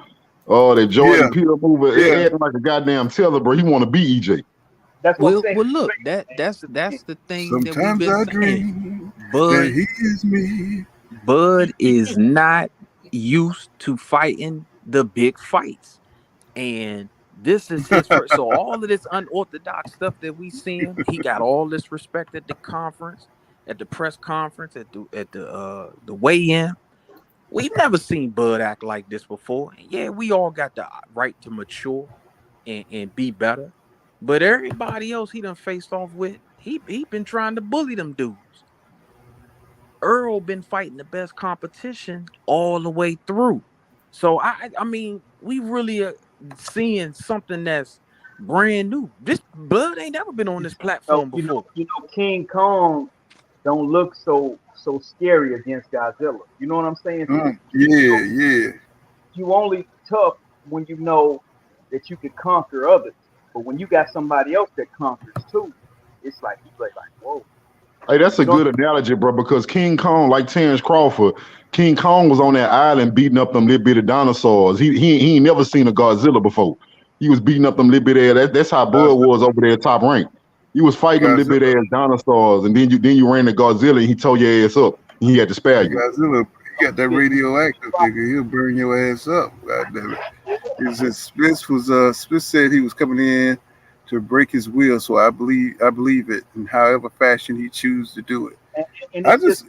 Oh, that Jordan Peele movie. Yeah. Acting like a goddamn teller, bro. He want to be EJ. That's what I'm saying. Well, look, that's the thing that we've Sometimes been I saying. dream that he is me. Bud is not used to fighting the big fights, and this is his first. So all of this unorthodox stuff that we seeing, he got all this respect at the conference, at the press conference, at the weigh-in. We've never seen Bud act like this before. And yeah, we all got the right to mature and be better. But everybody else he done faced off with, he been trying to bully them dudes. Errol been fighting the best competition all the way through. So I mean, we really are seeing something that's brand new. This Bud ain't never been on this platform before. You know, King Kong don't look so scary against Godzilla. You know what I'm saying? Yeah. You only tough when you know that you can conquer others. But when you got somebody else that conquers too, it's like you like, whoa. Hey, that's a good analogy, bro, because King Kong, like Terrence Crawford, King Kong was on that island beating up them little bitty dinosaurs. He ain't never seen a Godzilla before. He was beating up them little bitty ass. That's how Bud was over there top rank. He was fighting them little bitty ass dinosaurs, and then you ran to Godzilla and he tore your ass up. And he had to spare you. Godzilla, he got that radioactive nigga. He'll burn your ass up. God damn it. Spence said he was coming in to break his will, so I believe it in however fashion he chooses to do it. And it's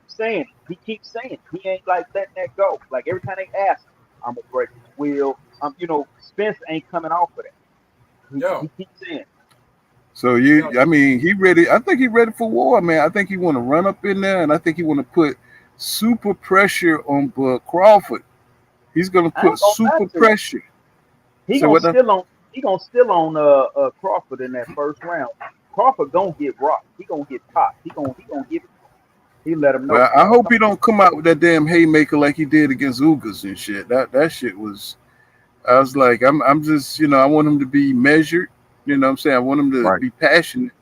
saying he keeps saying he ain't like letting that go. Like every time they ask him, I'm gonna break his will. You know, Spence ain't coming off of that. He keeps saying. So he ready. I think he ready for war, man. I think he want to run up in there, and I think he want to put super pressure on Crawford. He's gonna put super pressure. He gonna still on Crawford in that first round. Crawford gonna get rocked. He gonna get popped. He gonna give it. He let him know. Well, I hope he don't come out with that damn haymaker like he did against Ugas and shit. That shit was. I was like, I'm just, I want him to be measured. You know what I'm saying? I want him to be passionate,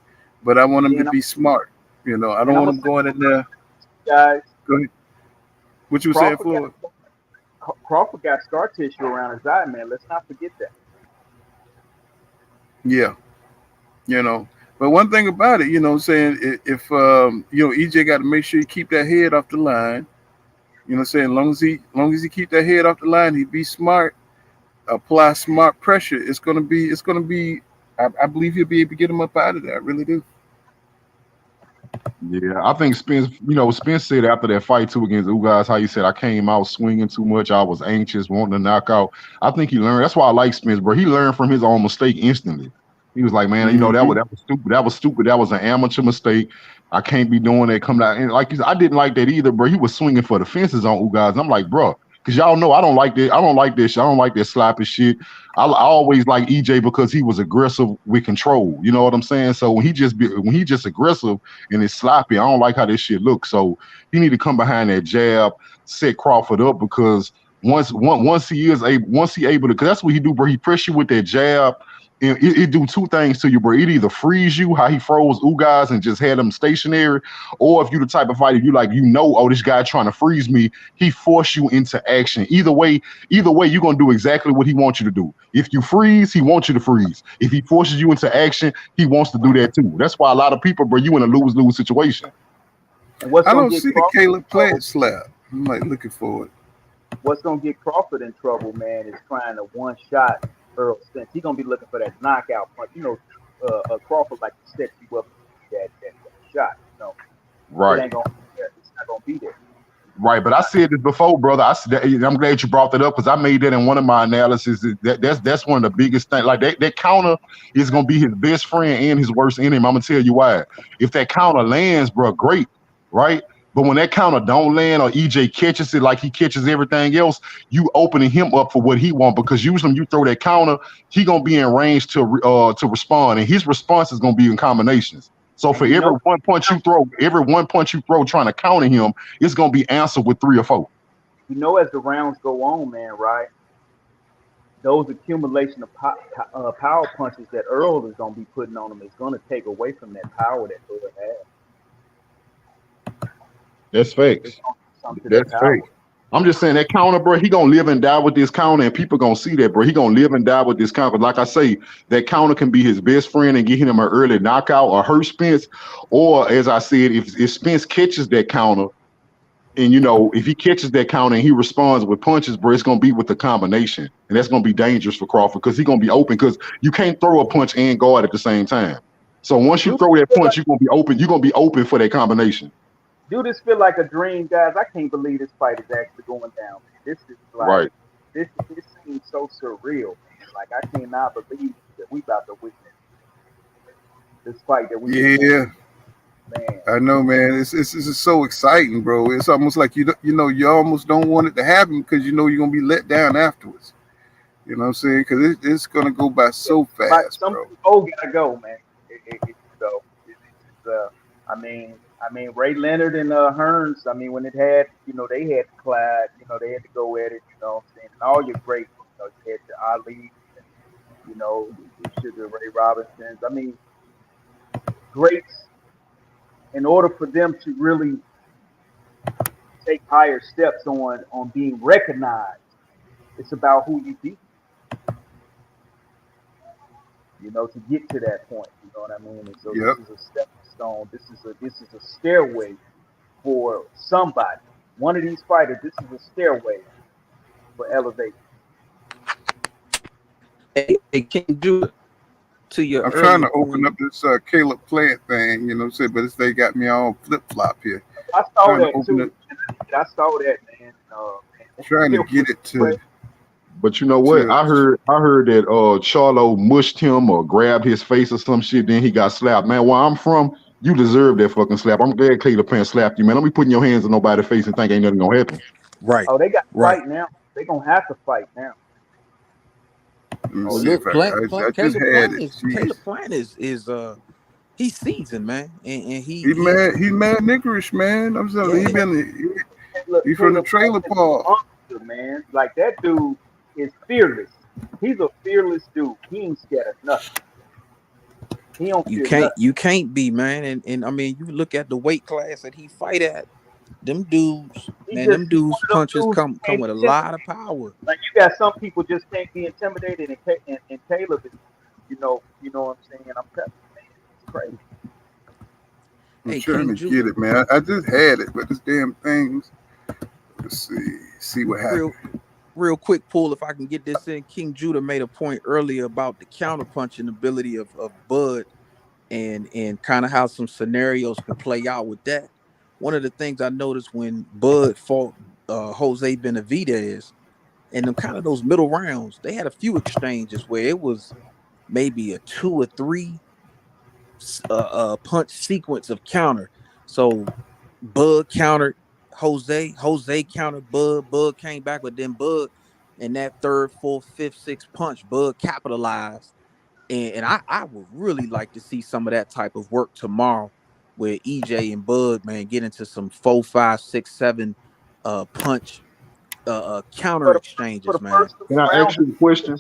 but I want him to be smart. I don't want him going in there. Guys, go ahead. What you were saying, Floyd? Crawford got scar tissue around his eye, man. Let's not forget that. Yeah. But one thing about it, what I'm saying, if EJ got to make sure you keep that head off the line. You know what I'm saying? As long as he keep that head off the line, he be smart, apply smart pressure. It's gonna be I believe he'll be able to get him up out of there. I really do. Yeah, I think Spence said after that fight too against Ugas, how he said, I came out swinging too much. I was anxious, wanting to knock out. I think he learned. That's why I like Spence, bro. He learned from his own mistake instantly. He was like, man, that was stupid. That was stupid. That was an amateur mistake. I can't be doing that. Coming out and like I didn't like that either, bro. He was swinging for the fences on Ugas. I'm like, bro, because y'all know I don't like this. I don't like this. I don't like that sloppy shit. I always like EJ because he was aggressive with control. You know what I'm saying? So when he just aggressive and it's sloppy, I don't like how this shit looks. So he need to come behind that jab, set Crawford up, because once he able to, because that's what he do, bro. He press you with that jab. And it do two things to you, bro. It either freeze you, how he froze Ugas and just had him stationary, or if you the type of fighter oh, this guy trying to freeze me, he force you into action. Either way, you're gonna do exactly what he wants you to do. If you freeze, he wants you to freeze. If he forces you into action, he wants to do that too. That's why a lot of people, bro, you in a lose-lose situation. And I don't see the Caleb Plant slap. I'm like looking for it. What's gonna get Crawford in trouble, man, is trying to one-shot Errol Spence. He's gonna be looking for that knockout punch. Crawford like to set you up that shot. Right. It's not gonna be there. Right, but I said this before, brother. I'm glad you brought that up because I made that in one of my analyses. That's one of the biggest things. Like that counter is gonna be his best friend and his worst enemy. I'm gonna tell you why. If that counter lands, bro, great, right? But when that counter don't land or EJ catches it like he catches everything else, you opening him up for what he want, because usually when you throw that counter, he gonna be in range to respond, and his response is gonna be in combinations. So for every one punch you throw trying to counter him, it's gonna be answered with 3 or 4. As the rounds go on, man, right? those accumulation of power punches that Errol is going to be putting on him is going to take away from that power that Bud has. That's facts. That's facts. I'm just saying that counter, bro, he gonna live and die with this counter, and people gonna see that, bro. He gonna live and die with this counter. Like I say, that counter can be his best friend and get him an early knockout or hurt Spence. Or as I said, if Spence catches that counter, and if he catches that counter and he responds with punches, bro, it's gonna be with the combination, and that's gonna be dangerous for Crawford because he's gonna be open because you can't throw a punch and guard at the same time. So once you throw that punch, you're gonna be open. You're gonna be open for that combination. Do this feel like a dream, guys? I can't believe this fight is actually going down. This is like this seems so surreal, man. Like I cannot believe that we about to witness this fight that we. Yeah, man. I know, man. It's just so exciting, bro. It's almost like you almost don't want it to happen because you're gonna be let down afterwards. You know what I'm saying? Because it's gonna go by so fast, bro. Oh, gotta go, man. I mean, Ray Leonard and Hearns. I mean, when it had, they had to collide. They had to go at it. You know what I'm saying? And all your great, you had your Ali, and, Sugar Ray Robinsons. I mean, greats. In order for them to really take higher steps on being recognized, it's about who you beat. To get to that point. You know what I mean? And so This is a stepping stone. This is a stairway for somebody. One of these fighters. This is a stairway for elevation. Hey, King Judah, to your. I'm trying to open up this Caleb Plant thing. You know what I'm saying? But they got me all flip flop here. I saw that too. I saw that, man. Trying to get it to. But you know what? I heard that Charlo mushed him or grabbed his face or some shit. Then he got slapped. Man, where I'm from, you deserve that fucking slap. I'm glad Caleb Plant slapped you, man. Don't be putting your hands on nobody's face and think ain't nothing gonna happen. Right. Oh, they got to fight now. They gonna have to fight now. Look, Caleb Plant is he's seasoned, man, and he's mad niggerish, man. I'm saying he's from the trailer park, man. Like that dude is fearless. He's a fearless dude. He ain't scared of nothing. He don't. You can't be, man. And I mean, you look at the weight class that he fight at. Them dudes, them dudes punches come with a lot of power. Like you got some people just can't be intimidated, and Caleb is, you know what I'm saying. I'm telling you, man, it's crazy. I'm trying to get it, man. I just had it, but this damn thing's. Let's see what happens. Real quick, Paul, if I can get this in. King Judah made a point earlier about the counterpunching ability of Bud, and kind of how some scenarios can play out with that. One of the things I noticed when Bud fought Jose Benavidez, and them kind of those middle rounds, they had a few exchanges where it was maybe a 2 or 3 punch sequence of counter. So Bud countered Jose countered Bud came back, but then Bud in that 3rd, 4th, 5th, 6th punch, Bud capitalized. And I would really like to see some of that type of work tomorrow, where EJ and Bud, man, get into some 4, 5, 6, 7 punch counter exchanges, man. Can I ask you a question?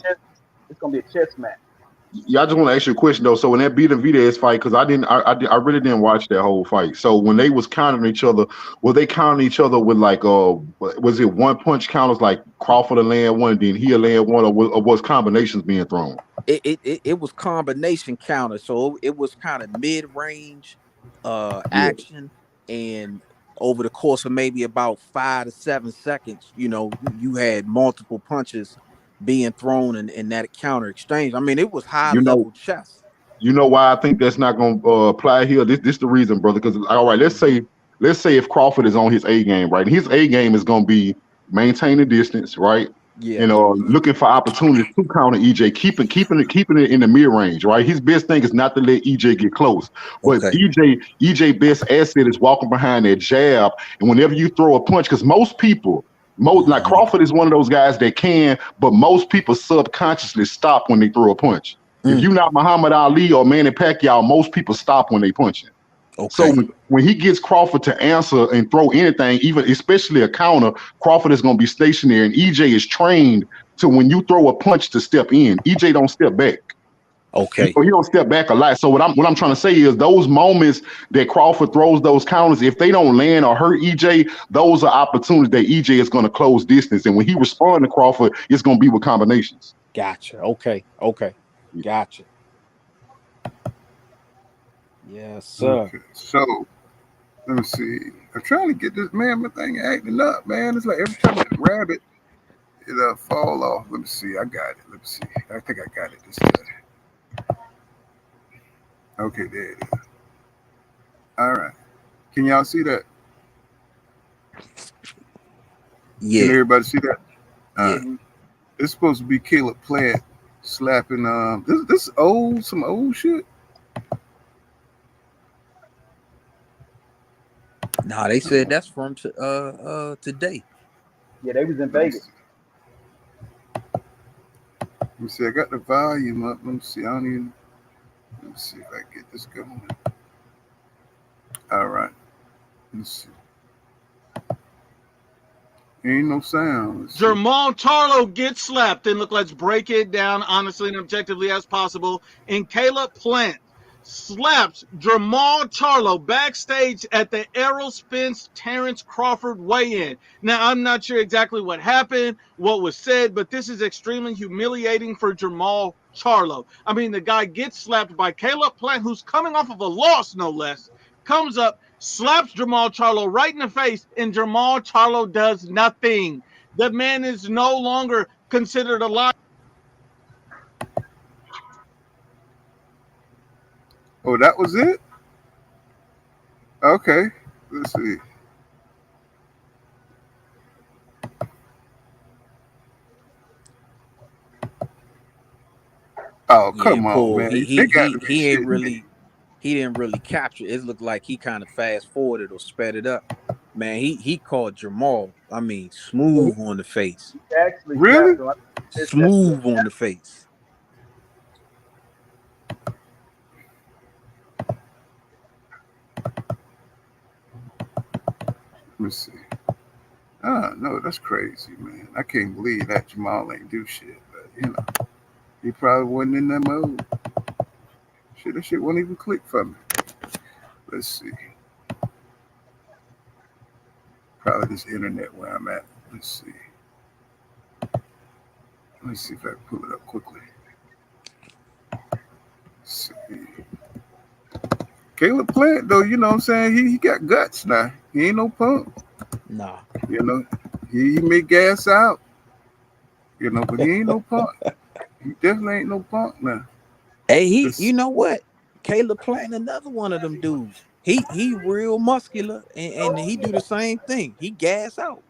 It's gonna be a chess match. Yeah, I just want to ask you a question though. So when that Benavidez fight, because I really didn't watch that whole fight. So when they was countering each other, were they counting each other with like was it one punch counters like Crawford will land one, then he'll land one, or was combinations being thrown? It was combination counter, so it was kind of mid-range action, and over the course of maybe about 5 to 7 seconds, you had multiple punches being thrown in that counter exchange. I mean, it was high level chess. You know why I think that's not going to apply here? This the reason, brother. Because all right, let's say if Crawford is on his A game, right, and his A game is going to be maintaining distance, right? Yeah. Looking for opportunities to counter EJ, keeping it in the mid range, right? His best thing is not to let EJ get close. But EJ best asset is walking behind that jab, and whenever you throw a punch, because most like Crawford is one of those guys that can, but most people subconsciously stop when they throw a punch. If you're not Muhammad Ali or Manny Pacquiao, most people stop when they punch it. Okay. So when he gets Crawford to answer and throw anything, even especially a counter, Crawford is going to be stationary, and EJ is trained to when you throw a punch to step in. EJ don't step back. Okay. He don't step back a lot. So what I'm trying to say is those moments that Crawford throws those counters, if they don't land or hurt EJ, those are opportunities that EJ is going to close distance. And when he responds to Crawford, it's going to be with combinations. Gotcha. Okay. Gotcha. Yes, sir. Okay, so let me see. I'm trying to get this man thing acting up, man. It's like every time I grab it, it'll fall off. Let me see. I got it. Let me see. I think I got it this time. Okay, there it is. All right. Can y'all see that? Yeah. Can everybody see that? Yeah. It's supposed to be Caleb Plant slapping. This some old shit. Nah, they said that's from today. Yeah, they was in Vegas. Let me see. I got the volume up. Let me see. Let me see if I get this going. All right. Let's see. Ain't no sound. Jermall Charlo gets slapped, and look, let's break it down honestly and objectively as possible. And Caleb Plant slaps Jermall Charlo backstage at the Errol, Spence, Terrence Crawford weigh-in. Now, I'm not sure exactly what happened, what was said, but this is extremely humiliating for Jermall Charlo. I mean, the guy gets slapped by Caleb Plant, who's coming off of a loss, no less, comes up, slaps Jermall Charlo right in the face, and Jermall Charlo does nothing. The man is no longer considered alive. Oh, that was it? Okay. Let's see. Oh, come on, man. He didn't really capture it. It looked like he kind of fast forwarded or sped it up. Man, he called Jermall, I mean, smooth on the face. Actually, really? Smooth on the face. Let me see. Oh, no, that's crazy, man. I can't believe that Jamal ain't do shit. But, you know, he probably wasn't in that mode. Shit, that shit won't even click for me. Let's see. Probably this internet where I'm at. Let's see. Let me see if I can pull it up quickly. Let's see. Caleb Plant, though, you know what I'm saying? He got guts now. He ain't no punk. Nah. You know, he may gas out. You know, but he ain't no punk. He definitely ain't no punk now. Hey, you know what? Caleb Plant, another one of them dudes. He real muscular and he do the same thing. He gas out.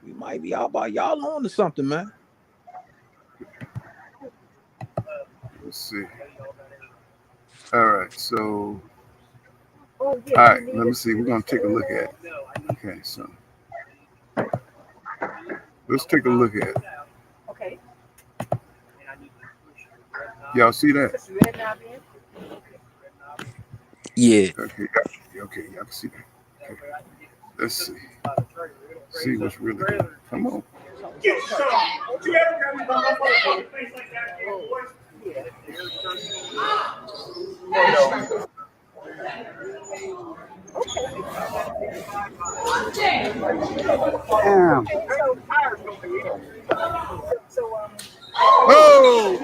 We might be all about y'all on to something, man. Let's see. All right, so all right, let me see. We're gonna take a look at it. Okay, so let's take a look at it. Okay. Y'all see that? Yeah. Okay, y'all can see that. Okay. Let's see. See what's really good. Come on. Get some. Don't you ever grab me by my face like that, boys. Damn. Oh!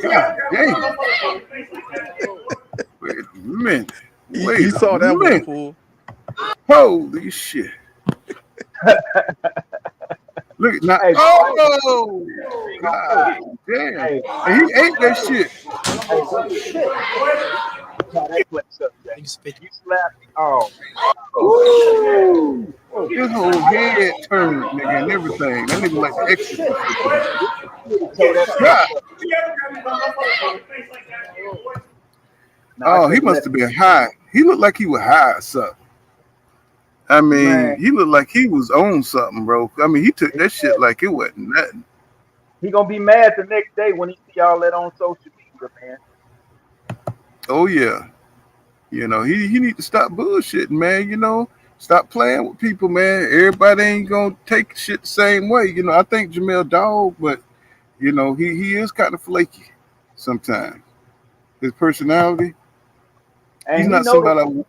God dang. Wait a minute. Wait You saw that a minute. one, fool. Holy shit. Look at now. Oh! God damn. And he ate that shit. You slapped. Oh. Ooh. His whole head turned, nigga, and everything. That nigga like the exorcist. God. Oh, he must have been high. He looked like he was high or something. I mean, Man. he looked like he was on something, bro. I mean, he took that shit like it wasn't nothing. He gonna be mad the next day when he see all that on social media, man. Oh yeah. You know, he need to stop bullshitting, man. You know, stop playing with people, man. Everybody ain't gonna take shit the same way. You know, I think Jamel dog, but you know, he is kind of flaky sometimes. His personality, And he's he not know somebody.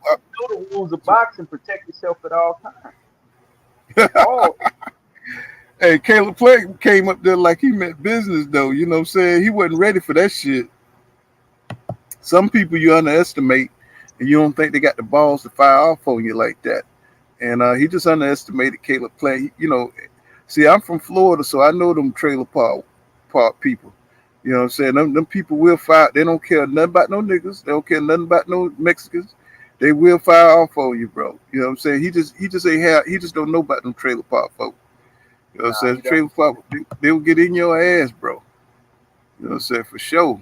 the rules of boxing. Protect yourself at all times. Oh, Hey, Caleb Plant came up there like he meant business, though. You know what I'm saying? He wasn't ready for that shit. Some people you underestimate, and you don't think they got the balls to fire off on you like that. And he just underestimated Caleb Plant. You know, see, I'm from Florida, so I know them trailer park people. You know what I'm saying? Them people will fire. They don't care nothing about no niggas. They don't care nothing about no Mexicans. They will fire off on you, bro. You know what I'm saying? He just ain't have. He just don't know about them trailer park folks. You know what I'm saying? Trailer park, they will get in your ass, bro. You know what I'm saying? For sure.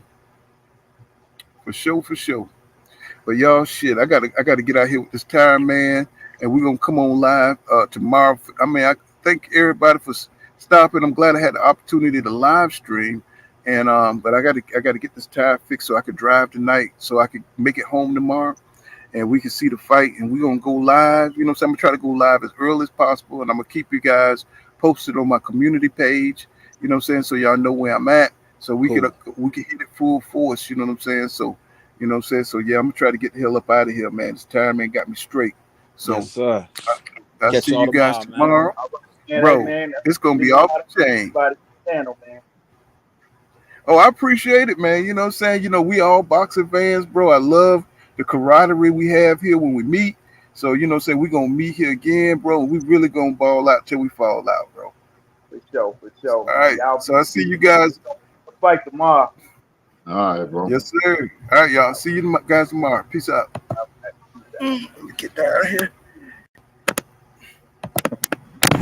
For sure, for sure. But y'all, shit, I gotta get out here with this time, man, and we're gonna come on live tomorrow. I mean, I thank everybody for stopping. I'm glad I had the opportunity to live stream, and but I gotta get this tire fixed so I could drive tonight, so I could make it home tomorrow, and we can see the fight, and we're gonna go live. You know, so I'm gonna try to go live as early as possible, and I'm gonna keep you guys posted on my community page. You know what I'm saying? So y'all know where I'm at, so we can hit it full force. You know what I'm saying? So. You know what I'm saying? So yeah, I'm gonna try to get the hell up out of here, man. This time ain't got me straight. Yes, So sir. I'll Catch see y'all you guys tomorrow, man. tomorrow. man, hey Bro, man, it's gonna be nigga off gotta the chain. everybody channel, man. Oh, I appreciate it, man. You know what I'm saying? You know, we all boxing fans, bro. I love the camaraderie we have here when we meet. So, you know what I'm saying? We're gonna meet here again, bro. We really gonna ball out till we fall out, bro. For sure, All man. right. Y'all So I see you guys. fight tomorrow. All right, bro. Yes, sir. All right, y'all. See you guys tomorrow. Peace out. Let me get down here.